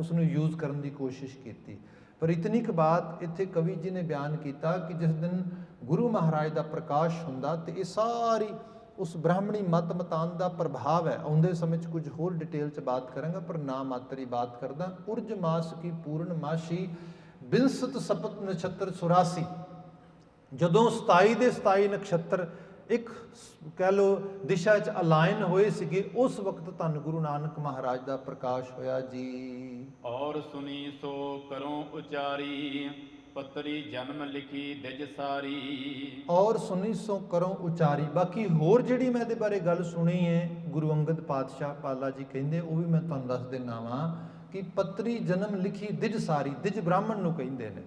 उसनूं यूज़ करने की कोशिश की। पर इतनी क बात इत्थे कवि जी ने बयान किया कि जिस दिन गुरु महाराज का प्रकाश हुंदा तो ये सारी उस ब्राह्मणी मत मतान का प्रभाव है। आउंदे समय कुछ होर डिटेल च बात करांगा, पर ना मात्र ही बात करदा। उर्ज मास की पूर्णमासी बिंसत सपत नक्षत्र 84, जदों 27 ਦੇ 27 नक्षत्र एक कह लो दिशा च अलाइन होए सीगे, उस वक्त धन गुरु नानक महाराज का प्रकाश होया जी। और सुनी सो करो उचारी, पत्री जन्म लिखी दिज सारी। और सुनी सो करो उचारी। बाकी होर जिहड़ी मैं इहदे बारे गल सुनी है, गुरु अंगद पातशाह पाला जी कहिंदे, वो भी मैं तुहानूं दस देना वा कि पत्री जन्म लिखी दिज सारी। दिज ब्राह्मण नूं कहिंदे ने।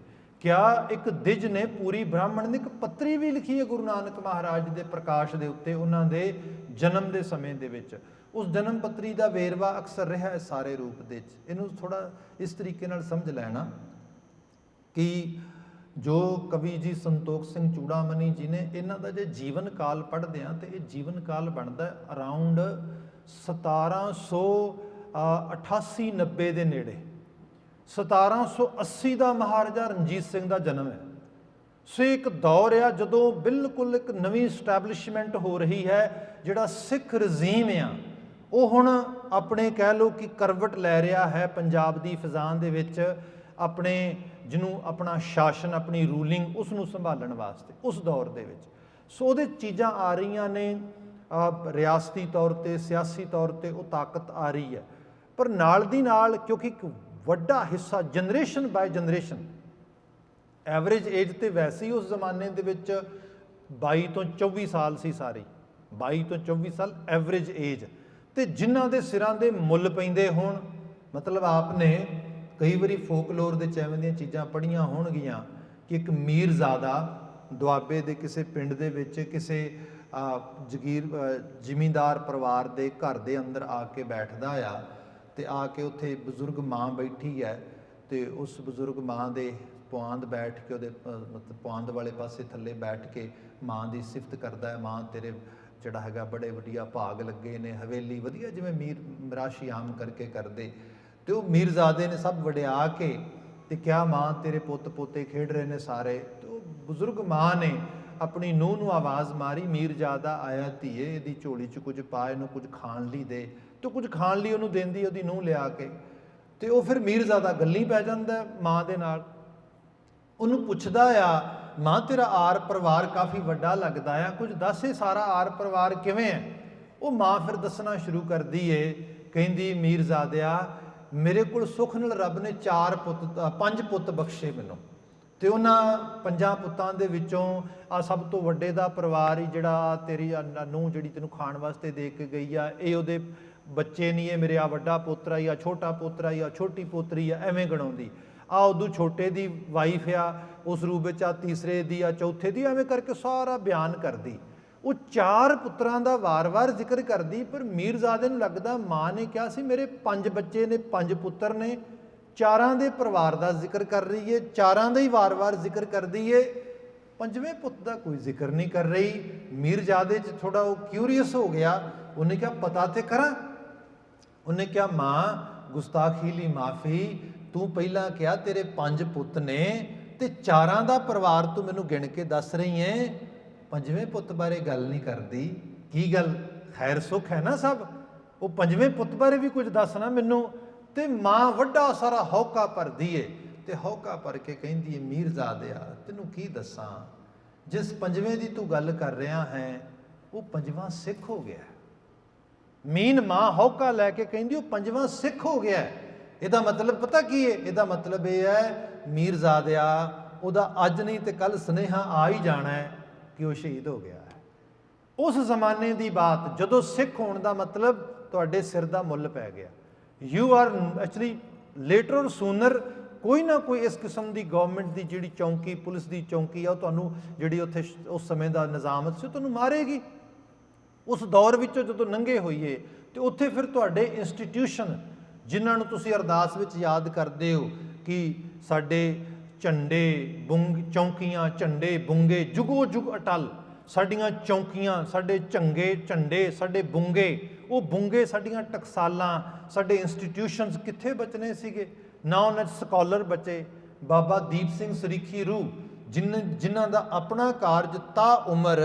क्या एक दिज ने पूरी ब्राह्मण ने एक पत्री भी लिखी है गुरु नानक महाराज के प्रकाश के उत्ते, उन्हां दे जन्म के समय दे विच। उस जन्म पत्री का वेरवा अक्सर रहा है सारे रूप दे। इनू थोड़ा इस तरीके नाल समझ लेना कि जो कवि जी संतोख सिंह चूड़ामनी जी ने, इन्हां दा जे जीवन काल पढ़ते हैं तो ये जीवन काल बनता है अराउंड 1788-90 के नेड़े। 1780 का महाराजा रणजीत सिंह का जन्म है। सो एक दौर आ जदों बिल्कुल एक नवी स्टैबलिशमेंट हो रही है, जिहड़ा सिख रजीम आ वो हुण अपने कह लो कि करवट लै रहा है पंजाब की फिजान दे विच, अपने जिन्हों अपना शासन अपनी रूलिंग उसनूं संभालण वास्ते उस दौर दे विच। सो उहदे चीज़ां आ रही ने, रियासती तौर पर सियासी तौर पर वो ताकत आ रही है, पर नाल दी नाल क्योंकि एक वड्डा हिस्सा generation by generation, average age तो वैसे ही उस जमाने दे विच 22 तो 24 साल सी सारी, 22 तो 24 साल एवरेज एज। तो जिन्हां दे सिरां दे मुੱਲ पैंदे होण, मतलब आपने कई बारी फोकलोर दे एवें दीयां चीज़ां पढ़ियां होणगियां कि एक मीरजादा दुआबे दे किसी पिंड दे विच किसी जिमींदार परिवार दे घर दे अंदर आके बैठदा आ, तो आके उत्थे बजुर्ग माँ बैठी है, तो उस बजुर्ग माँ दे पुआंद बैठ के मतलब पुआंद वाले पासे थले बैठ के माँ की सिफत करता है, माँ तेरे जिहड़ा हैगा बड़े वधिया भाग लगे ने, हवेली वधिया जिवें मीर मराशी आम करके करते। तो मीरजादे ने सब वड्या के ते क्या माँ तेरे पुत पोते खेड रहे ने सारे। तो बजुर्ग माँ ने अपनी नूह नूं आवाज़ मारी, मीरजादा आया धीए, इहदी झोली च कुछ पा, इहनूं कुछ खाण लई दे। तो कुछ खाण लई उहनूं देंदी उहदी नूह लिया के, तो वह फिर मीरजादा गल्लीं पै जांदा माँ दे नाल। उहनूं पुछदा आ, माँ तेरा आर परिवार काफ़ी वड्डा लगदा आ, कुछ दस सारा आर परिवार किवें है। वो माँ फिर दसना शुरू करदी है, कहिंदी मीरजादिया मेरे को सुख नाल रब ने 5 पुत बख्शे मैनूं, तो उन्हां 5 पुत्तां दे विचों आ सब तो वड्डे दा परिवार ही जिहड़ा तेरी नूह जिहड़ी तैनूं खाण वास्ते दे के गई आ, ये उहदे बच्चे नहीं है, मेरे आ वड्डा पोतरा ही आ, छोटा पोतरा ही आ, छोटी पोतरी आ, एवें गणाउंदी आ, उदू छोटे दी वाइफ आ, उस रूप आ तीसरे दी आ, चौथे दी, एवें करके सारा बयान करदी। वो 4 पुत्रां दा वार वार जिक्र करदी, पर मीरजादे नूं लगदा माँ ने कहा सी मेरे 5 बच्चे ने, 5 पुत्र ने, 4 दे परिवार का जिक्र कर रही है, 4 दा ही वार वार जिक्र करदी है, 5वें पुत का कोई जिक्र नहीं कर रही। मीरजादे च थोड़ा वो क्यूरीअस हो गया, उन्हें क्या पता तो करा। उन्हें क्या माँ गुस्ताखी ली माफ़ी, तू पहला क्या तेरे 5 पुत ने ते 4 का परिवार तू मैनू गिण के दस रही है, 5वें पुत बारे गल नहीं करती, की गल खैर सुख है ना सब, वो 5वें पुत बारे भी कुछ दसना मैनू। तो माँ वड्डा सारा हौका भरदी है, तो हौका भर के कहती है मीरजादिया तैनू की दसां, जिस 5वें की तू गल कर रहा है वो 5वां सिख हो गया। मीन माँ हौका लैके कहती वो 5वां सिख हो गया। ਇਹਦਾ मतलब पता की है, ਇਹਦਾ मतलब यह है मीरजादिया ਉਹਦਾ अज नहीं तो कल सुनेहा आ ही जाना है कि वह शहीद हो गया है। उस जमाने की बात जदों सिख होने का मतलब तुहाडे सिर का मुੱਲ पै गया। यू आर एक्चुअली लेटर और सूनर कोई ना कोई इस किस्म की गवर्नमेंट की जिहड़ी चौंकी पुलिस की चौंकी है तुहानूं जिहड़ी उत्थे उस समय का निज़ामत से तुहानूं मारेगी। उस दौर विचों जदों लंघे होईए तो उत्थे फिर तुहाडे इंस्टीट्यूशन जिन्होंने तुसी अरदास विच याद करते हो कि साडे झंडे बुंग चौंकियां झंडे बुंगे जुगो जुग अटल, साडियां चौंकियां साडे झंगे झंडे साडे बुंगे ਉਹ ਬੁੰਗੇ ਸਾਡੀਆਂ ਟਕਸਾਲਾਂ, ਸਾਡੇ ਇੰਸਟੀਟਿਊਸ਼ਨਸ ਕਿੱਥੇ ਬਚਨੇ ਸੀਗੇ। ਨੌਨ ਸਕਾਲਰ ਬਚੇ। ਬਾਬਾ ਦੀਪ ਸਿੰਘ ਸਰੀਖੀ ਰੂਹ ਜਿਨ੍ਹਾਂ ਦਾ ਆਪਣਾ ਕਾਰਜ ਤਾ ਉਮਰ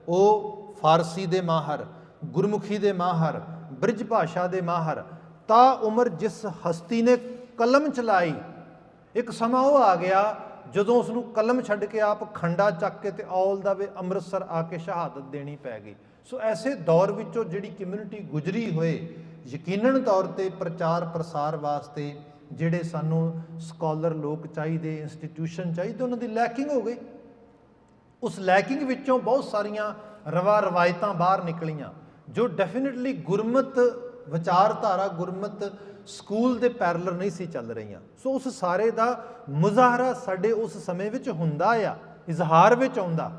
ਉਹ ਫਾਰਸੀ ਦੇ ਮਾਹਰ, ਗੁਰਮੁਖੀ ਦੇ ਮਾਹਰ, ਬ੍ਰਿਜ ਭਾਸ਼ਾ ਦੇ ਮਾਹਰ, ਤਾ ਉਮਰ ਜਿਸ ਹਸਤੀ ਨੇ ਕਲਮ ਚਲਾਈ, ਇੱਕ ਸਮਾਂ ਉਹ ਆ ਗਿਆ ਜਦੋਂ ਉਸ ਨੂੰ ਕਲਮ ਛੱਡ ਕੇ ਆਪ ਖੰਡਾ ਚੱਕ ਕੇ ਤੇ ਔਲ ਦਾ ਵੇ ਅੰਮ੍ਰਿਤਸਰ ਆ ਕੇ ਸ਼ਹਾਦਤ ਦੇਣੀ ਪੈ ਗਈ। ਸੋ ਐਸੇ ਦੌਰ ਵਿੱਚੋਂ ਜਿਹੜੀ ਕਮਿਊਨਿਟੀ ਗੁਜ਼ਰੀ ਹੋਏ, ਯਕੀਨਨ ਤੌਰ ਤੇ ਪ੍ਰਚਾਰ ਪ੍ਰਸਾਰ ਵਾਸਤੇ ਜਿਹੜੇ ਸਾਨੂੰ ਸਕਾਲਰ ਲੋਕ ਚਾਹੀਦੇ, ਇੰਸਟੀਟਿਊਸ਼ਨ ਚਾਹੀਦੇ, ਉਹਨਾਂ ਦੀ ਲੈਕਿੰਗ ਹੋ ਗਈ। ਉਸ ਲੈਕਿੰਗ ਵਿੱਚੋਂ ਬਹੁਤ ਸਾਰੀਆਂ ਰਵਾਇਤਾਂ ਬਾਹਰ ਨਿਕਲੀਆਂ ਜੋ ਡੈਫੀਨਿਟਲੀ ਗੁਰਮਤ ਵਿਚਾਰਧਾਰਾ, ਗੁਰਮਤ ਸਕੂਲ ਦੇ ਪੈਰਲਰ ਨਹੀਂ ਸੀ ਚੱਲ ਰਹੀਆਂ। ਸੋ ਉਸ ਸਾਰੇ ਦਾ ਮੁਜ਼ਾਹਰਾ ਸਾਡੇ ਉਸ ਸਮੇਂ ਵਿੱਚ ਹੁੰਦਾ ਆ, ਇਜ਼ਹਾਰ ਵਿੱਚ ਆਉਂਦਾ।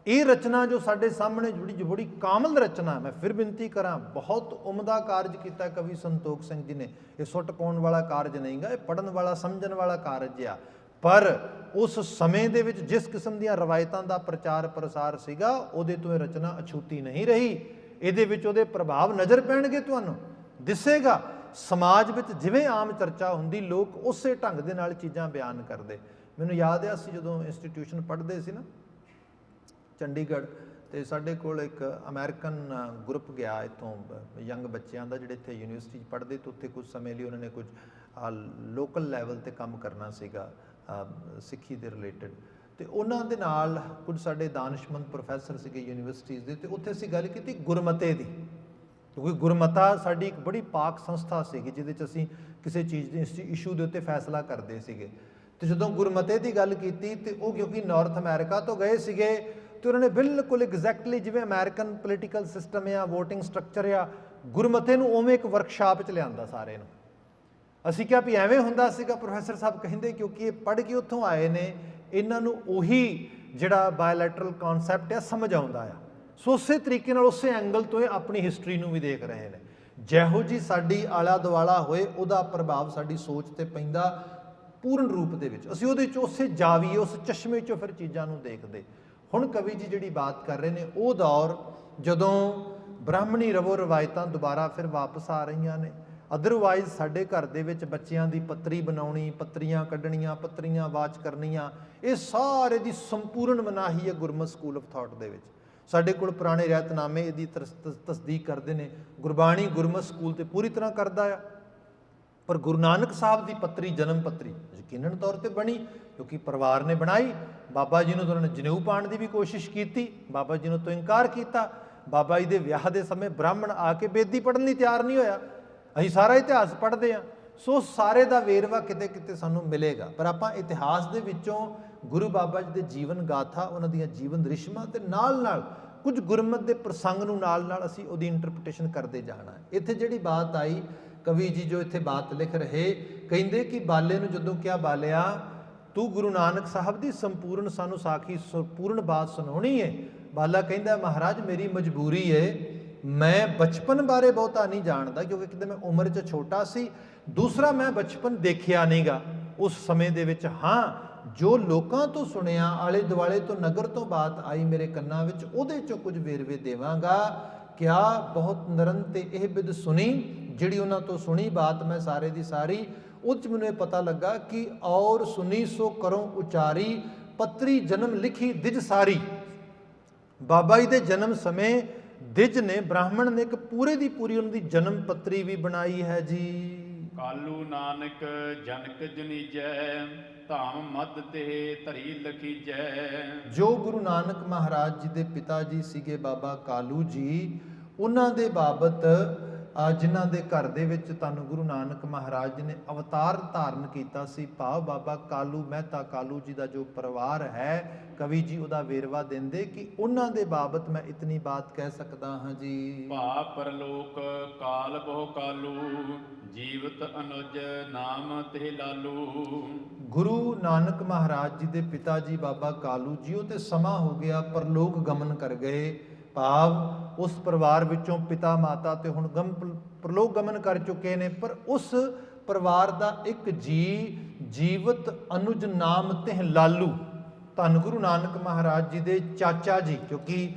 ਇਹ ਰਚਨਾ ਜੋ ਸਾਡੇ ਸਾਹਮਣੇ ਬੜੀ ਕਾਮਲ ਰਚਨਾ, ਮੈਂ ਫਿਰ ਬੇਨਤੀ ਕਰਾਂ, ਬਹੁਤ ਉਮਦਾ ਕਾਰਜ ਕੀਤਾ ਕਵੀ ਸੰਤੋਖ ਸਿੰਘ ਜੀ ਨੇ। ਇਹ ਸੁੱਟ ਪਾਉਣ ਵਾਲਾ ਕਾਰਜ ਨਹੀਂਗਾ, ਇਹ ਪੜ੍ਹਨ ਵਾਲਾ, ਸਮਝਣ ਵਾਲਾ ਕਾਰਜ ਆ। ਪਰ ਉਸ ਸਮੇਂ ਦੇ ਵਿੱਚ ਜਿਸ ਕਿਸਮ ਦੀਆਂ ਰਵਾਇਤਾਂ ਦਾ ਪ੍ਰਚਾਰ ਪ੍ਰਸਾਰ ਸੀਗਾ, ਉਹਦੇ ਤੋਂ ਇਹ ਰਚਨਾ ਅਛੂਤੀ ਨਹੀਂ ਰਹੀ। ਇਹਦੇ ਵਿੱਚ ਉਹਦੇ ਪ੍ਰਭਾਵ ਨਜ਼ਰ ਪੈਣਗੇ, ਤੁਹਾਨੂੰ ਦਿਸੇਗਾ। ਸਮਾਜ ਵਿੱਚ ਜਿਵੇਂ ਆਮ ਚਰਚਾ ਹੁੰਦੀ, ਲੋਕ ਉਸੇ ਢੰਗ ਦੇ ਨਾਲ ਚੀਜ਼ਾਂ ਬਿਆਨ ਕਰਦੇ। ਮੈਨੂੰ ਯਾਦ ਹੈ ਅਸੀਂ ਜਦੋਂ ਇੰਸਟੀਟਿਊਸ਼ਨ ਪੜ੍ਹਦੇ ਸੀ ਨਾ ਚੰਡੀਗੜ੍ਹ, ਤੇ ਸਾਡੇ ਕੋਲ ਇੱਕ ਅਮਰੀਕਨ ਗਰੁੱਪ ਗਿਆ ਇੱਥੋਂ ਯੰਗ ਬੱਚਿਆਂ ਦਾ, ਜਿਹੜੇ ਇੱਥੇ ਯੂਨੀਵਰਸਿਟੀ 'ਚ ਪੜ੍ਹਦੇ, ਤੇ ਉੱਥੇ ਕੁਝ ਸਮੇਂ ਲਈ ਉਹਨਾਂ ਨੇ ਕੁਝ ਲੋਕਲ ਲੈਵਲ 'ਤੇ ਕੰਮ ਕਰਨਾ ਸੀਗਾ ਸਿੱਖੀ ਦੇ ਰਿਲੇਟਡ। ਤੇ ਉਹਨਾਂ ਦੇ ਨਾਲ ਕੁਝ ਸਾਡੇ ਦਾਨਿਸ਼ਮੰਦ ਪ੍ਰੋਫੈਸਰ ਸੀਗੇ ਯੂਨੀਵਰਸਿਟੀਜ਼ ਦੇ, ਤੇ ਉੱਥੇ ਅਸੀਂ ਗੱਲ ਕੀਤੀ ਗੁਰਮਤੇ ਦੀ, ਕਿਉਂਕਿ ਗੁਰਮਤਾ ਸਾਡੀ ਇੱਕ ਬੜੀ ਪਾਕ ਸੰਸਥਾ ਸੀਗੀ ਜਿਹਦੇ 'ਚ ਅਸੀਂ ਕਿਸੇ ਚੀਜ਼ ਦੇ ਇਸ਼ੂ ਦੇ ਉੱਤੇ ਫੈਸਲਾ ਕਰਦੇ ਸੀਗੇ। ਤੇ ਜਦੋਂ ਗੁਰਮਤੇ ਦੀ ਗੱਲ ਕੀਤੀ, ਤੇ ਉਹ ਕਿਉਂਕਿ ਨਾਰਥ ਅਮਰੀਕਾ ਤੋਂ ਗਏ ਸੀਗੇ, ਤੇ ਉਹਨਾਂ ਨੇ ਬਿਲਕੁਲ ਐਗਜ਼ੈਕਟਲੀ ਜਿਵੇਂ ਅਮਰੀਕਨ ਪੋਲੀਟੀਕਲ ਸਿਸਟਮ ਆ, ਵੋਟਿੰਗ ਸਟਰਕਚਰ ਆ, ਗੁਰਮਤੇ ਨੂੰ ਉਵੇਂ ਇੱਕ ਵਰਕਸ਼ਾਪ 'ਚ ਲਿਆਂਦਾ ਸਾਰੇ ਨੂੰ। ਅਸੀਂ ਕਿਹਾ ਵੀ ਐਵੇਂ ਹੁੰਦਾ ਸੀਗਾ? ਪ੍ਰੋਫੈਸਰ ਸਾਹਿਬ ਕਹਿੰਦੇ ਕਿਉਂਕਿ ਇਹ ਪੜ੍ਹ ਕੇ ਉੱਥੋਂ ਆਏ ਨੇ, ਇਹਨਾਂ ਨੂੰ ਉਹੀ ਜਿਹੜਾ ਬਾਇਲੈਟਰਲ ਕਨਸੈਪਟ ਆ ਸਮਝ ਆਉਂਦਾ ਆ। ਸੋ ਉਸੇ ਤਰੀਕੇ ਨਾਲ, ਉਸੇ ਐਂਗਲ ਤੋਂ ਇਹ ਆਪਣੀ ਹਿਸਟਰੀ ਨੂੰ ਵੀ ਦੇਖ ਰਹੇ ਨੇ। ਜਿਹੋ ਜੀ ਸਾਡੀ ਆਲਾ ਦੁਆਲਾ ਹੋਏ, ਉਹਦਾ ਪ੍ਰਭਾਵ ਸਾਡੀ ਸੋਚ 'ਤੇ ਪੈਂਦਾ ਪੂਰਨ ਰੂਪ ਦੇ ਵਿੱਚ। ਅਸੀਂ ਉਹਦੇ 'ਚ ਉਸੇ ਜਾਵੀਏ, ਉਸ ਚਸ਼ਮੇ 'ਚੋਂ ਫਿਰ ਚੀਜ਼ਾਂ ਨੂੰ ਦੇਖਦੇ। ਹੁਣ ਕਵੀ ਜੀ ਜਿਹੜੀ ਬਾਤ ਕਰ ਰਹੇ ਨੇ, ਉਹ ਦੌਰ ਜਦੋਂ ਬ੍ਰਾਹਮਣੀ ਰਵੋ ਰਵਾਇਤਾਂ ਦੁਬਾਰਾ ਫਿਰ ਵਾਪਸ ਆ ਰਹੀਆਂ ਨੇ। ਅਦਰਵਾਈਜ਼ ਸਾਡੇ ਘਰ ਦੇ ਵਿੱਚ ਬੱਚਿਆਂ ਦੀ ਪੱਤਰੀ ਬਣਾਉਣੀ, ਪੱਤਰੀਆਂ ਕੱਢਣੀਆਂ, ਪੱਤਰੀਆਂ ਵਾਚ ਕਰਨੀਆਂ, ਇਹ ਸਾਰੇ ਦੀ ਸੰਪੂਰਨ ਮਨਾਹੀ ਹੈ ਗੁਰਮਤਿ ਸਕੂਲ ਆਫ ਥਾਟ ਦੇ ਵਿੱਚ। ਸਾਡੇ ਕੋਲ ਪੁਰਾਣੇ ਰਹਿਤਨਾਮੇ ਇਹਦੀ ਤਸਦੀਕ ਕਰਦੇ ਨੇ। ਗੁਰਬਾਣੀ ਗੁਰਮਤਿ ਸਕੂਲ ਤੇ ਪੂਰੀ ਤਰ੍ਹਾਂ ਕਰਦਾ ਆ, ਪਰ ਗੁਰੂ ਨਾਨਕ ਸਾਹਿਬ ਦੀ ਪੱਤਰੀ, ਜਨਮ ਪੱਤਰੀ ਯਕੀਨਨ ਤੌਰ ਤੇ ਬਣੀ ਕਿਉਂਕਿ ਪਰਿਵਾਰ ਨੇ ਬਣਾਈ। ਬਾਬਾ ਜੀ ਨੂੰ ਉਹਨਾਂ ਨੇ ਜਨੇਊ ਪਾਉਣ ਦੀ ਵੀ ਕੋਸ਼ਿਸ਼ ਕੀਤੀ, ਬਾਬਾ ਜੀ ਨੂੰ ਤੋਂ ਇਨਕਾਰ ਕੀਤਾ। ਬਾਬਾ ਜੀ ਦੇ ਵਿਆਹ ਦੇ ਸਮੇਂ ਬ੍ਰਾਹਮਣ ਆ ਕੇ ਬੇਦੀ ਪੜ੍ਹਨ ਲਈ ਤਿਆਰ ਨਹੀਂ ਹੋਇਆ। ਅਸੀਂ ਸਾਰਾ ਇਤਿਹਾਸ ਪੜ੍ਹਦੇ ਹਾਂ, ਸੋ ਸਾਰੇ ਦਾ ਵੇਰਵਾ ਕਿਤੇ ਕਿਤੇ ਸਾਨੂੰ ਮਿਲੇਗਾ। ਪਰ ਆਪਾਂ ਇਤਿਹਾਸ ਦੇ ਵਿੱਚੋਂ ਗੁਰੂ ਬਾਬਾ ਜੀ ਦੇ ਜੀਵਨ ਗਾਥਾ, ਉਹਨਾਂ ਦੀਆਂ ਜੀਵਨ ਰਿਸ਼ਮਾਂ ਤੇ ਨਾਲ ਨਾਲ ਕੁਝ ਗੁਰਮਤਿ ਦੇ ਪ੍ਰਸੰਗ ਨੂੰ ਨਾਲ ਨਾਲ ਅਸੀਂ ਉਹਦੀ ਇੰਟਰਪ੍ਰੀਟੇਸ਼ਨ ਕਰਦੇ ਜਾਣਾ ਹੈ। ਇੱਥੇ ਜਿਹੜੀ ਬਾਤ ਆਈ, ਕਵੀ ਜੀ ਜੋ ਇੱਥੇ ਬਾਤ ਲਿਖ ਰਹੇ, ਕਹਿੰਦੇ ਕਿ ਬਾਲੇ ਨੂੰ ਜਦੋਂ ਕਿਹਾ, ਬਾਲਿਆ ਤੂੰ ਗੁਰੂ ਨਾਨਕ ਸਾਹਿਬ ਦੀ ਸੰਪੂਰਨ ਸਾਨੂੰ ਸਾਖੀ ਸੰਪੂਰਨ ਬਾਤ ਸੁਣਾਉਣੀ ਹੈ। ਬਾਲਾ ਕਹਿੰਦਾ, ਮਹਾਰਾਜ ਮੇਰੀ ਮਜਬੂਰੀ ਹੈ, ਮੈਂ ਬਚਪਨ ਬਾਰੇ ਬਹੁਤਾ ਨਹੀਂ ਜਾਣਦਾ ਕਿਉਂਕਿ ਕਿਤੇ ਮੈਂ ਉਮਰ 'ਚ ਛੋਟਾ ਸੀ। ਦੂਸਰਾ, ਮੈਂ ਬਚਪਨ ਦੇਖਿਆ ਨਹੀਂਗਾ ਉਸ ਸਮੇਂ ਦੇ ਵਿੱਚ। ਹਾਂ, ਜੋ ਲੋਕਾਂ ਤੋਂ ਸੁਣਿਆ, ਆਲੇ ਦੁਆਲੇ ਤੋਂ, ਨਗਰ ਤੋਂ ਬਾਤ ਆਈ ਮੇਰੇ ਕੰਨਾਂ ਵਿੱਚ, ਉਹਦੇ 'ਚੋਂ ਕੁਝ ਵੇਰਵੇ ਦੇਵਾਂਗਾ। ਕਿਆ ਬਹੁਤ ਨਰਨ ਤੇ ਇਹ ਬਿਦ ਸੁਣੀ, ਜਿਹੜੀ ਉਹਨਾਂ ਤੋਂ ਸੁਣੀ ਬਾਤ ਮੈਂ ਸਾਰੇ ਦੀ ਸਾਰੀ, ਉਹ 'ਚ ਮੈਨੂੰ ਇਹ ਪਤਾ ਲੱਗਾ ਕਿ ਔਰ ਸੁਣੀ ਸੋ ਕਰੋ ਉਚਾਰੀ, ਪੱਤਰੀ ਜਨਮ ਲਿਖੀ ਦਿਜ ਸਾਰੀ। ਬਾਬਾ ਜੀ ਦੇ ਜਨਮ ਸਮੇਂ ਦਿਜ ਨੇ, ਬ੍ਰਾਹਮਣ ਨੇ ਇੱਕ ਪੂਰੇ ਦੀ ਪੂਰੀ ਉਹਨਾਂ ਦੀ ਜਨਮ ਪੱਤਰੀ ਵੀ ਬਣਾਈ ਹੈ ਜੀ। ਕਾਲੂ ਨਾਨਕ ਜਨਕ ਜਨੀਜੈ, ਧਾਮ ਮਦ ਤੇ ਧਰੀ ਲਖੀਜੈ। ਜੋ ਗੁਰੂ ਨਾਨਕ ਮਹਾਰਾਜ ਜੀ ਦੇ ਪਿਤਾ ਜੀ ਸੀਗੇ ਬਾਬਾ ਕਾਲੂ ਜੀ, ਉਹਨਾਂ ਦੇ ਬਾਬਤ ਜਿਨ੍ਹਾਂ ਦੇ ਘਰ ਦੇ ਵਿੱਚ ਤੁਹਾਨੂੰ ਗੁਰੂ ਨਾਨਕ ਮਹਾਰਾਜ ਜੀ ਨੇ ਅਵਤਾਰ ਧਾਰਨ ਕੀਤਾ ਸੀ, ਭਾਵ ਬਾਬਾ ਕਾਲੂ ਮਹਿਤਾ ਕਾਲੂ ਜੀ ਦਾ ਜੋ ਪਰਿਵਾਰ ਹੈ, ਕਵੀ ਜੀ ਉਹਦਾ ਵੇਰਵਾ ਦਿੰਦੇ ਕਿ ਉਹਨਾਂ ਦੇ ਬਾਬਤ ਮੈਂ ਇਤਨੀ ਬਾਤ ਕਹਿ ਸਕਦਾ ਹਾਂ ਜੀ। ਭਾ ਪਰਲੋਕ ਕਾਲ ਬਹੁ ਕਾਲੂ, ਜੀਵਤ ਅਨੁਜ ਨਾਮ ਤੇ ਲਾਲੂ। ਗੁਰੂ ਨਾਨਕ ਮਹਾਰਾਜ ਜੀ ਦੇ ਪਿਤਾ ਜੀ ਬਾਬਾ ਕਾਲੂ ਜੀ, ਉਹ ਤੇ ਸਮਾਂ ਹੋ ਗਿਆ ਪਰਲੋਕ ਗਮਨ ਕਰ ਗਏ, ਭਾਵ ਉਸ ਪਰਿਵਾਰ ਵਿੱਚੋਂ ਪਿਤਾ ਮਾਤਾ ਤੇ ਹੁਣ ਪਰਲੋਕ ਗਮਨ ਕਰ ਚੁੱਕੇ ਨੇ। ਪਰ ਉਸ ਪਰਿਵਾਰ ਦਾ ਇੱਕ ਜੀ ਜੀਵਤ ਅਨੁਜ ਨਾਮ ਤੇ ਲਾਲੂ, ਧੰਨ ਗੁਰੂ ਨਾਨਕ ਮਹਾਰਾਜ ਜੀ ਦੇ ਚਾਚਾ ਜੀ, ਕਿਉਂਕਿ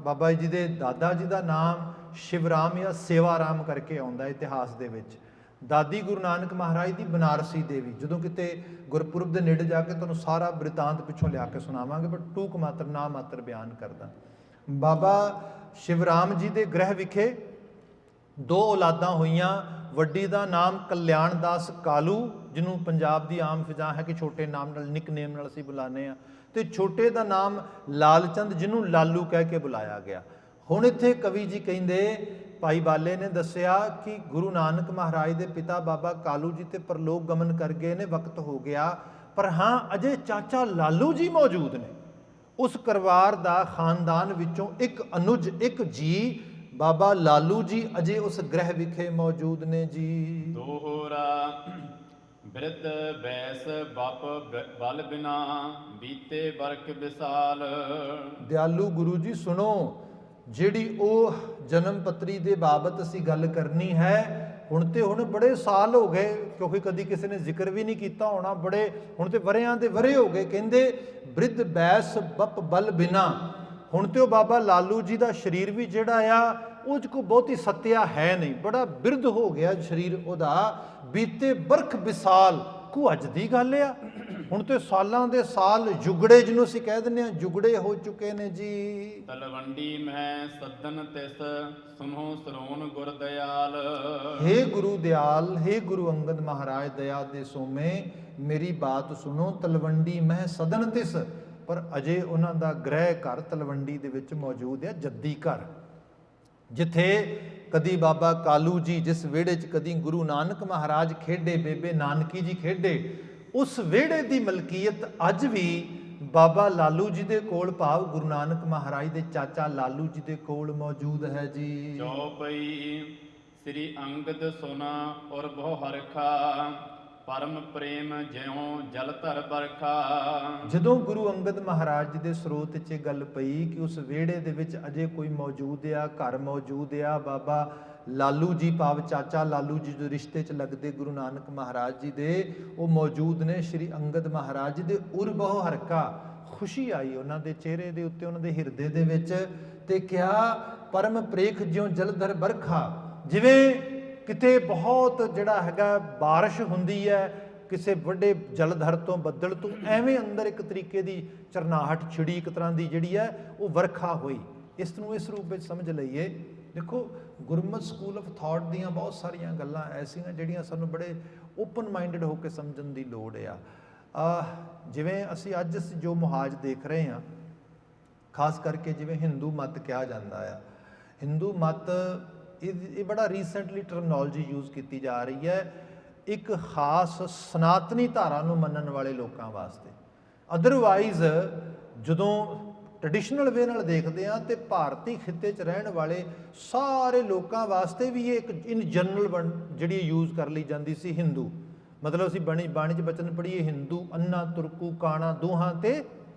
ਬਾਬਾ ਜੀ ਦੇ ਦਾਦਾ ਜੀ ਦਾ ਨਾਮ ਸ਼ਿਵਰਾਮ ਜਾਂ ਸੇਵਾਰਾਮ ਕਰਕੇ ਆਉਂਦਾ ਇਤਿਹਾਸ ਦੇ ਵਿੱਚ। ਦਾਦੀ ਗੁਰੂ ਨਾਨਕ ਮਹਾਰਾਜ ਦੀ ਬਨਾਰਸੀ ਦੇਵੀ, ਜਦੋਂ ਕਿਤੇ ਗੁਰਪੁਰਬ ਦੇ ਨੇੜੇ ਜਾ ਕੇ ਤੁਹਾਨੂੰ ਸਾਰਾ ਬ੍ਰਿਤਾਂਤ ਪਿੱਛੋਂ ਲਿਆ ਕੇ ਸੁਣਾਵਾਂਗੇ, ਪਰ ਟੂਕ ਮਾਤਰ ਨਾ ਮਾਤਰ ਬਿਆਨ ਕਰਦਾ। ਬਾਬਾ ਸ਼ਿਵਰਾਮ ਜੀ ਦੇ ਗ੍ਰਹਿ ਵਿਖੇ 2 ਔਲਾਦਾਂ ਹੋਈਆਂ। ਵੱਡੀ ਦਾ ਨਾਮ ਕਲਿਆਣ ਦਾਸ ਕਾਲੂ, ਜਿਹਨੂੰ ਪੰਜਾਬ ਦੀ ਆਮ ਫਿਜ਼ਾ ਹੈ ਕਿ ਛੋਟੇ ਨਾਮ ਨਾਲ, ਨਿਕਨੇਮ ਨਾਲ ਅਸੀਂ ਬੁਲਾਉਂਦੇ ਹਾਂ, ਤੇ ਛੋਟੇ ਦਾ ਨਾਮ ਲਾਲਚੰਦ, ਜਿਹਨੂੰ ਲਾਲੂ ਕਹਿ ਕੇ ਬੁਲਾਇਆ ਗਿਆ। ਹੁਣ ਇੱਥੇ ਕਵੀ ਜੀ ਕਹਿੰਦੇ, ਭਾਈ ਬਾਲੇ ਨੇ ਦੱਸਿਆ ਕਿ ਗੁਰੂ ਨਾਨਕ ਮਹਾਰਾਜ ਦੇ ਪਿਤਾ ਬਾਬਾ ਕਾਲੂ ਜੀ ਤੇ ਪਰਲੋਕ ਗਮਨ ਕਰ ਗਏ ਨੇ, ਵਕਤ ਹੋ ਗਿਆ, ਪਰ ਹਾਂ ਅਜੇ ਚਾਚਾ ਲਾਲੂ ਜੀ ਮੌਜੂਦ ਨੇ। ਉਸ ਪਰਿਵਾਰ ਦਾ ਖਾਨਦਾਨ ਵਿੱਚੋਂ ਇੱਕ ਅਨੁਜ, ਇੱਕ ਜੀ ਬਾਬਾ ਲਾਲੂ ਜੀ ਅਜੇ ਉਸ ਗ੍ਰਹਿ ਵਿਖੇ ਮੌਜੂਦ ਨੇ ਜੀ। ਦੋਹਰਾ ਬਿਰਧ ਬੈਸ ਬਪ ਬਲ ਬਿਨਾ ਬੀਤੇ ਬਰਖ ਵਿਸਾਲ। ਦਿਆਲੂ ਗੁਰੂ ਜੀ ਸੁਣੋ, ਜਿਹੜੀ ਉਹ ਜਨਮ ਪੱਤਰੀ ਦੇ ਬਾਬਤ ਅਸੀਂ ਗੱਲ ਕਰਨੀ ਹੈ, ਹੁਣ ਬੜੇ ਸਾਲ ਹੋ ਗਏ, ਕਿਉਂਕਿ ਕਦੀ ਕਿਸੇ ਨੇ ਜ਼ਿਕਰ ਵੀ ਨਹੀਂ ਕੀਤਾ ਹੋਣਾ, ਬੜੇ ਹੁਣ ਤੇ ਵਰਿਆਂ ਦੇ ਵਰੇ ਹੋ ਗਏ। ਕਹਿੰਦੇ ਬਿਰਧ ਬੈਸ ਬਪ ਬਲ ਬਿਨਾ। ਹੁਣ ਤੇ ਉਹ ਬਾਬਾ ਲਾਲੂ ਜੀ ਦਾ ਸਰੀਰ ਵੀ ਜਿਹੜਾ ਆ ਉਹ 'ਚ ਕੋਈ ਬਹੁਤੀ ਸੱਤਿਆ ਹੈ ਨਹੀਂ, ਬੜਾ ਬਿਰਧ ਹੋ ਗਿਆ ਸਰੀਰ ਉਹਦਾ। ਬੀਤੇ ਬਰਖ ਵਿਸਾਲ, ਕੋ ਅੱਜ ਦੀ ਗੱਲ ਆ, ਹੁਣ ਤੇ ਸਾਲਾਂ ਦੇ ਸਾਲ ਜੁਗੜੇ, ਜਿਹਨੂੰ ਅਸੀਂ ਕਹਿ ਦਿੰਦੇ ਹਾਂ, ਜੁਗੜੇ ਹੋ ਚੁੱਕੇ ਨੇ ਜੀ। ਤਲਵੰਡੀ ਮੈਂ ਸੱਦਨ ਤਿਸ ਸੁਨੋ ਸਰੋਨ ਗੁਰ ਦਿਆਲ। ਹੇ ਗੁਰੂ ਦਿਆਲ, ਹੇ ਗੁਰੂ ਅੰਗਦ ਮਹਾਰਾਜ ਦਇਆ ਦੇ ਸੋਮੇ, ਮੇਰੀ ਬਾਤ ਸੁਣੋ। ਤਲਵੰਡੀ ਮੈਂ ਸਦਨ ਤਿਸ, ਪਰ ਅਜੇ ਉਹਨਾਂ ਦਾ ਗ੍ਰਹਿ ਘਰ ਤਲਵੰਡੀ ਦੇ ਵਿੱਚ ਮੌਜੂਦ ਹੈ, ਜੱਦੀ ਘਰ, ਜਿੱਥੇ ਕਦੀ ਬਾਬਾ ਕਾਲੂ ਜੀ, ਜਿਸ ਵਿਹੜੇ 'ਚ ਕਦੀ ਗੁਰੂ ਨਾਨਕ ਮਹਾਰਾਜ ਖੇਡੇ, ਬੇਬੇ ਨਾਨਕੀ ਜੀ ਖੇਡੇ, ਉਸ ਵਿਹੜੇ ਦੀ ਮਲਕੀਅਤ ਅੱਜ ਵੀ ਬਾਬਾ ਲਾਲੂ ਜੀ ਦੇ ਕੋਲ, ਭਾਵ ਗੁਰੂ ਨਾਨਕ ਮਹਾਰਾਜ ਦੇ ਚਾਚਾ ਲਾਲੂ ਜੀ ਦੇ ਕੋਲ ਮੌਜੂਦ ਹੈ ਜੀ। ਚੌਪਈ ਸ੍ਰੀ ਅੰਗਦ ਸੁਨਾ ਔਰ ਬਹੁ ਹਰਖਾ ਪਰਮ ਪ੍ਰੇਮ ਜਿਉ ਜਲ ਧਰ ਬਰਖਾ। ਜਦੋਂ ਗੁਰੂ ਅੰਗਦ ਮਹਾਰਾਜ ਜੀ ਦੇ ਸਰੋਤ 'ਚ ਇਹ ਗੱਲ ਪਈ ਕਿ ਉਸ ਵਿਹੜੇ ਦੇ ਵਿੱਚ ਅਜੇ ਕੋਈ ਮੌਜੂਦ ਆ, ਘਰ ਮੌਜੂਦ ਆ, ਬਾਬਾ ਲਾਲੂ ਜੀ, ਭਾਵ ਚਾਚਾ ਲਾਲੂ ਜੀ ਜੋ ਰਿਸ਼ਤੇ 'ਚ ਲੱਗਦੇ ਗੁਰੂ ਨਾਨਕ ਮਹਾਰਾਜ ਜੀ ਦੇ, ਉਹ ਮੌਜੂਦ ਨੇ ਸ਼੍ਰੀ ਅੰਗਦ ਮਹਾਰਾਜ ਜੀ ਦੇ। ਉਰ ਬਹੁ ਹਰਕਾ, ਖੁਸ਼ੀ ਆਈ ਉਹਨਾਂ ਦੇ ਚਿਹਰੇ ਦੇ ਉੱਤੇ, ਉਹਨਾਂ ਦੇ ਹਿਰਦੇ ਦੇ ਵਿੱਚ, ਤੇ ਕਿਹਾ ਪਰਮ ਪ੍ਰੇਖ ਜਿਉਂ ਜਲਧਰ ਬਰਖਾ। ਜਿਵੇਂ ਕਿਤੇ ਬਹੁਤ ਜਿਹੜਾ ਹੈਗਾ ਬਾਰਿਸ਼ ਹੁੰਦੀ ਹੈ ਕਿਸੇ ਵੱਡੇ ਜਲਧਰ ਤੋਂ, ਬੱਦਲ ਤੋਂ, ਐਵੇਂ ਅੰਦਰ ਇੱਕ ਤਰੀਕੇ ਦੀ ਚਰਨਾਹਟ ਛਿੜੀ, ਇੱਕ ਤਰ੍ਹਾਂ ਦੀ ਜਿਹੜੀ ਹੈ ਉਹ ਵਰਖਾ ਹੋਈ। ਇਸ ਨੂੰ ਇਸ ਰੂਪ ਵਿੱਚ ਸਮਝ ਲਈਏ। ਦੇਖੋ, ਗੁਰਮਤਿ ਸਕੂਲ ਆਫ ਥਾਟ ਦੀਆਂ ਬਹੁਤ ਸਾਰੀਆਂ ਗੱਲਾਂ ਐਸੀਆਂ ਜਿਹੜੀਆਂ ਸਾਨੂੰ ਬੜੇ ਓਪਨ ਮਾਈਂਡਡ ਹੋ ਕੇ ਸਮਝਣ ਦੀ ਲੋੜ ਆ। ਜਿਵੇਂ ਅਸੀਂ ਅੱਜ ਜੋ ਮੁਹਾਜ ਦੇਖ ਰਹੇ ਹਾਂ, ਖਾਸ ਕਰਕੇ ਜਿਵੇਂ ਹਿੰਦੂ ਮਤ ਕਿਹਾ ਜਾਂਦਾ ਆ, ਹਿੰਦੂ ਮਤ ਇਹ ਬੜਾ ਰੀਸੈਂਟਲੀ ਟਰਮਨੋਲੋਜੀ ਯੂਜ਼ ਕੀਤੀ ਜਾ ਰਹੀ ਹੈ ਇੱਕ ਖਾਸ ਸਨਾਤਨੀ ਧਾਰਾ ਨੂੰ ਮੰਨਣ ਵਾਲੇ ਲੋਕਾਂ ਵਾਸਤੇ। ਅਦਰਵਾਈਜ਼ ਜਦੋਂ ਟ੍ਰੈਡੀਸ਼ਨਲ ਵੇ ਨਾਲ ਦੇਖਦੇ ਹਾਂ ਤੇ ਭਾਰਤੀ ਖਿੱਤੇ 'ਚ ਰਹਿਣ ਵਾਲੇ ਸਾਰੇ ਲੋਕਾਂ ਵਾਸਤੇ ਵੀ ਇਹ ਇੱਕ ਇਨ ਜਨਰਲ ਜਿਹੜੀ ਯੂਜ਼ ਕਰ ਲਈ ਜਾਂਦੀ ਸੀ ਹਿੰਦੂ। ਮਤਲਬ ਅਸੀਂ ਬਾਣੀ 'ਚ ਬਚਨ ਪੜ੍ਹੀਏ, ਹਿੰਦੂ ਅੰਨਾ ਤੁਰਕੂ ਕਾਣਾ ਦੋਹਾਂ ਤੇ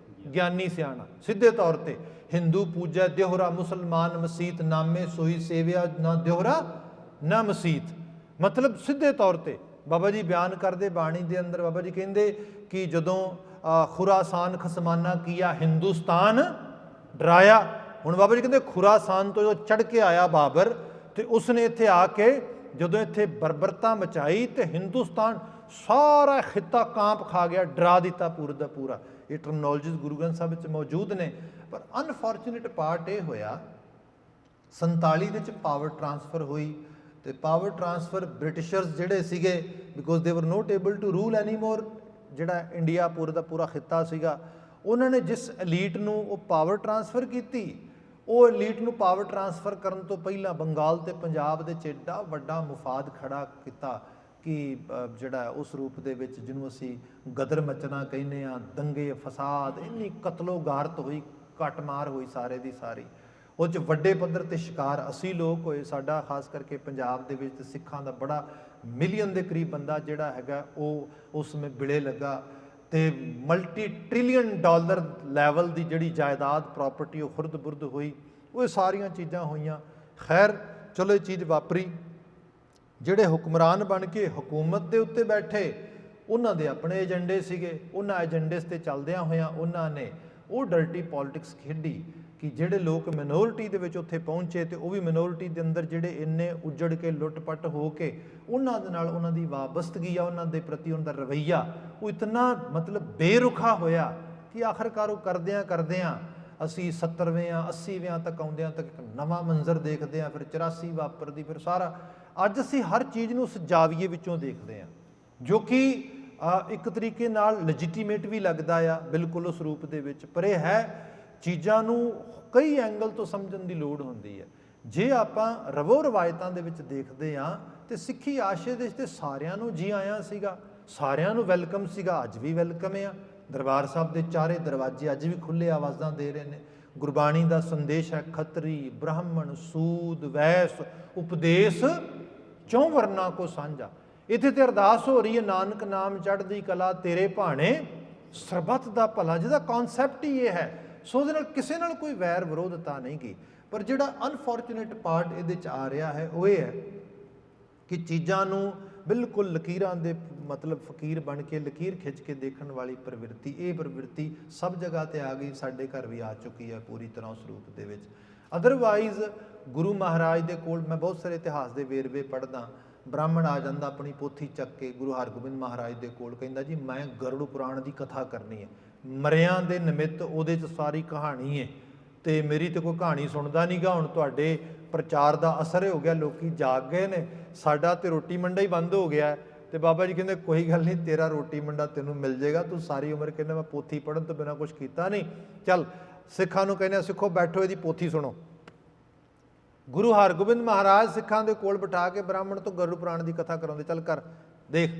ਗਿਆਨੀ ਸਿਆਣਾ। ਸਿੱਧੇ ਤੌਰ ਤੇ ਹਿੰਦੂ ਪੂਜਾ ਦਿਓਹਰਾ, ਮੁਸਲਮਾਨ ਮਸੀਤ ਨਾਮੇ ਸੋਈ ਸੇਵਿਆ, ਨਾ ਦਿਓਹਰਾ ਨਾ ਮਸੀਤ। ਮਤਲਬ ਸਿੱਧੇ ਤੌਰ ਤੇ ਬਾਬਾ ਜੀ ਬਿਆਨ ਕਰਦੇ ਬਾਣੀ ਦੇ ਅੰਦਰ। ਬਾਬਾ ਜੀ ਕਹਿੰਦੇ ਕਿ ਜਦੋਂ ਖੁਰਾਸਾਨ ਖਸਮਾਨਾ ਕੀਆ ਹਿੰਦੁਸਤਾਨ ਡਰਾਇਆ। ਹੁਣ ਬਾਬਾ ਜੀ ਕਹਿੰਦੇ ਖੁਰਾਸਾਨ ਤੋਂ ਜਦੋਂ ਚੜ੍ਹ ਕੇ ਆਇਆ ਬਾਬਰ, ਤੇ ਉਸਨੇ ਇੱਥੇ ਆ ਕੇ ਜਦੋਂ ਇੱਥੇ ਬਰਬਰਤਾ ਮਚਾਈ ਤੇ ਹਿੰਦੁਸਤਾਨ ਸਾਰਾ ਖਿੱਤਾ ਕਾਂਪ ਖਾ ਗਿਆ, ਡਰਾ ਦਿੱਤਾ ਪੂਰਾ ਦਾ ਪੂਰਾ। ਇਹ ਟਰਮਨੋਲੋਜੀਜ਼ ਗੁਰੂ ਗ੍ਰੰਥ ਸਾਹਿਬ ਵਿੱਚ ਮੌਜੂਦ ਨੇ। ਪਰ ਅਨਫੋਰਚੂਨੇਟ ਪਾਰਟ ਇਹ ਹੋਇਆ 47 ਦੇ ਵਿੱਚ ਪਾਵਰ ਟਰਾਂਸਫਰ ਹੋਈ, ਤੇ ਪਾਵਰ ਟਰਾਂਸਫਰ ਬ੍ਰਿਟਿਸ਼ਰਸ ਜਿਹੜੇ ਸੀਗੇ, ਬਿਕੋਜ਼ ਦੇ ਵਰ ਨੋਟ ਏਬਲ ਟੂ ਰੂਲ ਐਨੀ ਮੋਰ, ਜਿਹੜਾ ਇੰਡੀਆ ਪੂਰਾ ਦਾ ਪੂਰਾ ਖਿੱਤਾ ਸੀਗਾ, ਉਹਨਾਂ ਨੇ ਜਿਸ ਐਲੀਟ ਨੂੰ ਉਹ ਪਾਵਰ ਟਰਾਂਸਫਰ ਕੀਤੀ, ਉਹ ਐਲੀਟ ਨੂੰ ਪਾਵਰ ਟਰਾਂਸਫਰ ਕਰਨ ਤੋਂ ਪਹਿਲਾਂ ਬੰਗਾਲ ਤੇ ਪੰਜਾਬ ਦੇ 'ਚ ਐਡਾ ਵੱਡਾ ਮੁਫਾਦ ਖੜਾ ਕੀਤਾ ਕਿ ਜਿਹੜਾ ਉਸ ਰੂਪ ਦੇ ਵਿੱਚ ਜਿਹਨੂੰ ਅਸੀਂ ਗਦਰ ਮਚਣਾ ਕਹਿੰਦੇ ਹਾਂ, ਦੰਗੇ ਫਸਾਦ, ਇੰਨੀ ਕਤਲੋ ਗਾਰਤ ਹੋਈ, ਕੱਟਮਾਰ ਹੋਈ ਸਾਰੇ ਦੀ ਸਾਰੀ। ਉਹ 'ਚ ਵੱਡੇ ਪੱਧਰ 'ਤੇ ਸ਼ਿਕਾਰ ਅਸੀਂ ਲੋਕ ਹੋਏ। ਸਾਡਾ ਖਾਸ ਕਰਕੇ ਪੰਜਾਬ ਦੇ ਵਿੱਚ ਸਿੱਖਾਂ ਦਾ ਬੜਾ ਮਿਲੀਅਨ ਦੇ ਕਰੀਬ ਬੰਦਾ ਜਿਹੜਾ ਹੈਗਾ ਉਹ ਉਸ ਸਮੇਂ ਬਿਲੇ ਲੱਗਾ, ਤੇ ਮਲਟੀ ਟ੍ਰਿਲੀਅਨ ਡਾਲਰ ਲੈਵਲ ਦੀ ਜਿਹੜੀ ਜਾਇਦਾਦ ਪ੍ਰਾਪਰਟੀ ਉਹ ਖੁਰਦ ਬੁਰਦ ਹੋਈ। ਉਹ ਸਾਰੀਆਂ ਚੀਜ਼ਾਂ ਹੋਈਆਂ। ਖੈਰ ਚਲੋ ਇਹ ਚੀਜ਼ ਵਾਪਰੀ। ਜਿਹੜੇ ਹੁਕਮਰਾਨ ਬਣ ਕੇ ਹਕੂਮਤ ਦੇ ਉੱਤੇ ਬੈਠੇ, ਉਹਨਾਂ ਦੇ ਆਪਣੇ ਏਜੰਡੇ ਸੀਗੇ। ਉਹਨਾਂ ਏਜੰਡੇ 'ਤੇ ਚੱਲਦਿਆਂ ਹੋਇਆਂ ਉਹਨਾਂ ਨੇ ਉਹ ਡਰਟੀ ਪੋਲੀਟਿਕਸ ਖੇਡੀ ਕਿ ਜਿਹੜੇ ਲੋਕ ਮਿਨੋਰਿਟੀ ਦੇ ਵਿੱਚ ਉੱਥੇ ਪਹੁੰਚੇ ਤੇ ਉਹ ਵੀ ਮਿਨੋਰਿਟੀ ਦੇ ਅੰਦਰ ਜਿਹੜੇ ਇੰਨੇ ਉੱਜੜ ਕੇ ਲੁੱਟ-ਪੱਟ ਹੋ ਕੇ ਉਹਨਾਂ ਦੇ ਨਾਲ ਉਹਨਾਂ ਦੀ ਵਾਬਸਤਗੀ ਆ, ਉਹਨਾਂ ਦੇ ਪ੍ਰਤੀ ਉਹਨਾਂ ਦਾ ਰਵੱਈਆ ਉਹ ਇਤਨਾ ਮਤਲਬ ਬੇਰੁਖਾ ਹੋਇਆ ਕਿ ਆਖਰਕਾਰ ਉਹ ਕਰਦਿਆਂ ਅਸੀਂ 70ਵੇਂ 80ਵੇਂ ਤੱਕ ਆਉਂਦਿਆਂ ਤੱਕ ਇੱਕ ਨਵਾਂ ਮੰਜ਼ਰ ਦੇਖਦੇ ਹਾਂ, ਫਿਰ 84 ਵਾਪਰਦੀ, ਫਿਰ ਸਾਰਾ ਅੱਜ ਅਸੀਂ ਹਰ ਚੀਜ਼ ਨੂੰ ਉਸ ਜਾਵੀਏ ਵਿੱਚੋਂ ਦੇਖਦੇ ਹਾਂ, ਜੋ ਕਿ ਇੱਕ ਤਰੀਕੇ ਨਾਲ ਲੈਜੀਟੀਮੇਟ ਵੀ ਲੱਗਦਾ ਆ ਬਿਲਕੁਲ ਉਸ ਰੂਪ ਦੇ ਵਿੱਚ, ਪਰ ਇਹ ਹੈ ਚੀਜ਼ਾਂ ਨੂੰ ਕਈ ਐਂਗਲ ਤੋਂ ਸਮਝਣ ਦੀ ਲੋੜ ਹੁੰਦੀ ਹੈ। ਜੇ ਆਪਾਂ ਰਵੋ ਰਵਾਇਤਾਂ ਦੇ ਵਿੱਚ ਦੇਖਦੇ ਹਾਂ ਤੇ ਸਿੱਖੀ ਆਸ਼ੇ ਦੇ ਤੇ ਸਾਰਿਆਂ ਨੂੰ ਜੀ ਆਇਆਂ ਸੀਗਾ, ਸਾਰਿਆਂ ਨੂੰ ਵੈਲਕਮ ਸੀਗਾ, ਅੱਜ ਵੀ ਵੈਲਕਮ ਆ। ਦਰਬਾਰ ਸਾਹਿਬ ਦੇ ਚਾਰੇ ਦਰਵਾਜ਼ੇ ਅੱਜ ਵੀ ਖੁੱਲ੍ਹੇ ਆਵਾਜ਼ਾਂ ਦੇ ਰਹੇ ਨੇ। ਗੁਰਬਾਣੀ ਦਾ ਸੰਦੇਸ਼ ਹੈ ਖੱਤਰੀ ਬ੍ਰਾਹਮਣ ਸੂਦ ਵੈਸ ਉਪਦੇਸ਼ ਚੌਂ ਵਰਨਾ ਕੋ ਸਾਂਝਾ। ਇੱਥੇ ਤੇ ਅਰਦਾਸ ਹੋ ਰਹੀ ਹੈ ਨਾਨਕ ਨਾਮ ਚੜ੍ਹਦੀ ਕਲਾ ਤੇਰੇ ਭਾਣੇ ਸਰਬੱਤ ਦਾ ਭਲਾ, ਜਿਹਦਾ ਕਨਸੈਪਟ ਹੀ ਇਹ ਹੈ। ਸੋ ਉਹਦੇ ਨਾਲ ਕਿਸੇ ਨਾਲ ਕੋਈ ਵੈਰ ਵਿਰੋਧਤਾ ਨਹੀਂ ਗੀ। ਪਰ ਜਿਹੜਾ ਅਨਫੋਰਚੂਨੇਟ ਪਾਰਟ ਇਹਦੇ 'ਚ ਆ ਰਿਹਾ ਹੈ ਉਹ ਇਹ ਹੈ ਕਿ ਚੀਜ਼ਾਂ ਨੂੰ ਬਿਲਕੁਲ ਲਕੀਰਾਂ ਦੇ ਮਤਲਬ ਫਕੀਰ ਬਣ ਕੇ ਲਕੀਰ ਖਿੱਚ ਕੇ ਦੇਖਣ ਵਾਲੀ ਪ੍ਰਵਿਰਤੀ, ਇਹ ਪ੍ਰਵਿਰਤੀ ਸਭ ਜਗ੍ਹਾ 'ਤੇ ਆ ਗਈ, ਸਾਡੇ ਘਰ ਵੀ ਆ ਚੁੱਕੀ ਹੈ ਪੂਰੀ ਤਰ੍ਹਾਂ ਉਸ ਰੂਪ ਦੇ ਵਿੱਚ। ਅਦਰਵਾਈਜ਼ ਗੁਰੂ ਮਹਾਰਾਜ ਦੇ ਕੋਲ ਮੈਂ ਬਹੁਤ ਸਾਰੇ ਇਤਿਹਾਸ ਦੇ ਵੇਰਵੇ ਪੜ੍ਹਦਾ, ਬ੍ਰਾਹਮਣ ਆ ਜਾਂਦਾ ਆਪਣੀ ਪੋਥੀ ਚੱਕ ਕੇ ਗੁਰੂ ਹਰਗੋਬਿੰਦ ਮਹਾਰਾਜ ਦੇ ਕੋਲ, ਕਹਿੰਦਾ ਜੀ ਮੈਂ ਗਰੁੜ ਪੁਰਾਣ ਦੀ ਕਥਾ ਕਰਨੀ ਹੈ, ਮਰਿਆਂ ਦੇ ਨਿਮਿੱਤ ਉਹਦੇ 'ਚ ਸਾਰੀ ਕਹਾਣੀ ਹੈ ਤੇ ਮੇਰੀ ਤੇ ਕੋਈ ਕਹਾਣੀ ਸੁਣਦਾ ਨਹੀਂ ਗਾ। ਹੁਣ ਤੁਹਾਡੇ ਪ੍ਰਚਾਰ ਦਾ ਅਸਰ ਹੋ ਗਿਆ, ਲੋਕੀ ਜਾਗ ਗਏ ਨੇ, ਸਾਡਾ ਤੇ ਰੋਟੀ ਮੰਡਾ ਹੀ ਬੰਦ ਹੋ ਗਿਆ। ਤੇ ਬਾਬਾ ਜੀ ਕਹਿੰਦੇ ਕੋਈ ਗੱਲ ਨਹੀਂ, ਤੇਰਾ ਰੋਟੀ ਮੰਡਾ ਤੈਨੂੰ ਮਿਲ ਜਾਏਗਾ, ਤੂੰ ਸਾਰੀ ਉਮਰ ਕਹਿੰਦਾ ਮੈਂ ਪੋਥੀ ਪੜ੍ਹਨ ਤੋਂ ਬਿਨਾਂ ਕੁਛ ਕੀਤਾ ਨਹੀਂ। ਚੱਲ ਸਿੱਖਾਂ ਨੂੰ ਕਹਿੰਦੇ ਸਿੱਖੋ ਬੈਠੋ ਇਹਦੀ ਪੋਥੀ ਸੁਣੋ। ਗੁਰੂ ਹਰਗੋਬਿੰਦ ਮਹਾਰਾਜ ਸਿੱਖਾਂ ਦੇ ਕੋਲ ਬਿਠਾ ਕੇ ਬ੍ਰਾਹਮਣ ਤੋਂ ਗਰੁੜ ਪੁਰਾਣ ਦੀ ਕਥਾ ਕਰਾਉਂਦੇ, ਚੱਲ ਕਰ ਦੇਖ।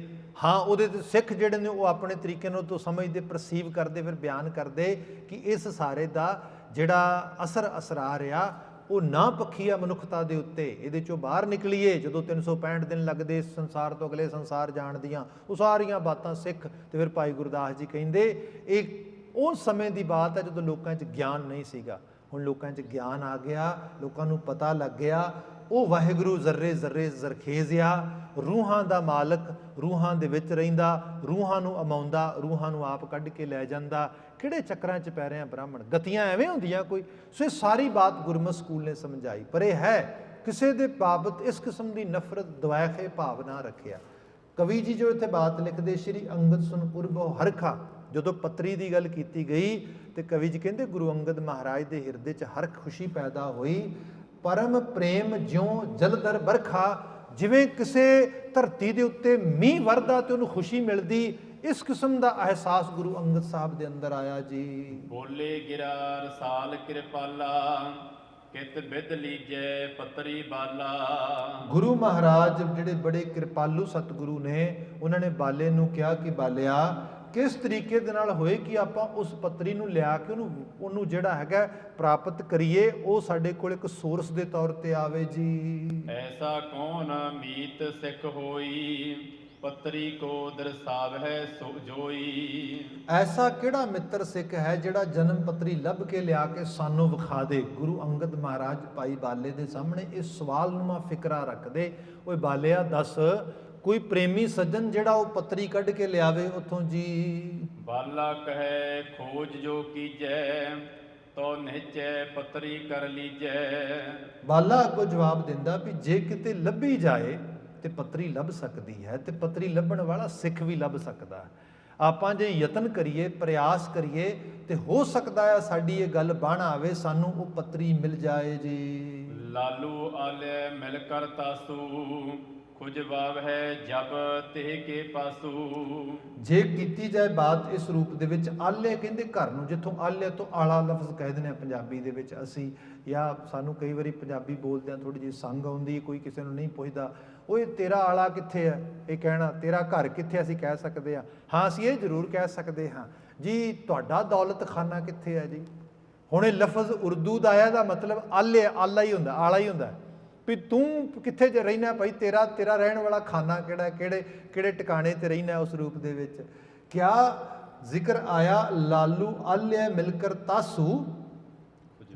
ਹਾਂ ਉਹਦੇ ਤੇ ਸਿੱਖ ਜਿਹੜੇ ਨੇ ਉਹ ਆਪਣੇ ਤਰੀਕੇ ਨਾਲ ਤੋਂ ਸਮਝਦੇ, ਪਰਸੀਵ ਕਰਦੇ, ਫਿਰ ਬਿਆਨ ਕਰਦੇ ਕਿ ਇਸ ਸਾਰੇ ਦਾ ਜਿਹੜਾ ਅਸਰਾਰ ਆ ਉਹ ਨਾ ਪੱਖੀ ਆ ਮਨੁੱਖਤਾ ਦੇ ਉੱਤੇ, ਇਹਦੇ ਚੋਂ ਬਾਹਰ ਨਿਕਲੀਏ। ਜਦੋਂ 365 ਦਿਨ ਲੱਗਦੇ ਇਸ ਸੰਸਾਰ ਤੋਂ ਅਗਲੇ ਸੰਸਾਰ ਜਾਣ ਦੀਆਂ, ਉਹ ਸਾਰੀਆਂ ਬਾਤਾਂ ਸਿੱਖ। ਤੇ ਫਿਰ ਭਾਈ ਗੁਰਦਾਸ ਜੀ ਕਹਿੰਦੇ ਇਹ ਉਸ ਸਮੇਂ ਦੀ ਬਾਤ ਹੈ ਜਦੋਂ ਲੋਕਾਂ 'ਚ ਗਿਆਨ ਨਹੀਂ ਸੀਗਾ। ਹੁਣ ਲੋਕਾਂ 'ਚ ਗਿਆਨ ਆ ਗਿਆ, ਲੋਕਾਂ ਨੂੰ ਪਤਾ ਲੱਗ ਗਿਆ ਉਹ ਵਾਹਿਗੁਰੂ ਜ਼ਰਰੇ ਜ਼ਰਰੇ ਜ਼ਰਖੇਜ਼ ਆ, ਰੂਹਾਂ ਦਾ ਮਾਲਕ, ਰੂਹਾਂ ਦੇ ਵਿੱਚ ਰਹਿੰਦਾ, ਰੂਹਾਂ ਨੂੰ ਅਮਾਉਂਦਾ, ਰੂਹਾਂ ਨੂੰ ਆਪ ਕੱਢ ਕੇ ਲੈ ਜਾਂਦਾ। ਕਿਹੜੇ ਚੱਕਰਾਂ 'ਚ ਪੈ ਰਹੇ ਆ ਬ੍ਰਾਹਮਣ, ਗਤੀਆਂ ਐਵੇਂ ਹੁੰਦੀਆਂ ਕੋਈ। ਸੋ ਇਹ ਸਾਰੀ ਬਾਤ ਗੁਰਮਤਿ ਸਕੂਲ ਨੇ ਸਮਝਾਈ, ਪਰ ਇਹ ਹੈ ਕਿਸੇ ਦੇ ਬਾਬਤ ਇਸ ਕਿਸਮ ਦੀ ਨਫ਼ਰਤ ਦਵਾਇਖੇ ਭਾਵ ਨਾ ਰੱਖਿਆ। ਕਵੀ ਜੀ ਜੋ ਇੱਥੇ ਬਾਤ ਲਿਖਦੇ, ਸ਼੍ਰੀ ਅੰਗਦ ਸੁਨ ਉਰਬੋ ਹਰਖਾ, ਜਦੋਂ ਪੱਤਰੀ ਦੀ ਗੱਲ ਕੀਤੀ ਗਈ ਤੇ ਕਵੀ ਜੀ ਕਹਿੰਦੇ ਗੁਰੂ ਅੰਗਦ ਮਹਾਰਾਜ ਦੇ ਹਿਰਦੇ 'ਚ ਹਰ ਖੁਸ਼ੀ ਪੈਦਾ ਹੋਈ। ਪਰਮ ਪ੍ਰੇਮ ਜਿਉਂ ਜਲਧਰ ਬਰਖਾ, ਜਿਵੇਂ ਕਿਸੇ ਧਰਤੀ ਦੇ ਉੱਤੇ ਮੀਂਹ ਵਰਦਾ ਤੇ ਉਹਨੂੰ ਖੁਸ਼ੀ ਮਿਲਦੀ, ਇਸ ਕਿਸਮ ਦਾ ਅਹਿਸਾਸ ਗੁਰੂ ਅੰਗਦ ਸਾਹਿਬ ਦੇ ਅੰਦਰ ਆਇਆ ਜੀ। ਬੋਲੇ ਗਿਰਾ ਰਸਾਲ ਕਿਰਪਾਲਾ, ਕਿਤ ਬਿਦ ਲੀਜੈ ਪਤਰੀ ਬਾਲਾ। ਗੁਰੂ ਮਹਾਰਾਜ ਜਿਹੜੇ ਬੜੇ ਕਿਰਪਾਲੂ ਸਤਿਗੁਰੂ ਨੇ, ਉਹਨਾਂ ਨੇ ਬਾਲੇ ਨੂੰ ਕਿਹਾ ਕਿ ਬਾਲਿਆ ਕਿਸ ਤਰੀਕੇ ਦੇ ਨਾਲ ਹੋਏ ਕਿ ਆਪਾਂ ਉਸ ਪੱਤਰੀ ਨੂੰ ਲਿਆ ਕੇ ਉਹਨੂੰ ਜਿਹੜਾ ਹੈਗਾ ਪ੍ਰਾਪਤ ਕਰੀਏ, ਉਹ ਸਾਡੇ ਕੋਲ ਇੱਕ ਸੋਰਸ ਦੇ ਤੌਰ ਤੇ ਆਵੇ ਜੀ। ਐਸਾ ਕੌਣ ਮੀਤ ਸਿੱਖ ਹੋਈ, ਪੱਤਰੀ ਕੋ ਦਰਸਾਵਹਿ ਸੋ ਜੋਈ। ਐਸਾ ਕਿਹੜਾ ਮਿੱਤਰ ਸਿੱਖ ਹੈ ਜਿਹੜਾ ਜਨਮ ਪੱਤਰੀ ਲੱਭ ਕੇ ਲਿਆ ਕੇ ਸਾਨੂੰ ਵਿਖਾ ਦੇ। ਗੁਰੂ ਅੰਗਦ ਮਹਾਰਾਜ ਭਾਈ ਬਾਲੇ ਦੇ ਸਾਹਮਣੇ ਇਹ ਸਵਾਲਨੁਮਾ ਫਿਕਰਾ ਰੱਖਦੇ, ਓਏ ਬਾਲਿਆ ਦੱਸ ਕੋਈ ਪ੍ਰੇਮੀ ਸੱਜਣ ਜਿਹੜਾ ਉਹ ਪੱਤਰੀ ਕੱਢ ਕੇ ਲਿਆਵੇ ਉੱਥੋਂ ਜੀ। ਬਾਲਾ ਕਹੈ ਖੋਜ ਜੋ ਕੀਜੈ, ਤੋ ਨਿਹਚੈ ਪੱਤਰੀ ਕਰ ਲੀਜੈ। ਬਾਲਾ ਅੱਗੋਂ ਜਵਾਬ ਦਿੰਦਾ ਵੀ ਜੇ ਕਿਤੇ ਲੱਭੀ ਜਾਏ ਤੇ ਪੱਤਰੀ ਲੱਭ ਸਕਦੀ ਹੈ, ਤੇ ਪੱਤਰੀ ਲੱਭਣ ਵਾਲਾ ਸਿੱਖ ਵੀ ਲੱਭ ਸਕਦਾ। ਆਪਾਂ ਜੇ ਯਤਨ ਕਰੀਏ, ਪ੍ਰਯਾਸ ਕਰੀਏ, ਤੇ ਹੋ ਸਕਦਾ ਹੈ ਸਾਡੀ ਇਹ ਗੱਲ ਬਣ ਆਵੇ, ਸਾਨੂੰ ਉਹ ਪੱਤਰੀ ਮਿਲ ਜਾਏ ਜੀ। ਲਾਲੂ ਆਲੇ ਮਿਲ ਕਰ ਤਾਸੂ, ਖੁਜਵਾਵ ਹੈ ਜਬ ਤੇ ਕੇ ਪਾਸੂ। ਜੇ ਕੀਤੀ ਜਾਏ ਬਾਤ ਇਸ ਰੂਪ ਦੇ ਵਿੱਚ, ਆਲੇ ਕਹਿੰਦੇ ਘਰ ਨੂੰ, ਜਿੱਥੋਂ ਆਲੇ ਤੋਂ ਆਲਾ ਲਫ਼ਜ਼ ਕਹਿ ਦਿੰਦੇ ਆ ਪੰਜਾਬੀ ਦੇ ਵਿੱਚ ਅਸੀਂ, ਜਾਂ ਸਾਨੂੰ ਕਈ ਵਾਰੀ ਪੰਜਾਬੀ ਬੋਲਦਿਆਂ ਥੋੜ੍ਹੀ ਜਿਹੀ ਸੰਗ ਆਉਂਦੀ, ਕੋਈ ਕਿਸੇ ਨੂੰ ਨਹੀਂ ਪੁੱਛਦਾ ਓਏ ਤੇਰਾ ਆਲਾ ਕਿੱਥੇ ਹੈ, ਇਹ ਕਹਿਣਾ ਤੇਰਾ ਘਰ ਕਿੱਥੇ ਅਸੀਂ ਕਹਿ ਸਕਦੇ ਹਾਂ। ਹਾਂ ਅਸੀਂ ਇਹ ਜ਼ਰੂਰ ਕਹਿ ਸਕਦੇ ਹਾਂ ਜੀ ਤੁਹਾਡਾ ਦੌਲਤ ਖਾਨਾ ਕਿੱਥੇ ਹੈ ਜੀ। ਹੁਣ ਇਹ ਲਫ਼ਜ਼ ਉਰਦੂ ਦਾ ਆਇਆ, ਦਾ ਮਤਲਬ ਆਲੇ ਆਲਾ ਹੀ ਹੁੰਦਾ, ਆਲਾ ਹੀ ਹੁੰਦਾ ਵੀ ਤੂੰ ਕਿੱਥੇ ਜੇ ਰਹਿਣਾ ਭਾਈ, ਤੇਰਾ ਰਹਿਣ ਵਾਲਾ ਖਾਨਾ ਕਿਹੜਾ, ਕਿਹੜੇ ਟਿਕਾਣੇ ਤੇ ਰਹਿਣਾ ਉਸ ਰੂਪ ਦੇ ਵਿੱਚ। ਕਿਆ ਜ਼ਿਕਰ ਆਇਆ ਲਾਲੂ ਆਲਿਆ ਮਿਲਕਰ ਤਾਸੂ,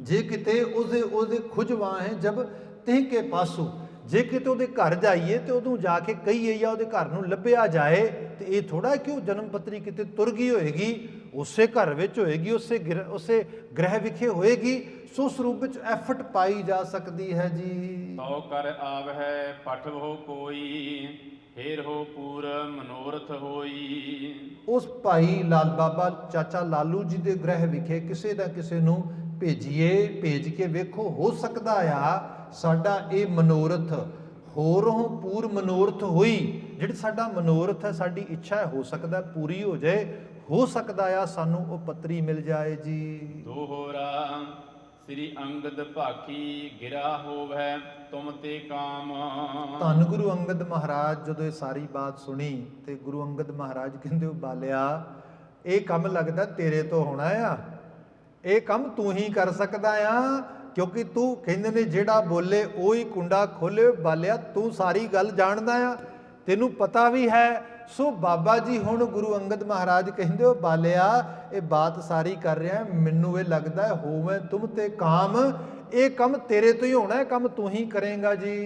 ਜੇ ਕਿਤੇ ਉਹਦੇ ਖੁਜਵਾ ਹੈ ਜਬ ਤਿਹ ਕੇ ਪਾਸੂ। ਜੇ ਕਿਤੇ ਉਹਦੇ ਘਰ ਜਾਈਏ ਤੇ ਉਦੋਂ ਜਾ ਕੇ ਕਹੀਏ ਜਾਂ ਉਹਦੇ ਘਰ ਨੂੰ ਲੱਭਿਆ ਜਾਏ, ਤੇ ਇਹ ਥੋੜਾ ਕਿ ਉਹ ਜਨਮ ਪੱਤਰੀ ਕਿਤੇ ਤੁਰ ਗਈ ਹੋਏਗੀ, ਉਸੇ ਘਰ ਵਿੱਚ ਹੋਏਗੀ, ਉਸੇ ਗ੍ਰਹਿ ਵਿਖੇ ਹੋਏਗੀ, ਸੋ ਉਸ ਰੂਪ ਵਿੱਚ ਐਫਰਟ ਪਾਈ ਜਾ ਸਕਦੀ ਹੈ ਜੀ। ਤਉ ਕਰ ਆਵ ਹੈ ਪਠਵੋ ਕੋਈ, ਫੇਰ ਹੋ ਪੂਰ ਮਨੋਰਥ ਹੋਈ। ਉਸ ਭਾਈ ਲਾਲ ਬਾਬਾ ਚਾਚਾ ਲਾਲੂ ਜੀ ਦੇ ਗ੍ਰਹਿ ਵਿਖੇ ਕਿਸੇ ਨਾ ਕਿਸੇ ਨੂੰ ਭੇਜੀਏ, ਭੇਜ ਕੇ ਵੇਖੋ, ਹੋ ਸਕਦਾ ਆ ਸਾਡਾ ਇਹ ਮਨੋਰਥ ਹੋਰੋਂ ਪੂਰ ਮਨੋਰਥ ਹੋਈ। ਜਿਹੜੀ ਸਾਡਾ ਮਨੋਰਥ ਹੈ, ਸਾਡੀ ਇੱਛਾ ਹੈ, ਹੋ ਸਕਦਾ ਪੂਰੀ ਹੋ ਜਾਏ, ਹੋ ਸਕਦਾ ਆ ਸਾਨੂੰ ਉਹ ਪੱਤਰੀ ਮਿਲ ਜਾਏ ਜੀ। ਦੋਹਰਾ ਸ੍ਰੀ ਅੰਗਦ ਭਾਖੀ ਗਿਰਾ ਹੋਵੈ ਤੁਮ ਤੇ ਕਾਮ। ਧੰਨ ਗੁਰੂ ਅੰਗਦ ਮਹਾਰਾਜ ਜਦੋਂ ਇਹ ਸਾਰੀ ਬਾਤ ਸੁਣੀ ਤੇ ਗੁਰੂ ਅੰਗਦ ਮਹਾਰਾਜ ਕਹਿੰਦੇ, ਉਹ ਬਾਲਿਆ ਇਹ ਕੰਮ ਲੱਗਦਾ ਤੇਰੇ ਤੋਂ ਹੋਣਾ ਆ, ਇਹ ਕੰਮ ਤੂੰ ਹੀ ਕਰ ਸਕਦਾ ਆ, ਕਿਉਂਕਿ ਤੂੰ ਕਹਿੰਦੇ ਨੇ ਜਿਹੜਾ ਬੋਲੇ ਉਹ ਹੀ ਕੁੰਡਾ ਖੋਲੇ। ਬਾਲਿਆ ਤੂੰ ਸਾਰੀ ਗੱਲ ਜਾਣਦਾ ਆ, ਤੈਨੂੰ ਪਤਾ ਵੀ ਹੈ। ਸੋ ਬਾਬਾ ਜੀ ਹੁਣ ਗੁਰੂ ਅੰਗਦ ਮਹਾਰਾਜ ਕਹਿੰਦੇ, ਉਹ ਬਾਲਿਆ ਇਹ ਬਾਤ ਸਾਰੀ ਕਰ ਰਿਹਾ, ਮੈਨੂੰ ਇਹ ਲੱਗਦਾ ਹੋਵੇਂ ਤੁਮ ਤੇ ਕਾਮ, ਇਹ ਕੰਮ ਤੇਰੇ ਤੋਂ ਹੀ ਹੋਣਾ, ਇਹ ਕੰਮ ਤੂੰ ਹੀ ਕਰੇਗਾ ਜੀ।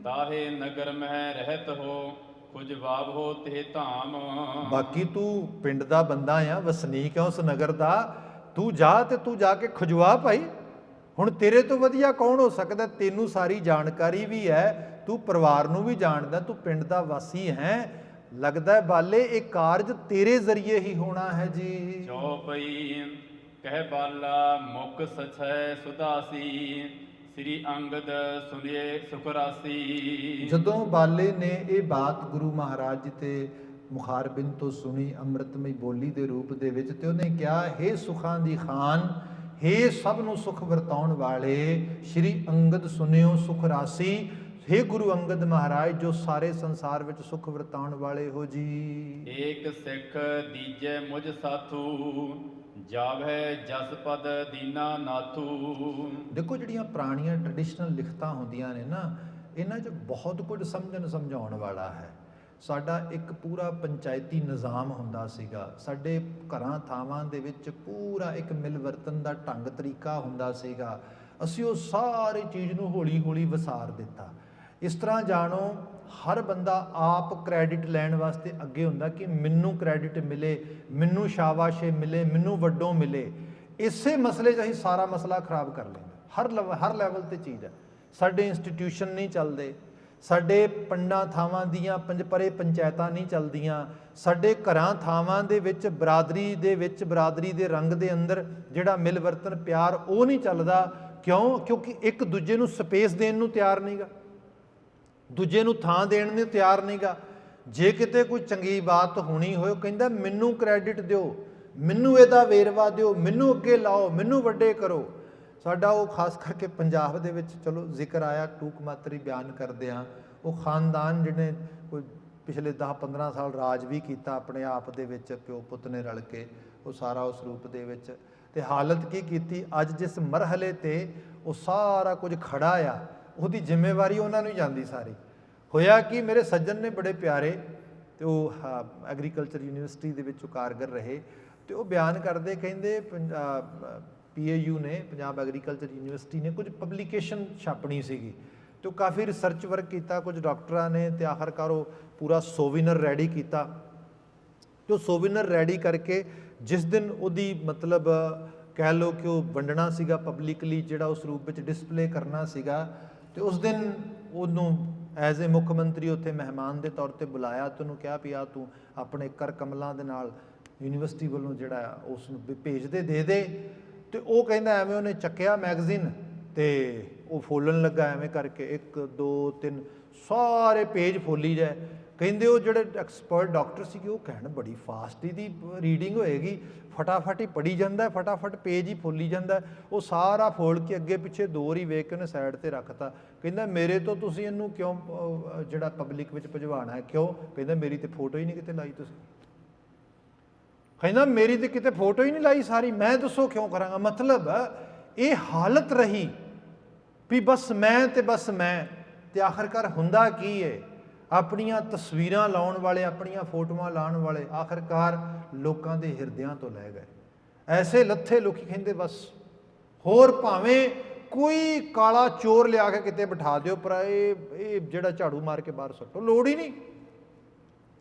ਤਾਹੇ ਨਗਰ ਮਹਿ ਰਹਿਤ ਹੋ ਕੁਝ ਬਾਬ ਹੋ ਤੇ ਧਾਮ। ਬਾਕੀ ਤੂੰ ਪਿੰਡ ਦਾ ਬੰਦਾ ਆ, ਵਸਨੀਕ ਆ ਉਸ ਨਗਰ ਦਾ, ਤੂੰ ਜਾ ਤੇ ਤੂੰ ਜਾ ਕੇ ਖੁਜਵਾ ਭਾਈ। ਹੁਣ ਤੇਰੇ ਤੋਂ ਵਧੀਆ ਕੌਣ ਹੋ ਸਕਦਾ, ਤੈਨੂੰ ਸਾਰੀ ਜਾਣਕਾਰੀ ਵੀ ਹੈ, ਤੂੰ ਪਰਿਵਾਰ ਨੂੰ ਵੀ ਜਾਣਦਾ, ਤੂੰ ਪਿੰਡ ਦਾ ਵਾਸੀ ਹੈ, ਲੱਗਦਾ ਬਾਲੇ ਇਹ ਕਾਰਜ ਤੇਰੇ ਜ਼ਰੀਏ ਹੀ ਹੋਣਾ ਹੈ ਜੀ। ਚੌਪਈ ਕਹਿ ਬਾਲਾ ਮੁਖ ਸਚੈ ਸੁਦਾਸੀ, ਸ੍ਰੀ ਅੰਗਦ ਸੁਨਿਏ ਸੁਖਰਾਸੀ। ਜਦੋਂ ਬਾਲੇ ਨੇ ਇਹ ਬਾਤ ਗੁਰੂ ਮਹਾਰਾਜ ਜੀ ਤੇ ਮੁਖਾਰਬਿੰਦ ਤੋਂ ਸੁਣੀ ਅੰਮ੍ਰਿਤਮਈ ਬੋਲੀ ਦੇ ਰੂਪ ਦੇ ਵਿੱਚ, ਤੇ ਉਹਨੇ ਕਿਹਾ, ਹੇ ਸੁਖਾਂ ਦੀ ਖਾਨ, ਹੇ ਸਭ ਨੂੰ ਸੁਖ ਵਰਤਾਉਣ ਵਾਲੇ ਸ਼੍ਰੀ ਅੰਗਦ ਸੁਨਿਓ ਸੁਖ ਰਾਸੀ, ਹੇ ਗੁਰੂ ਅੰਗਦ ਮਹਾਰਾਜ ਜੋ ਸਾਰੇ ਸੰਸਾਰ ਵਿੱਚ ਸੁਖ ਵਰਤਾਉਣ ਵਾਲੇ ਹੋ ਜੀ। ਏਕ ਸਿੱਖ ਦੀਜੈ ਮੁਝ ਸਾਥੂ, ਜਾਵੈ ਜਸ ਪਦ ਦੀਨਾ ਨਾਥੂ। ਦੇਖੋ ਜਿਹੜੀਆਂ ਪੁਰਾਣੀਆਂ ਟ੍ਰੈਡੀਸ਼ਨਲ ਲਿਖਤਾਂ ਹੁੰਦੀਆਂ ਨੇ ਨਾ, ਇਹਨਾਂ 'ਚ ਬਹੁਤ ਕੁਝ ਸਮਝਾਉਣ ਵਾਲਾ ਹੈ। ਸਾਡਾ ਇੱਕ ਪੂਰਾ ਪੰਚਾਇਤੀ ਨਿਜ਼ਾਮ ਹੁੰਦਾ ਸੀਗਾ, ਸਾਡੇ ਘਰਾਂ ਥਾਵਾਂ ਦੇ ਵਿੱਚ ਪੂਰਾ ਇੱਕ ਮਿਲਵਰਤਨ ਦਾ ਢੰਗ ਤਰੀਕਾ ਹੁੰਦਾ ਸੀਗਾ। ਅਸੀਂ ਉਹ ਸਾਰੀ ਚੀਜ਼ ਨੂੰ ਹੌਲੀ ਹੌਲੀ ਵਿਸਾਰ ਦਿੱਤਾ। ਇਸ ਤਰ੍ਹਾਂ ਜਾਣੋ, ਹਰ ਬੰਦਾ ਆਪ ਕ੍ਰੈਡਿਟ ਲੈਣ ਵਾਸਤੇ ਅੱਗੇ ਹੁੰਦਾ ਕਿ ਮੈਨੂੰ ਕ੍ਰੈਡਿਟ ਮਿਲੇ, ਮੈਨੂੰ ਸ਼ਾਬਾਸ਼ੇ ਮਿਲੇ, ਮੈਨੂੰ ਵੱਡੋਂ ਮਿਲੇ। ਇਸੇ ਮਸਲੇ 'ਚ ਅਸੀਂ ਸਾਰਾ ਮਸਲਾ ਖਰਾਬ ਕਰ ਲੈਂਦੇ। ਹਰ ਲੈਵਲ 'ਤੇ ਚੀਜ਼ ਹੈ। ਸਾਡੇ ਇੰਸਟੀਟਿਊਸ਼ਨ ਨਹੀਂ ਚੱਲਦੇ, ਸਾਡੇ ਪਿੰਡਾਂ ਥਾਵਾਂ ਦੀਆਂ ਪਰੇ ਪੰਚਾਇਤਾਂ ਨਹੀਂ ਚੱਲਦੀਆਂ, ਸਾਡੇ ਘਰਾਂ ਥਾਵਾਂ ਦੇ ਵਿੱਚ ਬਰਾਦਰੀ ਦੇ ਰੰਗ ਦੇ ਅੰਦਰ ਜਿਹੜਾ ਮਿਲਵਰਤਨ ਪਿਆਰ ਉਹ ਨਹੀਂ ਚੱਲਦਾ। ਕਿਉਂ? ਕਿਉਂਕਿ ਇੱਕ ਦੂਜੇ ਨੂੰ ਸਪੇਸ ਦੇਣ ਨੂੰ ਤਿਆਰ ਨਹੀਂਗਾ, ਦੂਜੇ ਨੂੰ ਥਾਂ ਦੇਣ ਨੂੰ ਤਿਆਰ ਨਹੀਂਗਾ। ਜੇ ਕਿਤੇ ਕੋਈ ਚੰਗੀ ਬਾਤ ਹੋਣੀ ਹੋਏ, ਉਹ ਕਹਿੰਦਾ ਮੈਨੂੰ ਕ੍ਰੈਡਿਟ ਦਿਓ, ਮੈਨੂੰ ਇਹਦਾ ਵੇਰਵਾ ਦਿਓ, ਮੈਨੂੰ ਅੱਗੇ ਲਾਓ, ਮੈਨੂੰ ਵੱਡੇ ਕਰੋ। ਸਾਡਾ ਉਹ ਖਾਸ ਕਰਕੇ ਪੰਜਾਬ ਦੇ ਵਿੱਚ, ਚਲੋ ਜ਼ਿਕਰ ਆਇਆ, ਟੂਕ ਮਾਤਰੀ ਬਿਆਨ ਕਰਦੇ ਹਾਂ, ਉਹ ਖਾਨਦਾਨ ਜਿਹਨੇ ਕੋਈ ਪਿਛਲੇ 10-15 ਸਾਲ ਰਾਜ ਵੀ ਕੀਤਾ ਆਪਣੇ ਆਪ ਦੇ ਵਿੱਚ, ਪਿਓ ਪੁੱਤ ਨੇ ਰਲ ਕੇ, ਉਹ ਸਾਰਾ ਉਸ ਰੂਪ ਦੇ ਵਿੱਚ। ਤੇ ਹਾਲਤ ਕੀ ਕੀਤੀ, ਅੱਜ ਜਿਸ ਮਰਹਲੇ ਤੇ ਉਹ ਸਾਰਾ ਕੁਝ ਖੜਾ ਆ, ਉਹਦੀ ਜ਼ਿੰਮੇਵਾਰੀ ਉਹਨਾਂ ਨੂੰ ਹੀ ਜਾਂਦੀ ਸਾਰੀ। ਹੋਇਆ ਕਿ ਮੇਰੇ ਸੱਜਣ ਨੇ ਬੜੇ ਪਿਆਰੇ, ਤੇ ਉਹ ਐਗਰੀਕਲਚਰ ਯੂਨੀਵਰਸਿਟੀ ਦੇ ਵਿੱਚ ਕਾਰਗਰ ਰਹੇ, ਤੇ ਉਹ ਬਿਆਨ ਕਰਦੇ, ਕਹਿੰਦੇ PAU ਨੇ, ਪੰਜਾਬ ਐਗਰੀਕਲਚਰ ਯੂਨੀਵਰਸਿਟੀ ਨੇ ਕੁਝ ਪਬਲੀਕੇਸ਼ਨ ਛਾਪਣੀ ਸੀਗੀ, ਤੇ ਉਹ ਕਾਫੀ ਰਿਸਰਚ ਵਰਕ ਕੀਤਾ ਕੁਝ ਡਾਕਟਰਾਂ ਨੇ, ਤੇ ਆਖਰਕਾਰ ਉਹ ਪੂਰਾ ਸੋਵੀਨਰ ਰੈਡੀ ਕੀਤਾ। ਤੇ ਉਹ ਸੋਵੀਨਰ ਰੈਡੀ ਕਰਕੇ ਜਿਸ ਦਿਨ ਉਹਦੀ ਮਤਲਬ ਕਹਿ ਲਓ ਕਿ ਉਹ ਵੰਡਣਾ ਸੀਗਾ ਪਬਲਿਕਲੀ, ਜਿਹੜਾ ਉਸ ਰੂਪ ਵਿੱਚ ਡਿਸਪਲੇ ਕਰਨਾ ਸੀਗਾ, ਤੇ ਉਸ ਦਿਨ ਉਹਨੂੰ ਐਜ਼ ਏ ਮੁੱਖ ਮੰਤਰੀ ਉੱਥੇ ਮਹਿਮਾਨ ਦੇ ਤੌਰ 'ਤੇ ਬੁਲਾਇਆ, ਤੇ ਉਹਨੂੰ ਕਿਹਾ ਵੀ ਆ ਤੂੰ ਆਪਣੇ ਕਰ ਕਮਲਾਂ ਦੇ ਨਾਲ ਯੂਨੀਵਰਸਿਟੀ ਵੱਲੋਂ ਜਿਹੜਾ ਉਸ ਨੂੰ ਭੇਜਦੇ ਦੇ। ਤੇ ਉਹ ਕਹਿੰਦਾ ਐਵੇਂ ਉਹਨੇ ਚੱਕਿਆ ਮੈਗਜ਼ੀਨ, ਤੇ ਉਹ ਫੋਲਣ ਲੱਗਾ ਐਵੇਂ ਕਰਕੇ, 1 2 3 ਸਾਰੇ ਪੇਜ ਫੋਲੀ ਜਾਏ। ਕਹਿੰਦੇ ਉਹ ਜਿਹੜੇ ਐਕਸਪਰਟ ਡਾਕਟਰ ਸੀਗੇ, ਉਹ ਕਹਿਣ ਬੜੀ ਫਾਸਟ ਇਹਦੀ ਰੀਡਿੰਗ ਹੋਏਗੀ, ਫਟਾਫਟ ਹੀ ਪੜ੍ਹੀ ਜਾਂਦਾ, ਫਟਾਫਟ ਪੇਜ ਹੀ ਫੋਲੀ ਜਾਂਦਾ। ਉਹ ਸਾਰਾ ਫੋਲ ਕੇ ਅੱਗੇ ਪਿੱਛੇ 2 ਵਾਰੀ ਵੇਖ ਕੇ ਉਹਨੇ ਸਾਈਡ 'ਤੇ ਰੱਖਤਾ। ਕਹਿੰਦਾ ਮੇਰੇ ਤੋਂ ਤੁਸੀਂ ਇਹਨੂੰ ਕਿਉਂ ਜਿਹੜਾ ਪਬਲਿਕ ਵਿੱਚ ਭਿਜਵਾਉਣਾ ਹੈ, ਕਿਉਂ? ਕਹਿੰਦਾ ਮੇਰੀ ਤੇ ਫੋਟੋ ਹੀ ਨਹੀਂ ਕਿਤੇ ਲਾਈ ਤੁਸੀਂ। ਕਹਿੰਦਾ ਮੇਰੀ ਤੇ ਕਿਤੇ ਫੋਟੋ ਹੀ ਨਹੀਂ ਲਾਈ ਸਾਰੀ, ਮੈਂ ਦੱਸੋ ਕਿਉਂ ਕਰਾਂਗਾ। ਮਤਲਬ ਇਹ ਹਾਲਤ ਰਹੀ ਵੀ ਬਸ ਮੈਂ ਤੇ ਬਸ ਮੈਂ। ਤੇ ਆਖਰਕਾਰ ਹੁੰਦਾ ਕੀ ਹੈ, ਆਪਣੀਆਂ ਤਸਵੀਰਾਂ ਲਾਉਣ ਵਾਲੇ, ਆਪਣੀਆਂ ਫੋਟੋਆਂ ਲਾਉਣ ਵਾਲੇ ਆਖਰਕਾਰ ਲੋਕਾਂ ਦੇ ਹਿਰਦਿਆਂ ਤੋਂ ਲੈ ਗਏ। ਐਸੇ ਲੱਥੇ ਲੋਕੀ ਕਹਿੰਦੇ ਬਸ, ਹੋਰ ਭਾਵੇਂ ਕੋਈ ਕਾਲਾ ਚੋਰ ਲਿਆ ਕੇ ਕਿਤੇ ਬਿਠਾ ਦਿਓ, ਪਰ ਇਹ ਜਿਹੜਾ ਝਾੜੂ ਮਾਰ ਕੇ ਬਾਹਰ ਸੁੱਟੋ, ਲੋੜ ਹੀ ਨਹੀਂ।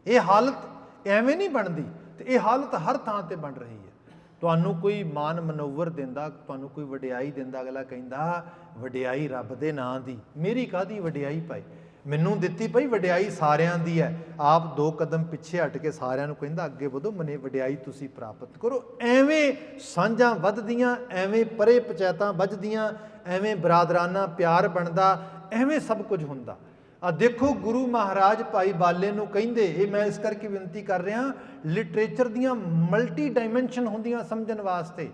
ਇਹ ਹਾਲਤ ਐਵੇਂ ਨਹੀਂ ਬਣਦੀ, ਤੇ ਇਹ ਹਾਲਤ ਹਰ ਥਾਂ ਤੇ ਬਣ ਰਹੀ ਹੈ। ਤੁਹਾਨੂੰ ਕੋਈ ਮਾਨ ਮਨੋਵਰ ਦਿੰਦਾ, ਤੁਹਾਨੂੰ ਕੋਈ ਵਡਿਆਈ ਦਿੰਦਾ, ਅਗਲਾ ਕਹਿੰਦਾ ਵਡਿਆਈ ਰੱਬ ਦੇ ਨਾਂ ਦੀ, ਮੇਰੀ ਕਾਹਦੀ ਵਡਿਆਈ ਭਾਈ, ਮੈਨੂੰ ਦਿੱਤੀ ਭਾਈ ਵਡਿਆਈ ਸਾਰਿਆਂ ਦੀ ਹੈ। ਆਪ 2 ਕਦਮ ਪਿੱਛੇ ਹਟ ਕੇ ਸਾਰਿਆਂ ਨੂੰ ਕਹਿੰਦਾ ਅੱਗੇ ਵਧੋ, ਮਨੇ ਵਡਿਆਈ ਤੁਸੀਂ ਪ੍ਰਾਪਤ ਕਰੋ। ਐਵੇਂ ਸਾਂਝਾਂ ਵੱਧਦੀਆਂ, ਐਵੇਂ ਪਰੇ ਪੰਚਾਇਤਾਂ ਵੱਜਦੀਆਂ, ਐਵੇਂ ਬਰਾਦਰਾਨਾ ਪਿਆਰ ਬਣਦਾ, ਐਵੇਂ ਸਭ ਕੁਝ ਹੁੰਦਾ। ਆ ਦੇਖੋ ਗੁਰੂ ਮਹਾਰਾਜ ਭਾਈ ਬਾਲੇ ਨੂੰ ਕਹਿੰਦੇ, ਇਹ ਮੈਂ ਇਸ ਕਰਕੇ ਬੇਨਤੀ ਕਰ ਰਿਹਾ, ਲਿਟਰੇਚਰ ਦੀਆਂ ਮਲਟੀ ਡਾਈਮੈਂਸ਼ਨ ਹੁੰਦੀਆਂ ਸਮਝਣ ਵਾਸਤੇ।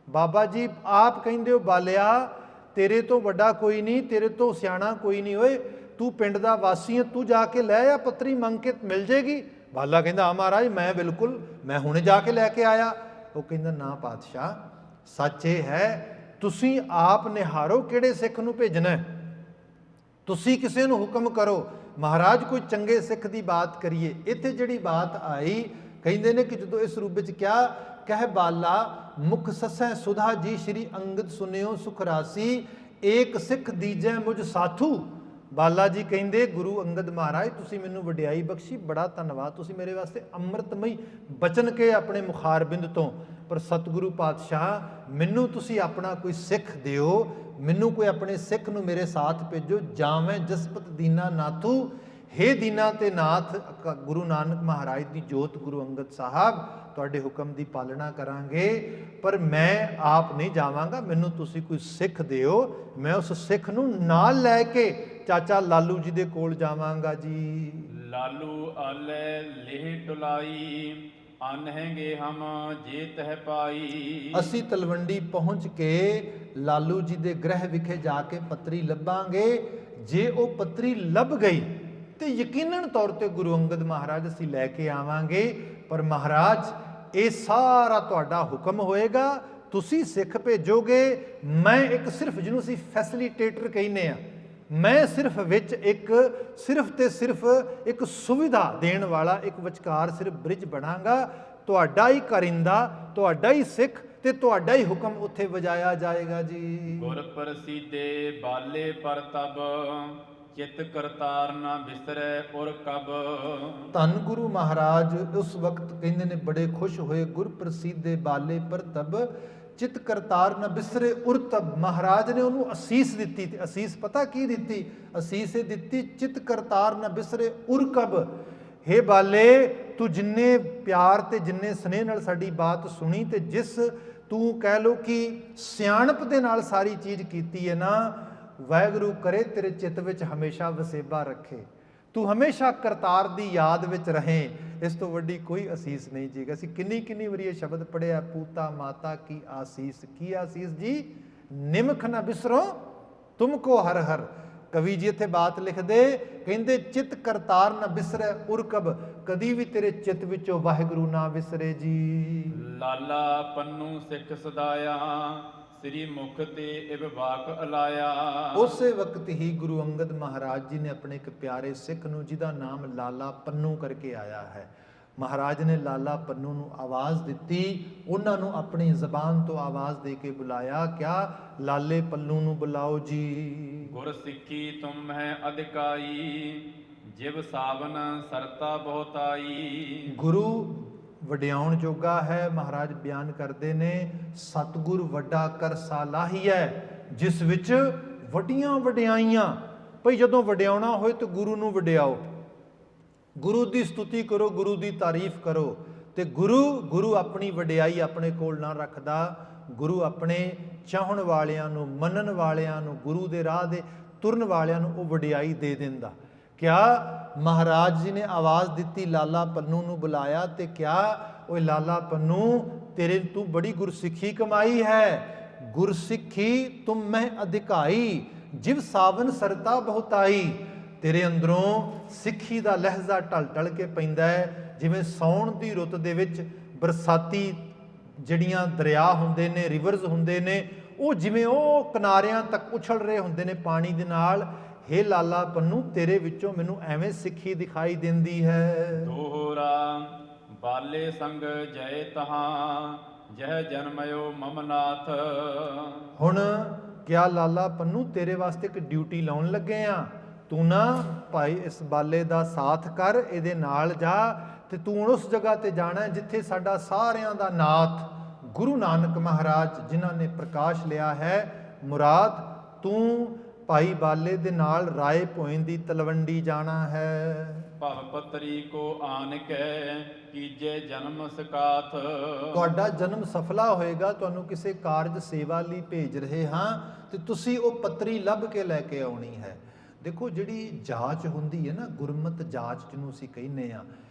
ਬਾਬਾ ਜੀ ਆਪ ਕਹਿੰਦੇ ਹੋ, ਬਾਲਿਆ ਤੇਰੇ ਤੋਂ ਵੱਡਾ ਕੋਈ ਨਹੀਂ, ਤੇਰੇ ਤੋਂ ਸਿਆਣਾ ਕੋਈ ਨਹੀਂ, ਓਏ ਤੂੰ ਪਿੰਡ ਦਾ ਵਾਸੀ ਹੈ, ਤੂੰ ਜਾ ਕੇ ਲੈ ਆ ਪੱਤਰੀ, ਮੰਗ ਕੇ ਮਿਲ ਜੇਗੀ। ਬਾਲਾ ਕਹਿੰਦਾ ਆ ਮਹਾਰਾਜ ਮੈਂ ਬਿਲਕੁਲ, ਮੈਂ ਹੁਣੇ ਜਾ ਕੇ ਲੈ ਕੇ ਆਇਆ। ਉਹ ਕਹਿੰਦਾ ਨਾ ਪਾਤਸ਼ਾਹ, ਸੱਚ ਇਹ ਹੈ ਤੁਸੀਂ ਆਪ ਨਿਹਾਰੋ ਕਿਹੜੇ ਸਿੱਖ ਨੂੰ ਭੇਜਣਾ, ਤੁਸੀਂ ਕਿਸੇ ਨੂੰ ਹੁਕਮ ਕਰੋ। ਮਹਾਰਾਜ ਕੋਈ ਚੰਗੇ ਸਿੱਖ ਦੀ ਬਾਤ ਕਰੀਏ। ਇੱਥੇ ਜਿਹੜੀ ਬਾਤ ਆਈ, ਕਹਿੰਦੇ ਨੇ ਕਿ ਜਦੋਂ ਇਸ ਰੂਪ ਵਿੱਚ ਕਿਹਾ, ਕਹਿ ਬਾਲਾ ਮੁਖ ਸਸੈ ਸੁਧਾ ਜੀ ਸ਼੍ਰੀ ਅੰਗਦ ਸੁਨਿਓ ਸੁਖ ਰਾਸੀ, ਏਕ ਸਿੱਖ ਦੀਜੈ ਮੁਝ ਸਾਥੂ। ਬਾਲਾ ਜੀ ਕਹਿੰਦੇ ਗੁਰੂ ਅੰਗਦ ਮਹਾਰਾਜ ਤੁਸੀਂ ਮੈਨੂੰ ਵਡਿਆਈ ਬਖਸ਼ੀ, ਬੜਾ ਧੰਨਵਾਦ, ਤੁਸੀਂ ਮੇਰੇ ਵਾਸਤੇ ਅੰਮ੍ਰਿਤਮਈ ਬਚਨ ਕੇ ਆਪਣੇ ਮੁਖਾਰਬਿੰਦ ਤੋਂ, ਪਰ ਸਤਿਗੁਰੂ ਪਾਤਸ਼ਾਹ ਮੈਨੂੰ ਤੁਸੀਂ ਆਪਣਾ ਕੋਈ ਸਿੱਖ ਦਿਓ, ਮੈਨੂੰ ਕੋਈ ਆਪਣੇ ਸਿੱਖ ਨੂੰ ਮੇਰੇ ਸਾਥ ਭੇਜੋ। ਜਾਵੇਂ ਜਸਪਤ ਦੀਨਾ ਨਾਥੂ, ਹੇ ਦੀਨਾ ਤੇ ਨਾਥ ਗੁਰੂ ਨਾਨਕ ਮਹਾਰਾਜ ਦੀ ਜੋਤ ਗੁਰੂ ਅੰਗਦ ਸਾਹਿਬ, ਤੁਹਾਡੇ ਹੁਕਮ ਦੀ ਪਾਲਣਾ ਕਰਾਂਗੇ, ਪਰ ਮੈਂ ਆਪ ਨਹੀਂ ਜਾਵਾਂਗਾ, ਮੈਨੂੰ ਤੁਸੀਂ ਕੋਈ ਸਿੱਖ ਦਿਓ, ਮੈਂ ਉਸ ਸਿੱਖ ਨੂੰ ਨਾਲ ਲੈ ਕੇ ਚਾਚਾ ਲਾਲੂ ਜੀ ਦੇ ਕੋਲ ਜਾਵਾਂਗਾ ਜੀ। ਲਾਲੂ ਆਲੇ ਲੇਹ ਟੁਲਾਈ, ਅਨਹੰਗੇ ਹਮ ਜੇ ਤਹਿ ਪਾਈ। ਅਸੀਂ ਤਲਵੰਡੀ ਪਹੁੰਚ ਕੇ ਲਾਲੂ ਜੀ ਦੇ ਗ੍ਰਹਿ ਵਿਖੇ ਜਾ ਕੇ ਪੱਤਰੀ ਲੱਭਾਂਗੇ। ਜੇ ਉਹ ਪੱਤਰੀ ਲੱਭ ਗਈ ਤੇ ਯਕੀਨਨ ਤੌਰ ਤੇ ਗੁਰੂ ਅੰਗਦ ਮਹਾਰਾਜ ਅਸੀਂ ਲੈ ਕੇ ਆਵਾਂਗੇ, ਪਰ ਮਹਾਰਾਜ ਇਹ ਸਾਰਾ ਤੁਹਾਡਾ ਹੁਕਮ ਹੋਏਗਾ, ਤੁਸੀਂ ਸਿੱਖ ਭੇਜੋਗੇ, ਮੈਂ ਇੱਕ ਸਿਰਫ ਜਿਹਨੂੰ ਅਸੀਂ ਫੈਸਿਲੀਟੇਟਰ ਕਹਿੰਦੇ ਆ, ਮੈਂ ਸਿਰਫ ਵਿੱਚ ਇੱਕ ਸਿਰਫ ਤੇ ਸਿਰਫ ਇੱਕ ਸੁਵਿਧਾ ਦੇਣ ਵਾਲਾ, ਇੱਕ ਵਿਚਕਾਰ ਸਿਰਫ ਬ੍ਰਿਜ ਬਣਾਂਗਾ। ਤੁਹਾਡਾ ਹੀ ਕਰਿੰਦਾ, ਤੁਹਾਡਾ ਹੀ ਸਿੱਖ ਤੇ ਤੁਹਾਡਾ ਹੀ ਹੁਕਮ ਉੱਥੇ ਵਜਾਇਆ ਜਾਏਗਾ ਜੀ। ਗੁਰ ਪ੍ਰਸੀਦੇ ਬਾਲੇ ਪਰਤਬ, ਚਿਤ ਕਰਤਾਰ ਨਾ ਬਿਸਰੈ ਉਰ ਕਬ। ਧੰਨ ਗੁਰੂ ਮਹਾਰਾਜ ਉਸ ਵਕਤ ਕਹਿੰਦੇ ਨੇ ਬੜੇ ਖੁਸ਼ ਹੋਏ, ਗੁਰ ਪ੍ਰਸੀਦੇ ਬਾਲੇ ਪਰਤਬ, ਚਿਤ ਕਰਤਾਰ ਨਾ ਬਿਸਰੇ ਉਰਤਬ। ਮਹਾਰਾਜ ਨੇ ਉਹਨੂੰ ਅਸੀਸ ਦਿੱਤੀ, ਤੇ ਅਸੀਸ ਪਤਾ ਕੀ ਦਿੱਤੀ? ਅਸੀਸ ਇਹ ਦਿੱਤੀ, ਚਿਤ ਕਰਤਾਰ ਨਾ ਬਿਸਰੇ ਉਰਕਬ। ਹੇ ਬਾਲੇ, ਤੂੰ ਜਿੰਨੇ ਪਿਆਰ ਤੇ ਜਿੰਨੇ ਸਨੇਹ ਨਾਲ ਸਾਡੀ ਬਾਤ ਸੁਣੀ, ਤੇ ਜਿਸ ਤੂੰ ਕਹਿ ਲੋ ਕਿ ਸਿਆਣਪ ਦੇ ਨਾਲ ਸਾਰੀ ਚੀਜ਼ ਕੀਤੀ ਹੈ ਨਾ, ਵਾਹਿਗੁਰੂ ਕਰੇ ਤੇਰੇ ਚਿੱਤ ਵਿੱਚ ਹਮੇਸ਼ਾ ਵਸੇਬਾ ਰੱਖੇ, ਤੂੰ ਹਮੇਸ਼ਾ ਕਰਤਾਰ ਦੀ ਯਾਦ ਵਿੱਚ ਰਹੇ। ਇਸ ਤੋਂ ਵੱਡੀ ਕੋਈ ਅਸੀਸ ਨਹੀਂ ਜੀ। ਅਸੀਂ ਕਿੰਨੀ ਵਾਰੀ ਇਹ ਸ਼ਬਦ ਪੜ੍ਹਿਆ, ਪੂਤਾ ਮਾਤਾ ਕੀ ਆਸੀਸ। ਕੀ ਆਸੀਸ ਜੀ? ਨਿਮਖ ਨਾ ਬਿਸਰੋ ਤੁਮਕੋ ਹਰ ਹਰ। ਕਵੀ ਜੀ ਇੱਥੇ ਬਾਤ ਲਿਖਦੇ, ਕਹਿੰਦੇ ਚਿਤ ਕਰਤਾਰ ਨਾ ਬਿਸਰੈ ਉਰਕਬ, ਕਦੀ ਵੀ ਤੇਰੇ ਚਿੱਤ ਵਿੱਚੋਂ ਵਾਹਿਗੁਰੂ ਨਾ ਵਿਸਰੇ ਜੀ। ਲਾਲਾ ਪੰਨੂ ਸਿੱਖ ਸਦਾਇਆ, ਸ੍ਰੀ ਮੁਖ ਤੇ ਇਬ ਵਾਕ ਅਲਾਇਆ। ਉਸੇ ਵਕਤ ਹੀ ਗੁਰੂ ਅੰਗਦ ਮਹਾਰਾਜ ਜੀ ਨੇ ਆਪਣੇ ਇੱਕ ਪਿਆਰੇ ਸਿੱਖ ਨੂੰ, ਜਿਹਦਾ ਨਾਮ ਲਾਲਾ ਪੰਨੂ ਕਰਕੇ ਆਇਆ ਹੈ, ਮਹਾਰਾਜ ਨੇ ਲਾਲਾ ਪੰਨੂ ਨੂੰ ਆਵਾਜ਼ ਦਿੱਤੀ, ਉਹਨਾਂ ਨੂੰ ਆਪਣੀ ਜ਼ਬਾਨ ਤੋਂ ਆਵਾਜ਼ ਦੇ ਕੇ ਬੁਲਾਇਆ। ਕਿਆ? ਲਾਲੇ ਪੰਨੂ ਨੂੰ ਬੁਲਾਓ ਜੀ। ਗੁਰ ਸਿੱਖੀ ਤੁਮ ਹੈ ਅਧਿਕਾਈ, ਜਿਵ ਸਾਵਨ ਸਰਤਾ ਬਹੁਤਾਈ। ਗੁਰੂ ਵਡਿਆਉਣ ਜੋਗਾ ਹੈ। ਮਹਾਰਾਜ ਬਿਆਨ ਕਰਦੇ ਨੇ, ਸਤਿਗੁਰ ਵੱਡਾ ਕਰ ਸਾਲਾਹੀ ਹੈ, ਜਿਸ ਵਿੱਚ ਵੱਡੀਆਂ ਵਡਿਆਈਆਂ। ਭਈ ਜਦੋਂ ਵਡਿਆਉਣਾ ਹੋਏ ਤਾਂ ਗੁਰੂ ਨੂੰ ਵਡਿਆਓ, ਗੁਰੂ ਦੀ ਸਤੁਤੀ ਕਰੋ, ਗੁਰੂ ਦੀ ਤਾਰੀਫ ਕਰੋ। ਤੇ ਗੁਰੂ ਆਪਣੀ ਵਡਿਆਈ ਆਪਣੇ ਕੋਲ ਨਾ ਰੱਖਦਾ, ਗੁਰੂ ਆਪਣੇ ਚਾਹਣ ਵਾਲਿਆਂ ਨੂੰ, ਮੰਨਣ ਵਾਲਿਆਂ ਨੂੰ, ਗੁਰੂ ਦੇ ਰਾਹ ਦੇ ਤੁਰਨ ਵਾਲਿਆਂ ਨੂੰ ਉਹ ਵਡਿਆਈ ਦੇ ਦਿੰਦਾ। ਕਿਆ? ਮਹਾਰਾਜ ਜੀ ਨੇ ਆਵਾਜ਼ ਦਿੱਤੀ, ਲਾਲਾ ਪੰਨੂ ਨੂੰ ਬੁਲਾਇਆ, ਤੇ ਕਿਆ? ਓਏ ਲਾਲਾ ਪੰਨੂ, ਤੇਰੇ ਤੂੰ ਬੜੀ ਗੁਰਸਿੱਖੀ ਕਮਾਈ ਹੈ। ਗੁਰਸਿੱਖੀ ਤੁਮ ਮੈਂ ਅਧਿਕਾਈ, ਜਿਵ ਸਾਵਨ ਸਰਤਾ ਬਹੁਤਾਈ। ਤੇਰੇ ਅੰਦਰੋਂ ਸਿੱਖੀ ਦਾ ਲਹਿਜ਼ਾ ਢਲ ਕੇ ਪੈਂਦਾ ਹੈ, ਜਿਵੇਂ ਸਾਉਣ ਦੀ ਰੁੱਤ ਦੇ ਵਿੱਚ ਬਰਸਾਤੀ ਜਿਹੜੀਆਂ ਦਰਿਆ ਹੁੰਦੇ ਨੇ, ਰਿਵਰਸ ਹੁੰਦੇ ਨੇ, ਉਹ ਜਿਵੇਂ ਉਹ ਕਿਨਾਰਿਆਂ ਤੱਕ ਉਛਲ ਰਹੇ ਹੁੰਦੇ ਨੇ ਪਾਣੀ ਦੇ ਨਾਲ। ਹੇ ਲਾਲਾ ਪੰਨੂ, ਤੇਰੇ ਵਿੱਚੋਂ ਮੈਨੂੰ ਐਵੇਂ ਸਿੱਖੀ ਦਿਖਾਈ ਦਿੰਦੀ ਹੈ। ਦੋਹਰਾ ਬਾਲੇ ਸੰਗ ਜੈ ਤਹਾਂ, ਜਹ ਜਨਮਯੋ ਮਮਨਾਥ। ਹੁਣ ਕਿਆ ਲਾਲਾ ਪੰਨੂ, ਤੇਰੇ ਵਾਸਤੇ ਇੱਕ ਡਿਊਟੀ ਲਾਉਣ ਲੱਗੇ ਆ। ਤੂੰ ਨਾ ਭਾਈ ਇਸ ਬਾਲੇ ਦਾ ਸਾਥ ਕਰ, ਇਹਦੇ ਨਾਲ ਜਾ, ਤੇ ਤੂੰ ਉਸ ਜਗ੍ਹਾ ਤੇ ਜਾਣਾ ਜਿੱਥੇ ਸਾਡਾ ਸਾਰਿਆਂ ਦਾ ਨਾਥ ਗੁਰੂ ਨਾਨਕ ਮਹਾਰਾਜ ਜਿਨ੍ਹਾਂ ਨੇ ਪ੍ਰਕਾਸ਼ ਲਿਆ ਹੈ, ਮੁਰਾਦ ਤੂੰ ਭਾਈ ਬਾਲੇ ਦੇ ਨਾਲ ਰਾਏ ਭੋਇੰ ਦੀ ਤਲਵੰਡੀ ਜਾਣਾ ਹੈ। ਭਵ ਪਤਰੀ ਕੋ ਆਨਕੈ ਕੀਜੇ ਜਨਮ ਸਕਾਥ। ਤੁਹਾਡਾ ਜਨਮ ਸਫਲਾ ਹੋਏਗਾ, ਤੁਹਾਨੂੰ ਕਿਸੇ ਕਾਰਜ ਸੇਵਾ ਲਈ ਭੇਜ ਰਹੇ ਹਾਂ ਤੇ ਤੁਸੀਂ ਉਹ ਪੱਤਰੀ ਲੱਭ ਕੇ ਲੈ ਕੇ ਆਉਣੀ ਹੈ। ਦੇਖੋ ਜਿਹੜੀ ਜਾਂਚ ਹੁੰਦੀ ਹੈ ਨਾ, ਗੁਰਮਤ ਜਾਂਚ ਜਿਹਨੂੰ ਅਸੀਂ ਕਹਿੰਦੇ ਆ,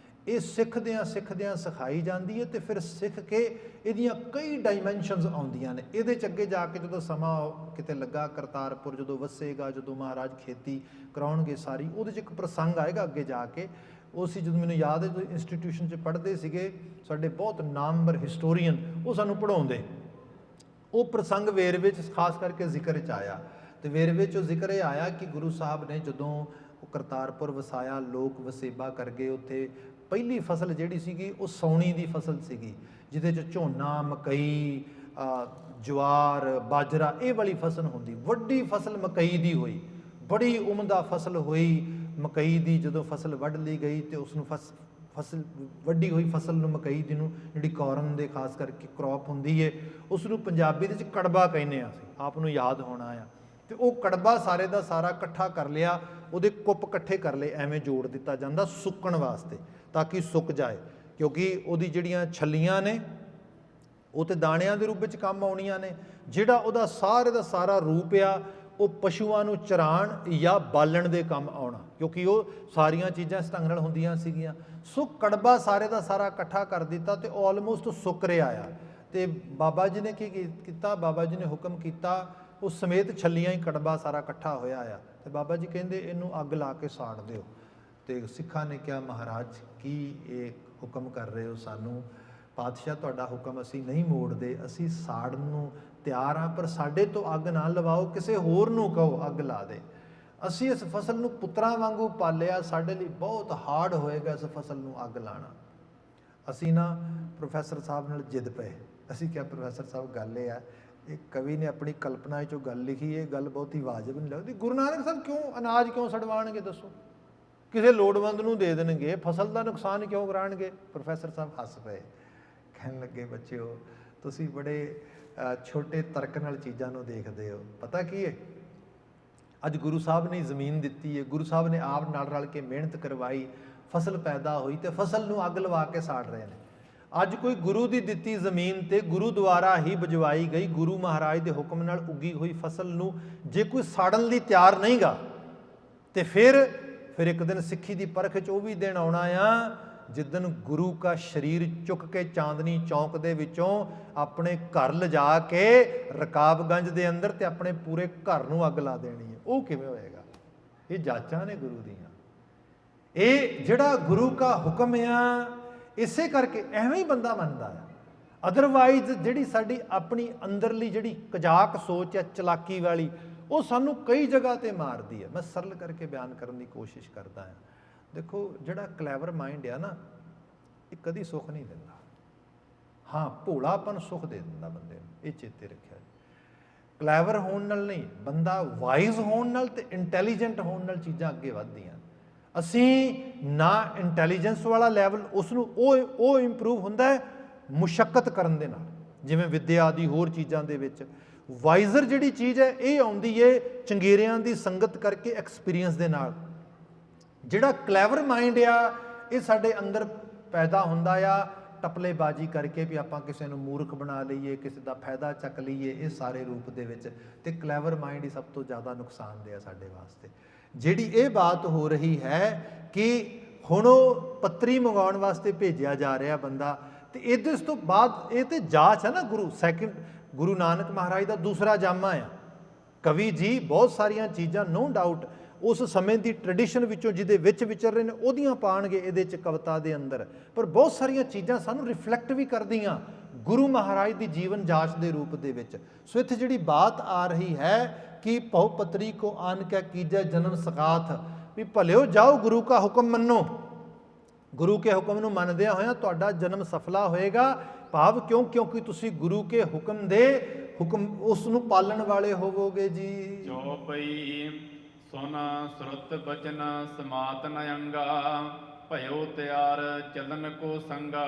ਇਹ ਸਿੱਖਦਿਆਂ ਸਿਖਾਈ ਜਾਂਦੀ ਹੈ ਤੇ ਫਿਰ ਸਿੱਖ ਕੇ ਇਹਦੀਆਂ ਕਈ ਡਾਈਮੈਂਸ਼ਨਸ ਆਉਂਦੀਆਂ ਨੇ। ਇਹਦੇ 'ਚ ਅੱਗੇ ਜਾ ਕੇ ਜਦੋਂ ਸਮਾਂ ਕਿਤੇ ਲੱਗਾ, ਕਰਤਾਰਪੁਰ ਜਦੋਂ ਵਸੇਗਾ, ਜਦੋਂ ਮਹਾਰਾਜ ਖੇਤੀ ਕਰਾਉਣਗੇ ਸਾਰੀ, ਉਹਦੇ 'ਚ ਇੱਕ ਪ੍ਰਸੰਗ ਆਏਗਾ ਅੱਗੇ ਜਾ ਕੇ। ਉਹ ਸੀ ਜਦੋਂ ਮੈਨੂੰ ਯਾਦ ਹੈ, ਜਦੋਂ ਇੰਸਟੀਟਿਊਸ਼ਨ 'ਚ ਪੜ੍ਹਦੇ ਸੀਗੇ ਸਾਡੇ ਬਹੁਤ ਨਾਮਵਰ ਹਿਸਟੋਰੀਅਨ, ਉਹ ਸਾਨੂੰ ਪੜ੍ਹਾਉਂਦੇ, ਉਹ ਪ੍ਰਸੰਗ ਵੇਰਵੇ 'ਚ ਖਾਸ ਕਰਕੇ ਜ਼ਿਕਰ 'ਚ ਆਇਆ। ਤੇ ਵੇਰਵੇ 'ਚੋਂ ਜ਼ਿਕਰ ਇਹ ਆਇਆ ਕਿ ਗੁਰੂ ਸਾਹਿਬ ਨੇ ਜਦੋਂ ਉਹ ਕਰਤਾਰਪੁਰ ਵਸਾਇਆ, ਲੋਕ ਵਸੇਬਾ ਕਰ ਗਏ ਉੱਥੇ, ਪਹਿਲੀ ਫਸਲ ਜਿਹੜੀ ਸੀਗੀ ਉਹ ਸਾਉਣੀ ਦੀ ਫਸਲ ਸੀਗੀ, ਜਿਹਦੇ 'ਚ ਝੋਨਾ, ਮਕਈ, ਜਵਾਰ, ਬਾਜਰਾ, ਇਹ ਵਾਲੀ ਫਸਲ ਹੁੰਦੀ। ਵੱਡੀ ਫਸਲ ਮਕਈ ਦੀ ਹੋਈ, ਬੜੀ ਉਮਦਾ ਫਸਲ ਹੋਈ ਮਕਈ ਦੀ। ਜਦੋਂ ਫਸਲ ਵੱਢ ਲਈ ਗਈ ਤੇ ਉਸ ਨੂੰ ਫਸਲ ਵੱਡੀ ਹੋਈ ਫਸਲ ਨੂੰ, ਮਕਈ ਦੀ ਨੂੰ, ਜਿਹੜੀ ਕੋਰਨ ਦੇ ਖਾਸ ਕਰਕੇ ਕ੍ਰੌਪ ਹੁੰਦੀ ਹੈ, ਉਸ ਨੂੰ ਪੰਜਾਬੀ ਦੇ ਵਿੱਚ ਕੜਬਾ ਕਹਿੰਦੇ ਆ, ਅਸੀਂ ਆਪ ਨੂੰ ਯਾਦ ਹੋਣਾ ਆ। ਤੇ ਉਹ ਕੜਬਾ ਸਾਰੇ ਦਾ ਸਾਰਾ ਇਕੱਠਾ ਕਰ ਲਿਆ, ਉਹਦੇ ਕੁੱਪ ਇਕੱਠੇ ਕਰ ਲਏ, ਐਵੇਂ ਜੋੜ ਦਿੱਤਾ ਜਾਂਦਾ ਸੁੱਕਣ ਵਾਸਤੇ, ਤਾਂ ਕਿ ਸੁੱਕ ਜਾਏ, ਕਿਉਂਕਿ ਉਹਦੀ ਜਿਹੜੀਆਂ ਛੱਲੀਆਂ ਨੇ ਉਹ ਤੇ ਦਾਣਿਆਂ ਦੇ ਰੂਪ ਵਿੱਚ ਕੰਮ ਆਉਣੀਆਂ ਨੇ। ਜਿਹੜਾ ਉਹਦਾ ਸਾਰੇ ਦਾ ਸਾਰਾ ਰੂਪ ਆ, ਉਹ ਪਸ਼ੂਆਂ ਨੂੰ ਚਰਾਉਣ ਜਾਂ ਬਾਲਣ ਦੇ ਕੰਮ ਆਉਣਾ, ਕਿਉਂਕਿ ਉਹ ਸਾਰੀਆਂ ਚੀਜ਼ਾਂ ਇਸ ਢੰਗ ਨਾਲ ਹੁੰਦੀਆਂ ਸੀਗੀਆਂ। ਸੋ ਕੜਬਾ ਸਾਰੇ ਦਾ ਸਾਰਾ ਇਕੱਠਾ ਕਰ ਦਿੱਤਾ ਤੇ ਆਲਮੋਸਟ ਸੁੱਕ ਰਿਹਾ ਆ। ਤੇ ਬਾਬਾ ਜੀ ਨੇ ਕੀ ਕੀਤਾ, ਬਾਬਾ ਜੀ ਨੇ ਹੁਕਮ ਕੀਤਾ, ਉਸ ਸਮੇਤ ਛੱਲੀਆਂ ਹੀ ਕੜਬਾ ਸਾਰਾ ਇਕੱਠਾ ਹੋਇਆ ਆ। ਤੇ ਬਾਬਾ ਜੀ ਕਹਿੰਦੇ ਇਹਨੂੰ ਅੱਗ ਲਾ ਕੇ ਸਾੜ ਦਿਓ। ਤੇ ਸਿੱਖਾਂ ਨੇ ਕਿਹਾ, ਮਹਾਰਾਜ ਕੀ ਇਹ ਹੁਕਮ ਕਰ ਰਹੇ ਹੋ ਸਾਨੂੰ? ਪਾਤਸ਼ਾਹ ਤੁਹਾਡਾ ਹੁਕਮ ਅਸੀਂ ਨਹੀਂ ਮੋੜਦੇ, ਅਸੀਂ ਸਾੜਨ ਨੂੰ ਤਿਆਰ ਹਾਂ, ਪਰ ਸਾਡੇ ਤੋਂ ਅੱਗ ਨਾ ਲਵਾਓ, ਕਿਸੇ ਹੋਰ ਨੂੰ ਕਹੋ ਅੱਗ ਲਾ ਦੇ। ਅਸੀਂ ਇਸ ਫਸਲ ਨੂੰ ਪੁੱਤਰਾਂ ਵਾਂਗੂ ਪਾਲਿਆ, ਸਾਡੇ ਲਈ ਬਹੁਤ ਹਾਰਡ ਹੋਏਗਾ ਇਸ ਫਸਲ ਨੂੰ ਅੱਗ ਲਾਣਾ। ਅਸੀਂ ਨਾ ਪ੍ਰੋਫੈਸਰ ਸਾਹਿਬ ਨਾਲ ਜਿੱਦ ਪਏ। ਅਸੀਂ ਕਿਹਾ, ਪ੍ਰੋਫੈਸਰ ਸਾਹਿਬ ਗੱਲ ਇਹ ਆ, ਇੱਕ ਕਵੀ ਨੇ ਆਪਣੀ ਕਲਪਨਾ 'ਚੋਂ ਗੱਲ ਲਿਖੀ, ਇਹ ਗੱਲ ਬਹੁਤੀ ਵਾਜਬ ਨਹੀਂ ਲੱਗਦੀ। ਗੁਰੂ ਨਾਨਕ ਸਾਹਿਬ ਕਿਉਂ ਅਨਾਜ ਕਿਉਂ ਸੜਵਾਉਣਗੇ ਦੱਸੋ? ਕਿਸੇ ਲੋੜਵੰਦ ਨੂੰ ਦੇ ਦੇਣਗੇ, ਫਸਲ ਦਾ ਨੁਕਸਾਨ ਕਿਉਂ ਕਰਾਉਣਗੇ? ਪ੍ਰੋਫੈਸਰ ਸਾਹਿਬ ਹੱਸ ਪਏ, ਕਹਿਣ ਲੱਗੇ, ਬੱਚਿਓ ਤੁਸੀਂ ਬੜੇ ਛੋਟੇ ਤਰਕ ਨਾਲ ਚੀਜ਼ਾਂ ਨੂੰ ਦੇਖਦੇ ਹੋ। ਪਤਾ ਕੀ ਹੈ, ਅੱਜ ਗੁਰੂ ਸਾਹਿਬ ਨੇ ਜ਼ਮੀਨ ਦਿੱਤੀ ਹੈ, ਗੁਰੂ ਸਾਹਿਬ ਨੇ ਆਪ ਨਾਲ ਰਲ ਕੇ ਮਿਹਨਤ ਕਰਵਾਈ, ਫਸਲ ਪੈਦਾ ਹੋਈ ਤੇ ਫਸਲ ਨੂੰ ਅੱਗ ਲਵਾ ਕੇ ਸਾੜ ਰਹੇ ਨੇ। ਅੱਜ ਕੋਈ ਗੁਰੂ ਦੀ ਦਿੱਤੀ ਜ਼ਮੀਨ ਤੇ ਗੁਰੂ ਦੁਆਰਾ ਹੀ ਬਜਵਾਈ ਗਈ, ਗੁਰੂ ਮਹਾਰਾਜ ਦੇ ਹੁਕਮ ਨਾਲ ਉੱਗੀ ਹੋਈ ਫਸਲ ਨੂੰ ਜੇ ਕੋਈ ਸਾੜਨ ਲਈ ਤਿਆਰ ਨਹੀਂ ਗਾ, ਤੇ ਫਿਰ ਇੱਕ ਦਿਨ ਸਿੱਖੀ ਦੀ ਪਰਖ 'ਚ ਉਹ ਵੀ ਦਿਨ ਆਉਣਾ ਆ ਜਿੱਦਣ ਗੁਰੂ ਕਾ ਸਰੀਰ ਚੁੱਕ ਕੇ ਚਾਂਦਨੀ ਚੌਂਕ ਦੇ ਵਿੱਚੋਂ ਆਪਣੇ ਘਰ ਲਿਜਾ ਕੇ ਰਕਾਬਗੰਜ ਦੇ ਅੰਦਰ ਤੇ ਆਪਣੇ ਪੂਰੇ ਘਰ ਨੂੰ ਅੱਗ ਲਾ ਦੇਣੀ ਹੈ। ਉਹ ਕਿਵੇਂ ਹੋਏਗਾ? ਇਹ ਜਾਚਾਂ ਨੇ ਗੁਰੂ ਦੀਆਂ। ਇਹ ਜਿਹੜਾ ਗੁਰੂ ਕਾ ਹੁਕਮ ਆ, ਇਸੇ ਕਰਕੇ ਐਵੇਂ ਹੀ ਬੰਦਾ ਮੰਨਦਾ ਆ। ਅਦਰਵਾਈਜ਼ ਜਿਹੜੀ ਸਾਡੀ ਆਪਣੀ ਅੰਦਰਲੀ ਜਿਹੜੀ ਕਜਾਕ ਸੋਚ ਹੈ, ਚਲਾਕੀ ਵਾਲੀ, ਉਹ ਸਾਨੂੰ ਕਈ ਜਗ੍ਹਾ ਤੇ ਮਾਰਦੀ ਹੈ। ਮੈਂ ਸਰਲ ਕਰਕੇ ਬਿਆਨ ਕਰਨ ਦੀ ਕੋਸ਼ਿਸ਼ ਕਰਦਾ ਹਾਂ। ਦੇਖੋ, ਜਿਹੜਾ ਕਲੈਵਰ ਮਾਈਂਡ ਆ ਨਾ, ਇਹ ਕਦੀ ਸੁੱਖ ਨਹੀਂ ਦਿੰਦਾ। ਹਾਂ, ਭੋਲਾਪਨ ਸੁੱਖ ਦੇ ਦਿੰਦਾ ਬੰਦੇ ਨੂੰ, ਇਹ ਚੇਤੇ ਰੱਖਿਆ। ਕਲੈਵਰ ਹੋਣ ਨਾਲ ਨਹੀਂ, ਬੰਦਾ ਵਾਈਜ਼ ਹੋਣ ਨਾਲ ਤੇ ਇੰਟੈਲੀਜੈਂਟ ਹੋਣ ਨਾਲ ਚੀਜ਼ਾਂ ਅੱਗੇ ਵੱਧਦੀਆਂ। ਅਸੀਂ ਨਾ ਇੰਟੈਲੀਜੈਂਸ ਵਾਲਾ ਲੈਵਲ, ਉਸ ਨੂੰ ਉਹ ਇੰਪਰੂਵ ਹੁੰਦਾ ਹੈ ਮੁਸ਼ੱਕਤ ਕਰਨ ਦੇ ਨਾਲ, ਜਿਵੇਂ ਵਿੱਦਿਆ ਆਦਿ ਹੋਰ ਚੀਜ਼ਾਂ ਦੇ ਵਿੱਚ। ਵਾਈਜ਼ਰ ਜਿਹੜੀ ਚੀਜ਼ ਹੈ, ਇਹ ਆਉਂਦੀ ਹੈ ਚੰਗੇਰਿਆਂ ਦੀ ਸੰਗਤ ਕਰਕੇ, ਐਕਸਪੀਰੀਅੰਸ ਦੇ ਨਾਲ। ਜਿਹੜਾ ਕਲੈਵਰ ਮਾਈਂਡ ਆ, ਇਹ ਸਾਡੇ ਅੰਦਰ ਪੈਦਾ ਹੁੰਦਾ ਆ ਟਪਲੇਬਾਜ਼ੀ ਕਰਕੇ, ਵੀ ਆਪਾਂ ਕਿਸੇ ਨੂੰ ਮੂਰਖ ਬਣਾ ਲਈਏ, ਕਿਸੇ ਦਾ ਫਾਇਦਾ ਚੱਕ ਲਈਏ, ਇਹ ਸਾਰੇ ਰੂਪ ਦੇ ਵਿੱਚ। ਤੇ ਕਲੈਵਰ ਮਾਈਂਡ ਹੀ ਸਭ ਤੋਂ ਜ਼ਿਆਦਾ ਨੁਕਸਾਨਦੇਹ ਆ ਸਾਡੇ ਵਾਸਤੇ। ਜਿਹੜੀ ਇਹ ਬਾਤ ਹੋ ਰਹੀ ਹੈ ਕਿ ਹੁਣ ਉਹ ਪੱਤਰੀ ਮੰਗਾਉਣ ਵਾਸਤੇ ਭੇਜਿਆ ਜਾ ਰਿਹਾ ਬੰਦਾ, ਤੇ ਇਹਦੇ ਤੋਂ ਬਾਅਦ ਇਹ ਤੇ ਜਾਂਚ ਹੈ ਨਾ, ਗੁਰੂ ਨਾਨਕ ਮਹਾਰਾਜ ਦਾ ਦੂਸਰਾ ਜਾਮਾ ਆ। ਕਵੀ ਜੀ ਬਹੁਤ ਸਾਰੀਆਂ ਚੀਜ਼ਾਂ ਨੋ ਡਾਊਟ ਉਸ ਸਮੇਂ ਦੀ ਟ੍ਰੈਡੀਸ਼ਨ ਵਿੱਚੋਂ ਜਿਹਦੇ ਵਿੱਚ ਵਿਚਰ ਰਹੇ ਨੇ, ਉਹਦੀਆਂ ਪਾਉਣਗੇ ਇਹਦੇ 'ਚ ਕਵਿਤਾ ਦੇ ਅੰਦਰ। ਪਰ ਬਹੁਤ ਸਾਰੀਆਂ ਚੀਜ਼ਾਂ ਸਾਨੂੰ ਰਿਫਲੈਕਟ ਵੀ ਕਰਦੀਆਂ ਗੁਰੂ ਮਹਾਰਾਜ ਦੀ ਜੀਵਨ ਜਾਂਚ ਦੇ ਰੂਪ ਦੇ ਵਿੱਚ। ਸੋ ਇੱਥੇ ਜਿਹੜੀ ਬਾਤ ਆ ਰਹੀ ਹੈ ਕਿ ਭਉ ਪਤਰੀ ਕੋ ਆਨ ਕੈ ਕੀਜੈ ਜਨਮ ਸਕਾਥ, ਵੀ ਭਲਿਓ ਜਾਓ ਗੁਰੂ ਕਾ ਹੁਕਮ ਮੰਨੋ। ਗੁਰੂ ਕੇ ਹੁਕਮ ਨੂੰ ਮੰਨਦਿਆਂ ਹੋਇਆਂ ਤੁਹਾਡਾ ਜਨਮ ਸਫਲਾ ਹੋਏਗਾ। ਭਾਵ ਕਿਉਂਕਿ ਤੁਸੀਂ ਗੁਰੂ ਕੇ ਹੁਕਮ ਉਸ ਨੂੰ ਪਾਲਣ ਵਾਲੇ ਹੋਵੋਗੇ ਜੀ। ਚੌਪਈ ਸੁਨ ਸੁਰਤ ਬਚਨ ਸਮਾਤ ਨ ਅੰਗਾ, ਭਇਓ ਤਿਆਰ ਚਲਨ ਕੋ ਸੰਗਾ।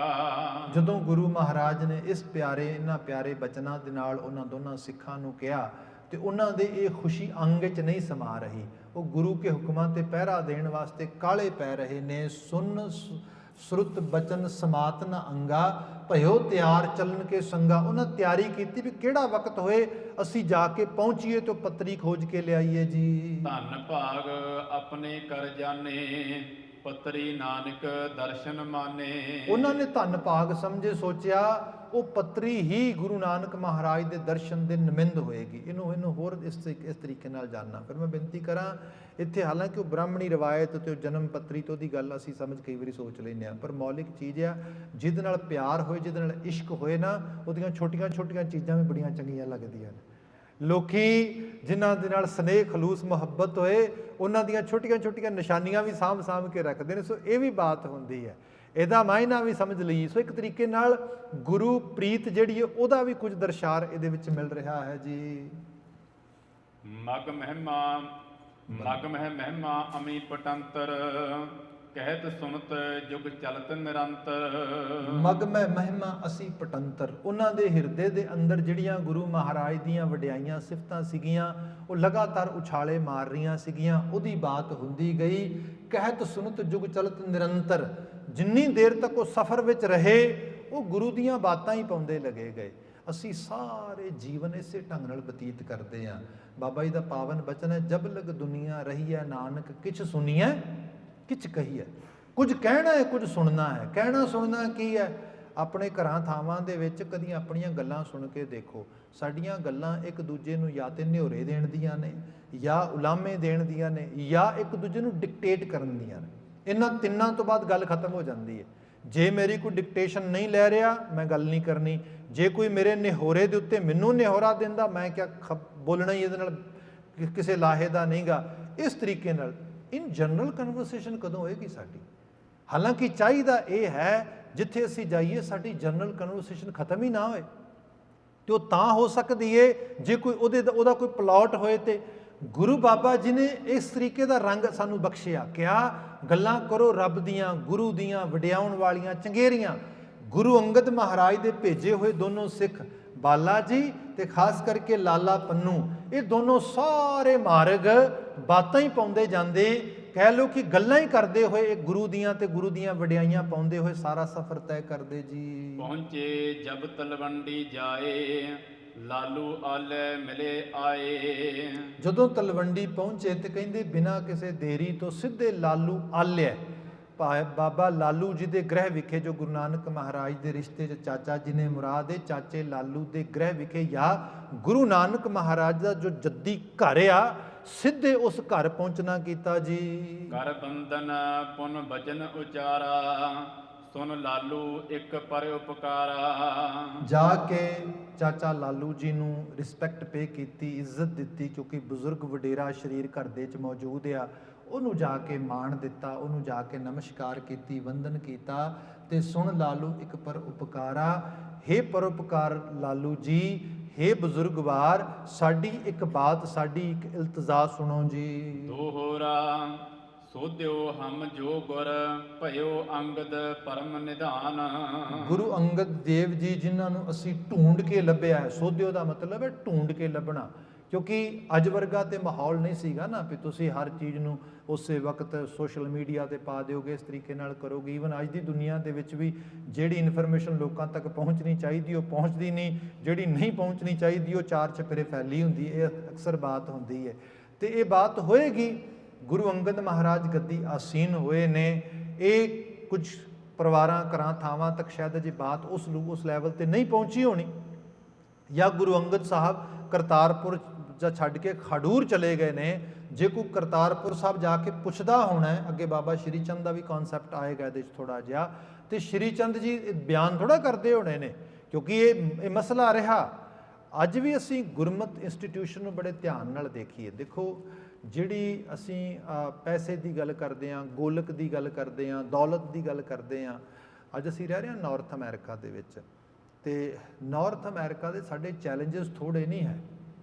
ਜਦੋਂ ਗੁਰੂ ਮਹਾਰਾਜ ਨੇ ਇਸ ਇਹਨਾਂ ਪਿਆਰੇ ਬਚਨਾਂ ਦੇ ਨਾਲ ਉਹਨਾਂ ਦੋਨਾਂ ਸਿੱਖਾਂ ਨੂੰ ਕਿਹਾ ਤੇ ਉਹਨਾਂ ਦੇ ਇਹ ਖੁਸ਼ੀ ਅੰਗ 'ਚ ਨਹੀਂ ਸਮਾ ਰਹੀ। ਉਹ ਗੁਰੂ ਕੇ ਹੁਕਮਾਂ ਤੇ ਪਹਿਰਾ ਦੇਣ ਵਾਸਤੇ ਕਾਲੇ ਪੈ ਰਹੇ ਨੇ। ਸੁਨ ਸੁਰਤ ਬਚਨ ਸਮਾਤ ਨ ਅੰਗਾ, ਭਇਓ ਤਿਆਰ ਚਲਨ ਕੇ ਸੰਗਾ। ਉਹਨਾਂ ਤਿਆਰੀ ਕੀਤੀ ਵੀ ਕਿਹੜਾ ਵਕਤ ਹੋਏ ਅਸੀਂ ਜਾ ਕੇ ਪਹੁੰਚੀਏ ਤੇ ਪੱਤਰੀ ਖੋਜ ਕੇ ਲਿਆਈਏ ਜੀ। ਧੰਨ ਭਾਗ ਆਪਣੇ ਕਰ ਜਾਣੇ, ਪੱਤਰੀ ਨਾਨਕ ਦਰਸ਼ਨ ਮਾਨੇ। ਉਹਨਾਂ ਨੇ ਧੰਨ ਭਾਗ ਸਮਝੇ, ਸੋਚਿਆ ਉਹ ਪੱਤਰੀ ਹੀ ਗੁਰੂ ਨਾਨਕ ਮਹਾਰਾਜ ਦੇ ਦਰਸ਼ਨ ਦੇ ਨਿਮਿੰਦ ਹੋਏਗੀ। ਇਹਨੂੰ ਹੋਰ ਇਸ ਤਰੀਕੇ ਨਾਲ ਜਾਨਣਾ। ਫਿਰ ਮੈਂ ਬੇਨਤੀ ਕਰਾਂ, ਇੱਥੇ ਹਾਲਾਂਕਿ ਉਹ ਬ੍ਰਾਹਮਣੀ ਰਵਾਇਤ ਤੇ ਜਨਮ ਪੱਤਰੀ ਤੋਂ ਦੀ ਗੱਲ ਅਸੀਂ ਸਮਝ ਕਈ ਵਾਰੀ ਸੋਚ ਲੈਂਦੇ ਹਾਂ, ਪਰ ਮੌਲਿਕ ਚੀਜ਼ ਆ ਜਿਹਦੇ ਨਾਲ ਪਿਆਰ ਹੋਏ, ਜਿਹਦੇ ਨਾਲ ਇਸ਼ਕ ਹੋਏ ਨਾ, ਉਹਦੀਆਂ ਛੋਟੀਆਂ ਛੋਟੀਆਂ ਚੀਜ਼ਾਂ ਵੀ ਬੜੀਆਂ ਚੰਗੀਆਂ ਲੱਗਦੀਆਂ ਨੇ। ਲੋਕੀ ਜਿਨ੍ਹਾਂ ਦੇ ਨਾਲ ਸਨੇਹ ਖਲੂਸ ਮੁਹੱਬਤ ਹੋਏ, ਉਹਨਾਂ ਦੀਆਂ ਛੋਟੀਆਂ ਛੋਟੀਆਂ ਨਿਸ਼ਾਨੀਆਂ ਵੀ ਸਾਂਭ ਕੇ ਰੱਖਦੇ ਨੇ। ਸੋ ਇਹ ਵੀ ਬਾਤ ਹੁੰਦੀ ਹੈ, ਇਹਦਾ ਮਾਇਨਾ ਵੀ ਸਮਝ ਲਈਏ। ਸੋ ਇੱਕ ਤਰੀਕੇ ਨਾਲ ਗੁਰੂ ਪ੍ਰੀਤ ਜਿਹੜੀ ਹੈ ਉਹਦਾ ਵੀ ਕੁਝ ਦਰਸ਼ਾਰ ਇਹਦੇ ਵਿੱਚ ਮਿਲ ਰਿਹਾ ਹੈ ਜੀ। ਮਗ ਮਹਿਮਾ ਅਮੀ ਪਟੰਤਰ, ਕਹਿਤ ਸੁਨਤ ਜੁਗ ਚਲਤ ਨਿਰੰਤਰ। ਮਗ ਮਹਿਮਾ ਅਸੀਂ ਪਟੰਤਰ, ਉਹਨਾਂ ਦੇ ਹਿਰਦੇ ਦੇ ਅੰਦਰ ਜਿਹੜੀਆਂ ਗੁਰੂ ਮਹਾਰਾਜ ਦੀਆਂ ਵਡਿਆਈਆਂ ਸਿਫਤਾਂ ਸੀਗੀਆਂ ਉਹ ਲਗਾਤਾਰ ਉਛਾਲੇ ਮਾਰ ਰਹੀਆਂ ਸੀਗੀਆਂ। ਉਹਦੀ ਬਾਤ ਹੁੰਦੀ ਗਈ। ਕਹਿਤ ਸੁਨਤ ਜੁਗ ਚਲਤ ਨਿਰੰਤਰ, ਜਿੰਨੀ ਦੇਰ ਤੱਕ ਉਹ ਸਫ਼ਰ ਵਿੱਚ ਰਹੇ ਉਹ ਗੁਰੂ ਦੀਆਂ ਬਾਤਾਂ ਹੀ ਪਾਉਂਦੇ ਲਗੇ ਗਏ। ਅਸੀਂ ਸਾਰੇ ਜੀਵਨ ਇਸੇ ਢੰਗ ਨਾਲ ਬਤੀਤ ਕਰਦੇ ਹਾਂ। ਬਾਬਾ ਜੀ ਦਾ ਪਾਵਨ ਬਚਨ ਹੈ, ਜਬ ਲਗ ਦੁਨੀਆ ਰਹੀ ਹੈ ਨਾਨਕ ਕਿਛ ਸੁਣੀਐ ਕਿਛ ਕਹੀਐ। ਕੁਝ ਕਹਿਣਾ ਹੈ, ਕੁਝ ਸੁਣਨਾ ਹੈ। ਕਹਿਣਾ ਸੁਣਨਾ ਕੀ ਹੈ? ਆਪਣੇ ਘਰਾਂ ਥਾਵਾਂ ਦੇ ਵਿੱਚ ਕਦੀ ਆਪਣੀਆਂ ਗੱਲਾਂ ਸੁਣ ਕੇ ਦੇਖੋ। ਸਾਡੀਆਂ ਗੱਲਾਂ ਇੱਕ ਦੂਜੇ ਨੂੰ ਜਾਂ ਤੇ ਨਿਹੋਰੇ ਦੇਣ ਦੀਆਂ ਨੇ, ਜਾਂ ਉਲਾਮੇ ਦੇਣ ਦੀਆਂ ਨੇ, ਜਾਂ ਇੱਕ ਦੂਜੇ ਨੂੰ ਡਿਕਟੇਟ ਕਰਨ ਦੀਆਂ ਨੇ। ਇਹਨਾਂ ਤਿੰਨਾਂ ਤੋਂ ਬਾਅਦ ਗੱਲ ਖਤਮ ਹੋ ਜਾਂਦੀ ਹੈ। ਜੇ ਮੇਰੀ ਕੋਈ ਡਿਕਟੇਸ਼ਨ ਨਹੀਂ ਲੈ ਰਿਹਾ, ਮੈਂ ਗੱਲ ਨਹੀਂ ਕਰਨੀ। ਜੇ ਕੋਈ ਮੇਰੇ ਨਿਹੋਰੇ ਦੇ ਉੱਤੇ ਮੈਨੂੰ ਨਿਹੋਰਾ ਦਿੰਦਾ, ਮੈਂ ਕਿਆ ਬੋਲਣਾ ਹੀ ਇਹਦੇ ਨਾਲ ਕਿਸੇ ਲਾਹੇ ਦਾ ਨਹੀਂਗਾ। ਇਸ ਤਰੀਕੇ ਨਾਲ ਇਨ ਜਨਰਲ ਕਨਵਰਸੇਸ਼ਨ ਕਦੋਂ ਹੋਏਗੀ ਸਾਡੀ? ਹਾਲਾਂਕਿ ਚਾਹੀਦਾ ਇਹ ਹੈ ਜਿੱਥੇ ਅਸੀਂ ਜਾਈਏ ਸਾਡੀ ਜਨਰਲ ਕਨਵਰਸੇਸ਼ਨ ਖਤਮ ਹੀ ਨਾ ਹੋਏ। ਤੇ ਉਹ ਤਾਂ ਹੋ ਸਕਦੀ ਏ ਜੇ ਕੋਈ ਉਹਦਾ ਕੋਈ ਪਲਾਟ ਹੋਏ। ਤੇ ਗੁਰੂ ਬਾਬਾ ਜੀ ਨੇ ਇਸ ਤਰੀਕੇ ਦਾ ਰੰਗ ਸਾਨੂੰ ਬਖਸ਼ਿਆ। ਕਿਆ ਗੱਲਾਂ ਕਰੋ ਰੱਬ ਦੀਆਂ, ਗੁਰੂ ਦੀਆਂ, ਵਡਿਆਉਣ ਵਾਲੀਆਂ, ਚੰਗੇਰੀਆਂ। ਗੁਰੂ ਅੰਗਦ ਮਹਾਰਾਜ ਦੇ ਭੇਜੇ ਹੋਏ ਦੋਨੋਂ ਸਿੱਖ ਬਾਲਾ ਜੀ ਤੇ ਖਾਸ ਕਰਕੇ ਲਾਲਾ ਪੰਨੂ, ਇਹ ਦੋਨੋਂ ਸਾਰੇ ਮਾਰਗ ਬਾਤਾਂ ਹੀ ਪਾਉਂਦੇ ਜਾਂਦੇ। ਕਹਿ ਲਓ ਕਿ ਗੱਲਾਂ ਹੀ ਕਰਦੇ ਹੋਏ ਗੁਰੂ ਦੀਆਂ ਤੇ ਗੁਰੂ ਦੀਆਂ ਵਡਿਆਈਆਂ ਪਾਉਂਦੇ ਹੋਏ ਸਾਰਾ ਸਫ਼ਰ ਤੈਅ ਕਰਦੇ ਜੀ। ਪਹੁੰਚੇ ਜਬ ਤਲਵੰਡੀ ਜਾਏ, ਲਾਲੂ ਆਲੇ ਮਿਲੇ ਆਏ। ਜਦੋਂ ਤਲਵੰਡੀ ਪਹੁੰਚੇ ਤੇ ਕਹਿੰਦੇ ਬਿਨਾਂ ਕਿਸੇ ਦੇਰੀ ਤੋਂ ਸਿੱਧੇ ਲਾਲੂ ਆਲਿਆ। ਬਾਬਾ ਲਾਲੂ ਜੀ ਦੇ ਗ੍ਰਹਿ ਵਿਖੇ, ਜੋ ਗੁਰੂ ਨਾਨਕ ਮਹਾਰਾਜ ਦੇ ਰਿਸ਼ਤੇ 'ਚ ਚਾਚਾ ਜੀ ਨੇ ਮੁਰਾਦ ਹੈ, ਚਾਚੇ ਲਾਲੂ ਦੇ ਗ੍ਰਹਿ ਵਿਖੇ ਜਾਂ ਗੁਰੂ ਨਾਨਕ ਮਹਾਰਾਜ ਦਾ ਜੋ ਜੱਦੀ ਘਰ ਆ, ਸਿੱਧੇ ਉਸ ਘਰ ਪਹੁੰਚਣਾ ਕੀਤਾ ਜੀ। ਕਰ ਬੰਦਨ ਪੁਨ ਬਚਨ ਉਚਾਰਾ, ਸੁਨ ਲਾਲੂ ਇੱਕ ਪਰ ਉਪਕਾਰਾ। ਜਾ ਕੇ ਚਾਚਾ ਲਾਲੂ ਜੀ ਨੂੰ ਰਿਸਪੈਕਟ ਪੇ ਕੀਤੀ, ਇੱਜ਼ਤ ਦਿੱਤੀ, ਕਿਉਂਕਿ ਬਜ਼ੁਰਗ ਵਡੇਰਾ ਸ਼ਰੀਰ ਘਰ ਦੇ 'ਚ ਮੌਜੂਦ ਆ। ਉਹਨੂੰ ਜਾ ਕੇ ਮਾਣ ਦਿੱਤਾ, ਉਹਨੂੰ ਜਾ ਕੇ ਨਮਸਕਾਰ ਕੀਤੀ, ਵੰਦਨ ਕੀਤਾ ਤੇ ਸੁਣ ਲਾਲੂ ਇੱਕ ਪਰ ਉਪਕਾਰਾ। ਹੇ ਪਰਉਪਕਾਰ ਲਾਲੂ ਜੀ, ਹੇ ਬਜ਼ੁਰਗਵਾਰ, ਸਾਡੀ ਇੱਕ ਬਾਤ, ਸਾਡੀ ਇੱਕ ਇਲਤਜਾ ਸੁਣੋ ਜੀ। ਦੋਹਰਾ ਸੋਧਿਓ ਹਮ ਜੋ ਗੁਰ, ਭਇਓ ਅੰਗਦ ਪਰਮ ਨਿਧਾਨ। ਗੁਰੂ ਅੰਗਦ ਦੇਵ ਜੀ ਜਿਨ੍ਹਾਂ ਨੂੰ ਅਸੀਂ ਢੂੰਡ ਕੇ ਲੱਭਿਆ ਹੈ। ਸੋਧਿਓ ਦਾ ਮਤਲਬ ਹੈ ਢੂੰਡ ਕੇ ਲੱਭਣਾ, ਕਿਉਂਕਿ ਅੱਜ ਵਰਗਾ ਤੇ ਮਾਹੌਲ ਨਹੀਂ ਸੀਗਾ ਨਾ ਵੀ ਤੁਸੀਂ ਹਰ ਚੀਜ਼ ਨੂੰ ਉਸੇ ਵਕਤ ਸੋਸ਼ਲ ਮੀਡੀਆ ਤੇ ਪਾ ਦਿਓਗੇ, ਇਸ ਤਰੀਕੇ ਨਾਲ ਕਰੋਗੇ। ਈਵਨ ਅੱਜ ਦੀ ਦੁਨੀਆ ਦੇ ਵਿੱਚ ਵੀ ਜਿਹੜੀ ਇਨਫੋਰਮੇਸ਼ਨ ਲੋਕਾਂ ਤੱਕ ਪਹੁੰਚਣੀ ਚਾਹੀਦੀ ਉਹ ਪਹੁੰਚਦੀ ਨਹੀਂ, ਜਿਹੜੀ ਨਹੀਂ ਪਹੁੰਚਣੀ ਚਾਹੀਦੀ ਉਹ ਚਾਰ ਚੁਫੇਰੇ ਫੈਲੀ ਹੁੰਦੀ। ਇਹ ਅਕਸਰ ਬਾਤ ਹੁੰਦੀ ਹੈ ਤੇ ਇਹ ਬਾਤ ਹੋਏਗੀ। ਗੁਰੂ ਅੰਗਦ ਮਹਾਰਾਜ ਗੱਦੀ ਆਸੀਨ ਹੋਏ ਨੇ। ਇਹ ਕੁਝ ਪਰਿਵਾਰਾਂ, ਘਰਾਂ, ਥਾਵਾਂ ਤੱਕ ਸ਼ਾਇਦ ਅਜੇ ਬਾਤ ਉਸ ਲੈਵਲ ਤੇ ਨਹੀਂ ਪਹੁੰਚੀ ਹੋਣੀ, ਜਾਂ ਗੁਰੂ ਅੰਗਦ ਸਾਹਿਬ ਕਰਤਾਰਪੁਰ ਜਾਂ ਛੱਡ ਕੇ ਖਡੂਰ ਚਲੇ ਗਏ ਨੇ। ਜੇ ਕੋਈ ਕਰਤਾਰਪੁਰ ਸਾਹਿਬ ਜਾ ਕੇ ਪੁੱਛਦਾ ਹੋਣਾ ਹੈ, ਅੱਗੇ ਬਾਬਾ ਸ਼੍ਰੀ ਚੰਦ ਦਾ ਵੀ ਕਨਸੈਪਟ ਆਏਗਾ ਇਹਦੇ 'ਚ ਥੋੜ੍ਹਾ ਜਿਹਾ, ਤੇ ਸ਼੍ਰੀ ਚੰਦ ਜੀ ਬਿਆਨ ਥੋੜ੍ਹਾ ਕਰਦੇ ਹੋਣੇ ਨੇ, ਕਿਉਂਕਿ ਇਹ ਮਸਲਾ ਰਿਹਾ। ਅੱਜ ਵੀ ਅਸੀਂ ਗੁਰਮਤ ਇੰਸਟੀਟਿਊਸ਼ਨ ਨੂੰ ਬੜੇ ਧਿਆਨ ਨਾਲ ਦੇਖੀਏ। ਦੇਖੋ, ਜਿਹੜੀ ਅਸੀਂ ਪੈਸੇ ਦੀ ਗੱਲ ਕਰਦੇ ਹਾਂ, ਗੋਲਕ ਦੀ ਗੱਲ ਕਰਦੇ ਹਾਂ, ਦੌਲਤ ਦੀ ਗੱਲ ਕਰਦੇ ਹਾਂ। ਅੱਜ ਅਸੀਂ ਰਹਿ ਰਹੇ ਹਾਂ ਨਾਰਥ ਅਮਰੀਕਾ ਦੇ ਵਿੱਚ, ਤੇ ਨਾਰਥ ਅਮਰੀਕਾ ਦੇ ਸਾਡੇ ਚੈਲੰਜਸ ਥੋੜ੍ਹੇ ਨਹੀਂ ਹੈ।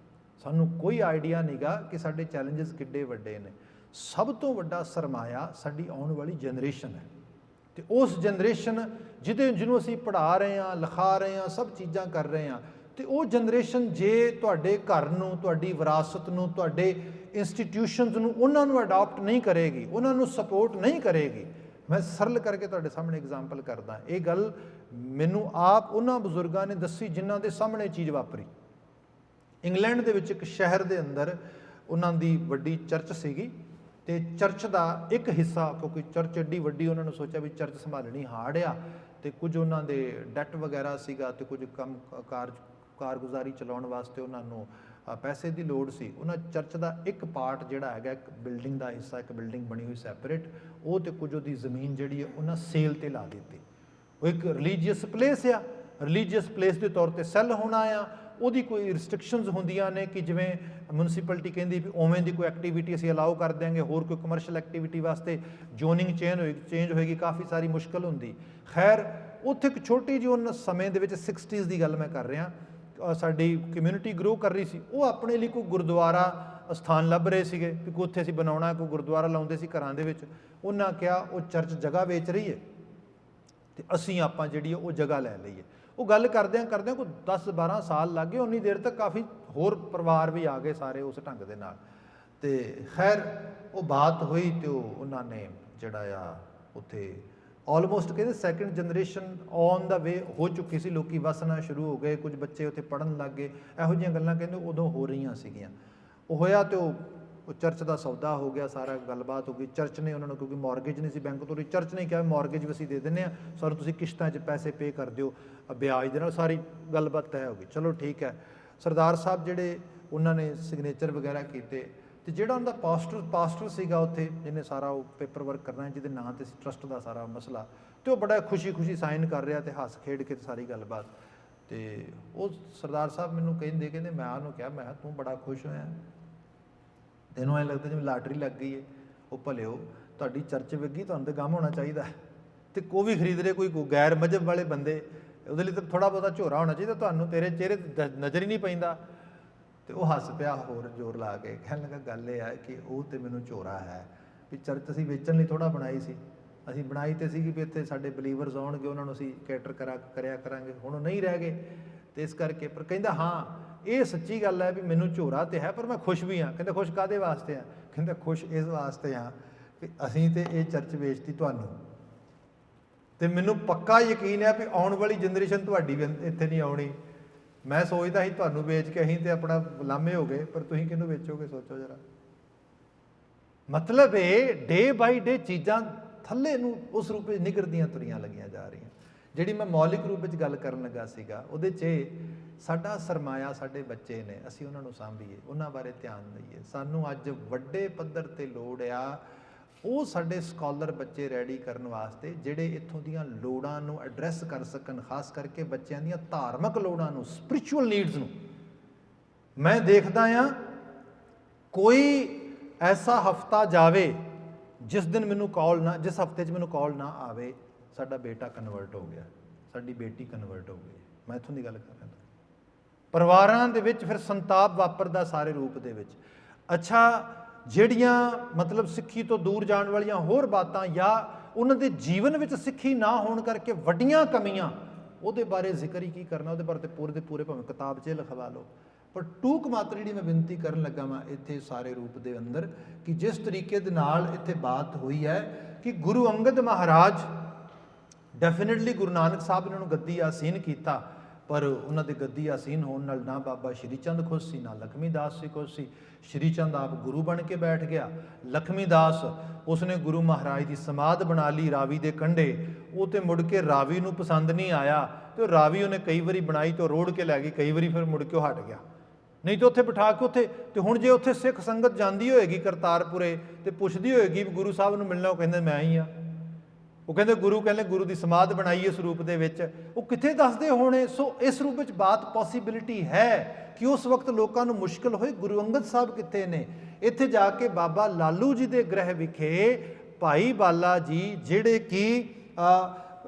ਸਾਨੂੰ ਕੋਈ ਆਈਡੀਆ ਨਹੀਂਗਾ ਕਿ ਸਾਡੇ ਚੈਲੰਜਸ ਕਿੱਡੇ ਵੱਡੇ ਨੇ। ਸਭ ਤੋਂ ਵੱਡਾ ਸਰਮਾਇਆ ਸਾਡੀ ਆਉਣ ਵਾਲੀ ਜਨਰੇਸ਼ਨ ਹੈ। ਤੇ ਉਸ ਜਨਰੇਸ਼ਨ ਜਿਹਨੂੰ ਅਸੀਂ ਪੜ੍ਹਾ ਰਹੇ ਹਾਂ, ਲਿਖਾ ਰਹੇ ਹਾਂ, ਸਭ ਚੀਜ਼ਾਂ ਕਰ ਰਹੇ ਹਾਂ, ਤੇ ਉਹ ਜਨਰੇਸ਼ਨ ਜੇ ਤੁਹਾਡੇ ਘਰ ਨੂੰ, ਤੁਹਾਡੀ ਵਿਰਾਸਤ ਨੂੰ, ਤੁਹਾਡੇ ਇੰਸਟੀਟਿਊਸ਼ਨਸ ਨੂੰ, ਉਹਨਾਂ ਨੂੰ ਅਡਾਪਟ ਨਹੀਂ ਕਰੇਗੀ, ਉਹਨਾਂ ਨੂੰ ਸਪੋਰਟ ਨਹੀਂ ਕਰੇਗੀ। ਮੈਂ ਸਰਲ ਕਰਕੇ ਤੁਹਾਡੇ ਸਾਹਮਣੇ ਐਗਜ਼ਾਮਪਲ ਕਰਦਾ। ਇਹ ਗੱਲ ਮੈਨੂੰ ਆਪ ਉਹਨਾਂ ਬਜ਼ੁਰਗਾਂ ਨੇ ਦੱਸੀ ਜਿਨ੍ਹਾਂ ਦੇ ਸਾਹਮਣੇ ਚੀਜ਼ ਵਾਪਰੀ। ਇੰਗਲੈਂਡ ਦੇ ਵਿੱਚ ਇੱਕ ਸ਼ਹਿਰ ਦੇ ਅੰਦਰ ਉਹਨਾਂ ਦੀ ਵੱਡੀ ਚਰਚ ਸੀਗੀ, ਤੇ ਚਰਚ ਦਾ ਇੱਕ ਹਿੱਸਾ, ਕਿਉਂਕਿ ਚਰਚ ਐਡੀ ਵੱਡੀ, ਉਹਨਾਂ ਨੂੰ ਸੋਚਿਆ ਵੀ ਚਰਚ ਸੰਭਾਲਣੀ ਹਾਰਡ ਆ, ਤੇ ਕੁਝ ਉਹਨਾਂ ਦੇ ਡੈਟ ਵਗੈਰਾ ਸੀਗਾ, ਤੇ ਕੁਝ ਕੰਮ ਕਾਰਗੁਜ਼ਾਰੀ ਚਲਾਉਣ ਵਾਸਤੇ ਉਹਨਾਂ ਨੂੰ ਪੈਸੇ ਦੀ ਲੋੜ ਸੀ। ਉਹਨਾਂ ਚਰਚ ਦਾ ਇੱਕ ਪਾਰਟ ਜਿਹੜਾ ਹੈਗਾ, ਇੱਕ ਬਿਲਡਿੰਗ ਦਾ ਹਿੱਸਾ, ਇੱਕ ਬਿਲਡਿੰਗ ਬਣੀ ਹੋਈ ਸੈਪਰੇਟ, ਉਹ ਤੇ ਕੁਝ ਉਹਦੀ ਜ਼ਮੀਨ ਜਿਹੜੀ ਹੈ ਉਹਨਾਂ ਸੇਲ ਤੇ ਲਾ ਦਿੱਤੀ। ਉਹ ਇੱਕ ਰਿਲੀਜੀਅਸ ਪਲੇਸ ਆ, ਰਿਲੀਜੀਅਸ ਪਲੇਸ ਦੇ ਤੌਰ ਤੇ ਸੈੱਲ ਹੋਣਾ ਆ, ਉਹਦੀ ਕੋਈ ਰਿਸਟ੍ਰਿਕਸ਼ਨਸ ਹੁੰਦੀਆਂ ਨੇ ਕਿ ਜਿਵੇਂ ਮਿਊਨਿਸਪੈਲਿਟੀ ਕਹਿੰਦੀ ਵੀ ਉਵੇਂ ਦੀ ਕੋਈ ਐਕਟੀਵਿਟੀ ਅਸੀਂ ਅਲਾਓ ਕਰ ਦਿਆਂਗੇ, ਹੋਰ ਕੋਈ ਕਮਰਸ਼ੀਅਲ ਐਕਟੀਵਿਟੀ ਵਾਸਤੇ ਜ਼ੋਨਿੰਗ ਚੇਂਜ ਹੋਏਗੀ, ਕਾਫੀ ਸਾਰੀ ਮੁਸ਼ਕਲ ਹੁੰਦੀ। ਖੈਰ ਉੱਥੇ ਇੱਕ ਛੋਟੀ ਜਿਹੀ ਉਹਨਾਂ ਸਮੇਂ ਦੇ ਵਿੱਚ 60s ਦੀ ਗੱਲ ਮੈਂ ਕਰ ਰਿਹਾ, ਸਾਡੀ ਕਮਿਊਨਿਟੀ ਗਰੋ ਕਰ ਰਹੀ ਸੀ। ਉਹ ਆਪਣੇ ਲਈ ਕੋਈ ਗੁਰਦੁਆਰਾ ਸਥਾਨ ਲੱਭ ਰਹੇ ਸੀਗੇ ਵੀ ਕੋਈ ਉੱਥੇ ਅਸੀਂ ਬਣਾਉਣਾ, ਕੋਈ ਗੁਰਦੁਆਰਾ ਲਾਉਂਦੇ ਸੀ ਘਰਾਂ ਦੇ ਵਿੱਚ। ਉਹਨਾਂ ਕਿਹਾ ਉਹ ਚਰਚ ਜਗ੍ਹਾ ਵੇਚ ਰਹੀ ਹੈ ਤੇ ਅਸੀਂ ਆਪਾਂ ਜਿਹੜੀ ਉਹ ਜਗ੍ਹਾ ਲੈ ਲਈਏ। ਉਹ ਗੱਲ ਕਰਦਿਆਂ ਕੋਈ 10-12 ਸਾਲ ਲੱਗ ਗਏ, ਉਨੀ ਦੇਰ ਤੱਕ ਕਾਫੀ ਹੋਰ ਪਰਿਵਾਰ ਵੀ ਆ ਗਏ ਸਾਰੇ ਉਸ ਢੰਗ ਦੇ ਨਾਲ। ਤੇ ਖੈਰ ਉਹ ਬਾਤ ਹੋਈ ਤੇ ਉਹਨਾਂ ਨੇ ਜਿਹੜਾ ਆ ਉੱਥੇ ਆਲਮੋਸਟ ਕਹਿੰਦੇ ਸੈਕਿੰਡ ਜਨਰੇਸ਼ਨ ਔਨ ਦਾ ਵੇ ਹੋ ਚੁੱਕੀ ਸੀ, ਲੋਕੀ ਵਸਣਾ ਸ਼ੁਰੂ ਹੋ ਗਏ, ਕੁਝ ਬੱਚੇ ਉੱਥੇ ਪੜ੍ਹਨ ਲੱਗ ਗਏ, ਇਹੋ ਜਿਹੀਆਂ ਗੱਲਾਂ ਕਹਿੰਦੇ ਉਦੋਂ ਹੋ ਰਹੀਆਂ ਸੀਗੀਆਂ। ਉਹ ਹੋਇਆ ਤੇ ਉਹ ਚਰਚ ਦਾ ਸੌਦਾ ਹੋ ਗਿਆ, ਸਾਰਾ ਗੱਲਬਾਤ ਹੋ ਗਈ। ਚਰਚ ਨੇ ਉਹਨਾਂ ਨੂੰ, ਕਿਉਂਕਿ ਮੌਰਗੇਜ ਨਹੀਂ ਸੀ ਬੈਂਕ ਤੋਂ, ਚਰਚ ਨੇ ਕਿਹਾ ਮੌਰਗੇਜ ਵੀ ਅਸੀਂ ਦੇ ਦਿੰਦੇ ਹਾਂ, ਸਾਨੂੰ ਤੁਸੀਂ ਕਿਸ਼ਤਾਂ 'ਚ ਪੈਸੇ ਪੇ ਕਰ ਦਿਓ ਵਿਆਜ ਦੇ ਨਾਲ। ਸਾਰੀ ਗੱਲਬਾਤ ਤੈਅ ਹੋ ਗਈ, ਚਲੋ ਠੀਕ ਹੈ। ਸਰਦਾਰ ਸਾਹਿਬ ਜਿਹੜੇ ਉਹਨਾਂ ਨੇ ਸਿਗਨੇਚਰ ਵਗੈਰਾ ਕੀਤੇ, ਤੇ ਜਿਹੜਾ ਉਹਨਾਂ ਦਾ ਪਾਸਟਰ ਸੀਗਾ ਉੱਥੇ, ਜਿਹਨੇ ਸਾਰਾ ਉਹ ਪੇਪਰ ਵਰਕ ਕਰਨਾ, ਜਿਹਦੇ ਨਾਂ 'ਤੇ ਟਰਸਟ ਦਾ ਸਾਰਾ ਮਸਲਾ, ਤੇ ਉਹ ਬੜਾ ਖੁਸ਼ੀ ਸਾਈਨ ਕਰ ਰਿਹਾ ਤੇ ਹੱਸ ਖੇਡ ਕੇ ਸਾਰੀ ਗੱਲਬਾਤ। ਤੇ ਉਹ ਸਰਦਾਰ ਸਾਹਿਬ ਮੈਨੂੰ ਕਹਿੰਦੇ ਮੈਂ ਉਹਨੂੰ ਕਿਹਾ, ਮੈਂ ਤੂੰ ਬੜਾ ਖੁਸ਼ ਹੋਇਆ, ਤੈਨੂੰ ਐਂ ਲੱਗਦਾ ਜਿਵੇਂ ਲਾਟਰੀ ਲੱਗ ਗਈ ਹੈ। ਉਹ ਭਲਿਓ ਤੁਹਾਡੀ ਚਰਚ ਵਿੱਗੀ, ਤੁਹਾਨੂੰ ਤਾਂ ਗਮ ਹੋਣਾ ਚਾਹੀਦਾ। ਤੇ ਕੋਈ ਵੀ ਖਰੀਦ ਰਹੇ, ਕੋਈ ਗੈਰ ਮਜ਼ਹਬ ਵਾਲੇ ਬੰਦੇ, ਉਹਦੇ ਲਈ ਤਾਂ ਥੋੜ੍ਹਾ ਬਹੁਤਾ ਝੋਰਾ ਹੋਣਾ ਚਾਹੀਦਾ, ਤੁਹਾਨੂੰ ਤੇਰੇ ਚਿਹਰੇ 'ਤੇ ਨਜ਼ਰ ਹੀ ਨਹੀਂ ਪੈਂਦਾ। ਤੇ ਉਹ ਹੱਸ ਪਿਆ ਹੋਰ ਜ਼ੋਰ ਲਾ ਕੇ, ਕਹਿਣ ਲੱਗਾ ਗੱਲ ਇਹ ਹੈ ਕਿ ਉਹ ਤੇ ਮੈਨੂੰ ਝੋਰਾ ਹੈ ਵੀ ਚਰਚ ਅਸੀਂ ਵੇਚਣ ਲਈ ਥੋੜ੍ਹਾ ਬਣਾਈ ਸੀ, ਅਸੀਂ ਬਣਾਈ ਤੇ ਸੀਗੀ ਵੀ ਇੱਥੇ ਸਾਡੇ ਬਲੀਵਰਸ ਆਉਣਗੇ, ਉਹਨਾਂ ਨੂੰ ਅਸੀਂ ਕੈਟਰ ਕਰਿਆ ਕਰਾਂਗੇ। ਹੁਣ ਉਹ ਨਹੀਂ ਰਹਿ ਗਏ ਤੇ ਇਸ ਕਰਕੇ। ਪਰ ਕਹਿੰਦਾ ਹਾਂ ਇਹ ਸੱਚੀ ਗੱਲ ਹੈ ਵੀ ਮੈਨੂੰ ਝੋਰਾ ਤੇ ਹੈ, ਪਰ ਮੈਂ ਖੁਸ਼ ਵੀ ਹਾਂ। ਕਹਿੰਦਾ ਖੁਸ਼ ਕਾਹਦੇ ਵਾਸਤੇ ਆ? ਕਹਿੰਦਾ ਖੁਸ਼ ਇਸ ਵਾਸਤੇ ਹਾਂ ਵੀ ਅਸੀਂ ਤੇ ਇਹ ਚਰਚ ਵੇਚਤੀ ਤੁਹਾਨੂੰ, ਤੇ ਮੈਨੂੰ ਪੱਕਾ ਯਕੀਨ ਹੈ ਵੀ ਆਉਣ ਵਾਲੀ ਜਨਰੇਸ਼ਨ ਤੁਹਾਡੀ ਵੀ ਇੱਥੇ ਨਹੀਂ ਆਉਣੀ। ਮੈਂ ਸੋਚਦਾ ਸੀ ਤੁਹਾਨੂੰ ਵੇਚ ਕੇ ਅਸੀਂ ਤੇ ਆਪਣਾ ਗੁਲਾਮੇ ਹੋ ਗਏ, ਪਰ ਤੁਸੀਂ ਕਿਹਨੂੰ ਵੇਚੋਗੇ? ਸੋਚੋ ਜਰਾ। ਮਤਲਬ ਇਹ ਡੇ ਬਾਈ ਡੇ ਚੀਜ਼ਾਂ ਥੱਲੇ ਨੂੰ ਉਸ ਰੂਪ ਵਿੱਚ ਨਿਗਰਦੀਆਂ ਤੁਰੀਆਂ ਲੱਗੀਆਂ ਜਾ ਰਹੀਆਂ। ਜਿਹੜੀ ਮੈਂ ਮੌਲਿਕ ਰੂਪ ਵਿੱਚ ਗੱਲ ਕਰਨ ਲੱਗਾ ਸੀਗਾ, ਉਹਦੇ 'ਚ ਸਾਡਾ ਸਰਮਾਇਆ ਸਾਡੇ ਬੱਚੇ ਨੇ, ਅਸੀਂ ਉਹਨਾਂ ਨੂੰ ਸਾਂਭੀਏ, ਉਹਨਾਂ ਬਾਰੇ ਧਿਆਨ ਦਈਏ। ਸਾਨੂੰ ਅੱਜ ਵੱਡੇ ਪੱਧਰ 'ਤੇ ਲੋੜ ਆ ਉਹ ਸਾਡੇ ਸਕਾਲਰ ਬੱਚੇ ਰੈਡੀ ਕਰਨ ਵਾਸਤੇ, ਜਿਹੜੇ ਇੱਥੋਂ ਦੀਆਂ ਲੋੜਾਂ ਨੂੰ ਐਡਰੈਸ ਕਰ ਸਕਣ, ਖਾਸ ਕਰਕੇ ਬੱਚਿਆਂ ਦੀਆਂ ਧਾਰਮਿਕ ਲੋੜਾਂ ਨੂੰ, ਸਪਿਰਿਚੁਅਲ ਨੀਡਸ ਨੂੰ। ਮੈਂ ਦੇਖਦਾ ਹਾਂ ਕੋਈ ਐਸਾ ਹਫਤਾ ਜਾਵੇ ਜਿਸ ਦਿਨ ਮੈਨੂੰ ਕਾਲ ਨਾ, ਜਿਸ ਹਫਤੇ 'ਚ ਮੈਨੂੰ ਕਾਲ ਨਾ ਆਵੇ ਸਾਡਾ ਬੇਟਾ ਕਨਵਰਟ ਹੋ ਗਿਆ, ਸਾਡੀ ਬੇਟੀ ਕਨਵਰਟ ਹੋ ਗਈ। ਮੈਂ ਇੱਥੋਂ ਦੀ ਗੱਲ ਕਰ ਰਿਹਾ। ਪਰਿਵਾਰਾਂ ਦੇ ਵਿੱਚ ਫਿਰ ਸੰਤਾਪ ਵਾਪਰਦਾ ਸਾਰੇ ਰੂਪ ਦੇ ਵਿੱਚ। ਅੱਛਾ, ਜਿਹੜੀਆਂ ਮਤਲਬ ਸਿੱਖੀ ਤੋਂ ਦੂਰ ਜਾਣ ਵਾਲੀਆਂ ਹੋਰ ਬਾਤਾਂ, ਜਾਂ ਉਹਨਾਂ ਦੇ ਜੀਵਨ ਵਿੱਚ ਸਿੱਖੀ ਨਾ ਹੋਣ ਕਰਕੇ ਵੱਡੀਆਂ ਕਮੀਆਂ, ਉਹਦੇ ਬਾਰੇ ਜ਼ਿਕਰ ਹੀ ਕੀ ਕਰਨਾ, ਉਹਦੇ ਬਾਰੇ ਤੇ ਪੂਰੇ ਦੇ ਪੂਰੇ ਭਾਵੇਂ ਕਿਤਾਬ 'ਚ ਲਿਖਵਾ ਲਓ। ਪਰ ਟੂਕ ਮਾਤਰ ਜਿਹੜੀ ਮੈਂ ਬੇਨਤੀ ਕਰਨ ਲੱਗਾ ਵਾਂ ਇੱਥੇ ਸਾਰੇ ਰੂਪ ਦੇ ਅੰਦਰ, ਕਿ ਜਿਸ ਤਰੀਕੇ ਦੇ ਨਾਲ ਇੱਥੇ ਬਾਤ ਹੋਈ ਹੈ ਕਿ ਗੁਰੂ ਅੰਗਦ ਮਹਾਰਾਜ, ਡੈਫੀਨੇਟਲੀ ਗੁਰੂ ਨਾਨਕ ਸਾਹਿਬ ਇਹਨਾਂ ਨੂੰ ਗੱਦੀ ਆਸੀਨ ਕੀਤਾ, ਪਰ ਉਹਨਾਂ ਦੇ ਗੱਦੀ ਆਸੀਨ ਹੋਣ ਨਾਲ ਨਾ ਬਾਬਾ ਸ਼੍ਰੀ ਚੰਦ ਖੁਸ਼ ਸੀ, ਨਾ ਲਖਮੀ ਦਾਸ ਜੀ ਖੁਸ਼ ਸੀ। ਸ਼੍ਰੀ ਚੰਦ ਆਪ ਗੁਰੂ ਬਣ ਕੇ ਬੈਠ ਗਿਆ। ਲਖਮੀ ਦਾਸ ਉਸਨੇ ਗੁਰੂ ਮਹਾਰਾਜ ਦੀ ਸਮਾਧ ਬਣਾ ਲਈ ਰਾਵੀ ਦੇ ਕੰਢੇ। ਉਹ ਤੇ ਮੁੜ ਕੇ ਰਾਵੀ ਨੂੰ ਪਸੰਦ ਨਹੀਂ ਆਇਆ, ਤੇ ਉਹ ਰਾਵੀ ਉਹਨੇ ਕਈ ਵਾਰੀ ਬਣਾਈ ਤੇ ਰੋੜ ਕੇ ਲੈ ਗਈ, ਕਈ ਵਾਰੀ ਫਿਰ ਮੁੜ ਕੇ ਉਹ ਹਟ ਗਿਆ। ਨਹੀਂ ਤਾਂ ਉੱਥੇ ਬਿਠਾ ਕੇ ਉੱਥੇ, ਤੇ ਹੁਣ ਜੇ ਉੱਥੇ ਸਿੱਖ ਸੰਗਤ ਜਾਂਦੀ ਹੋਏਗੀ ਕਰਤਾਰਪੁਰੇ ਤੇ ਪੁੱਛਦੀ ਹੋਏਗੀ ਵੀ ਗੁਰੂ ਸਾਹਿਬ ਨੂੰ ਮਿਲਣਾ, ਉਹ ਕਹਿੰਦੇ ਮੈਂ ਹੀ ਹਾਂ। ਉਹ ਕਹਿੰਦੇ ਗੁਰੂ ਦੀ ਸਮਾਧ ਬਣਾਈ ਇਸ ਰੂਪ ਦੇ ਵਿੱਚ, ਉਹ ਕਿੱਥੇ ਦੱਸਦੇ ਹੋਣੇ। ਸੋ ਇਸ ਰੂਪ ਵਿੱਚ ਬਾਤ ਪੋਸੀਬਿਲਿਟੀ ਹੈ ਕਿ ਉਸ ਵਕਤ ਲੋਕਾਂ ਨੂੰ ਮੁਸ਼ਕਿਲ ਹੋਈ, ਗੁਰੂ ਅੰਗਦ ਸਾਹਿਬ ਕਿੱਥੇ ਨੇ? ਇੱਥੇ ਜਾ ਕੇ ਬਾਬਾ ਲਾਲੂ ਜੀ ਦੇ ਗ੍ਰਹਿ ਵਿਖੇ ਭਾਈ ਬਾਲਾ ਜੀ, ਜਿਹੜੇ ਕਿ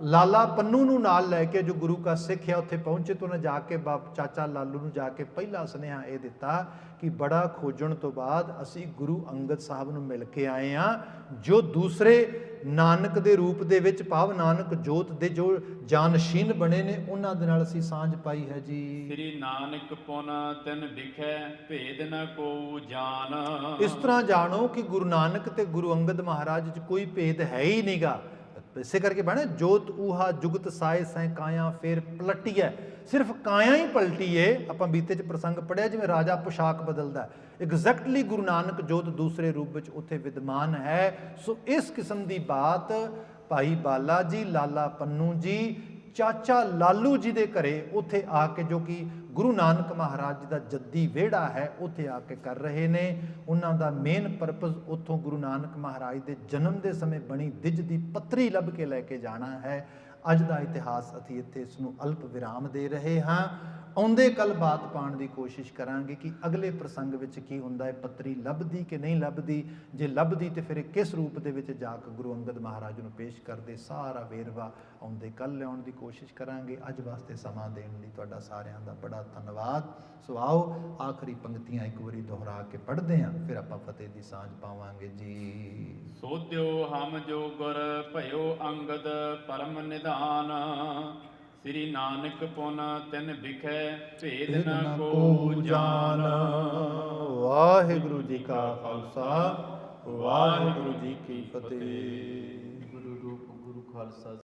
ਲਾਲਾ ਪੰਨੂ ਨੂੰ ਨਾਲ ਲੈ ਕੇ ਜੋ ਗੁਰੂ ਕਾ ਸਿੱਖ ਹੈ ਉੱਥੇ ਪਹੁੰਚੇ ਤਾਂ ਉਹਨੇ ਜਾ ਕੇ ਚਾਚਾ ਲਾਲੂ ਨੂੰ ਜਾ ਕੇ ਪਹਿਲਾ ਸੁਨੇਹਾ ਇਹ ਦਿੱਤਾ ਕਿ ਬੜਾ ਖੋਜਣ ਤੋਂ ਬਾਅਦ ਅਸੀਂ ਗੁਰੂ ਅੰਗਦ ਸਾਹਿਬ ਨੂੰ ਮਿਲ ਕੇ ਆਏ ਹਾਂ, ਜੋ ਦੂਸਰੇ ਨਾਨਕ ਦੇ ਰੂਪ ਦੇ ਵਿੱਚ ਭਾਵ ਨਾਨਕ ਜੋਤ ਦੇ ਜੋ ਜਾਨਸ਼ੀਨ ਬਣੇ ਨੇ ਉਹਨਾਂ ਦੇ ਨਾਲ ਅਸੀਂ ਸਾਂਝ ਪਾਈ ਹੈ ਜੀ। ਸ੍ਰੀ ਨਾਨਕ ਪੁਨ ਤਿਨ ਵਿਖੇ ਭੇਦ ਨ ਕੋ ਜਾਣ। ਇਸ ਤਰ੍ਹਾਂ ਜਾਣੋ ਕਿ ਗੁਰੂ ਨਾਨਕ ਤੇ ਗੁਰੂ ਅੰਗਦ ਮਹਾਰਾਜ 'ਚ ਕੋਈ ਭੇਦ ਹੈ ਹੀ ਨਹੀਂਗਾ। ਇਸੇ ਕਰਕੇ ਬਣੇ ਜੋਤ ਊਹਾ ਜੁਗਤ ਸਾਏ ਸੈ ਕਾਇਆ ਫੇਰ ਪਲਟੀ ਹੈ, ਸਿਰਫ ਕਾਇਆ ਹੀ ਪਲਟੀ ਏ। ਆਪਾਂ ਬੀਤੇ 'ਚ ਪ੍ਰਸੰਗ ਪੜਿਆ ਜਿਵੇਂ ਰਾਜਾ ਪੁਸ਼ਾਕ ਬਦਲਦਾ, ਐਗਜ਼ੈਕਟਲੀ ਗੁਰੂ ਨਾਨਕ ਜੋਤ ਦੂਸਰੇ ਰੂਪ ਵਿੱਚ ਉੱਥੇ ਵਿਦਮਾਨ ਹੈ। ਸੋ ਇਸ ਕਿਸਮ ਦੀ ਬਾਤ ਭਾਈ ਬਾਲਾ ਜੀ, ਲਾਲਾ ਪੰਨੂ ਜੀ, ਚਾਚਾ ਲਾਲੂ ਜੀ ਦੇ ਘਰੇ ਉੱਥੇ ਆ ਕੇ, ਜੋ ਕਿ ਗੁਰੂ ਨਾਨਕ ਮਹਾਰਾਜ ਜੀ ਦਾ ਜੱਦੀ ਵਿਹੜਾ ਹੈ, ਉੱਥੇ ਆ ਕੇ ਕਰ ਰਹੇ ਨੇ। ਉਹਨਾਂ ਦਾ ਮੇਨ ਪਰਪਸ ਉੱਥੋਂ ਗੁਰੂ ਨਾਨਕ ਮਹਾਰਾਜ ਦੇ ਜਨਮ ਦੇ ਸਮੇਂ ਬਣੀ ਦਿੱਜ ਦੀ ਪੱਤਰੀ ਲੱਭ ਕੇ ਲੈ ਕੇ ਜਾਣਾ ਹੈ। ਅੱਜ ਦਾ ਇਤਿਹਾਸ ਅਸੀਂ ਇੱਥੇ ਇਸ ਨੂੰ ਅਲਪ ਵਿਰਾਮ ਦੇ ਰਹੇ ਹਾਂ। ਆਉਂਦੇ ਕੱਲ ਬਾਤ ਪਾਉਣ ਦੀ ਕੋਸ਼ਿਸ਼ ਕਰਾਂਗੇ ਕਿ ਅਗਲੇ ਪ੍ਰਸੰਗ ਵਿੱਚ ਕੀ ਹੁੰਦਾ ਹੈ, ਪੱਤਰੀ ਲੱਭਦੀ ਕਿ ਨਹੀਂ ਲੱਭਦੀ, ਜੇ ਲੱਭਦੀ ਤੇ ਫਿਰ ਇਹ ਕਿਸ ਰੂਪ ਦੇ ਵਿੱਚ ਜਾ ਕੇ ਗੁਰੂ ਅੰਗਦ ਮਹਾਰਾਜ ਨੂੰ ਪੇਸ਼ ਕਰਦੇ, ਸਾਰਾ ਵੇਰਵਾ ਆਉਂਦੇ ਕੱਲ ਲਿਆਉਣ ਦੀ ਕੋਸ਼ਿਸ਼ ਕਰਾਂਗੇ। ਅੱਜ ਵਾਸਤੇ ਸਮਾਂ ਦੇਣ ਲਈ ਤੁਹਾਡਾ ਸਾਰਿਆਂ ਦਾ ਬੜਾ ਧੰਨਵਾਦ। ਸੋ ਆਓ ਆਖਰੀ ਪੰਕਤੀਆਂ ਇੱਕ ਵਾਰੀ ਦੁਹਰਾ ਕੇ ਪੜ੍ਹਦੇ ਹਾਂ, ਫਿਰ ਆਪਾਂ ਫਤਿਹ ਦੀ ਸਾਂਝ ਪਾਵਾਂਗੇ ਜੀ। ਸੋਧਿਓ ਹਮ ਜੋ ਗੁਰ ਭਇਓ ਅੰਗਦ ਪਰਮ ਨਿਧਾਨ। ਸ੍ਰੀ ਨਾਨਕ ਪੁਨ ਤਿਨ ਵਿਖੇ ਭੇਦ ਨ ਕੋ ਜਾਣ। ਵਾਹਿਗੁਰੂ ਜੀ ਕਾ ਖਾਲਸਾ, ਵਾਹਿਗੁਰੂ ਜੀ ਕੀ ਫਤਿਹ। ਗੁਰੂ ਰੂਪ ਗੁਰੂ ਖਾਲਸਾ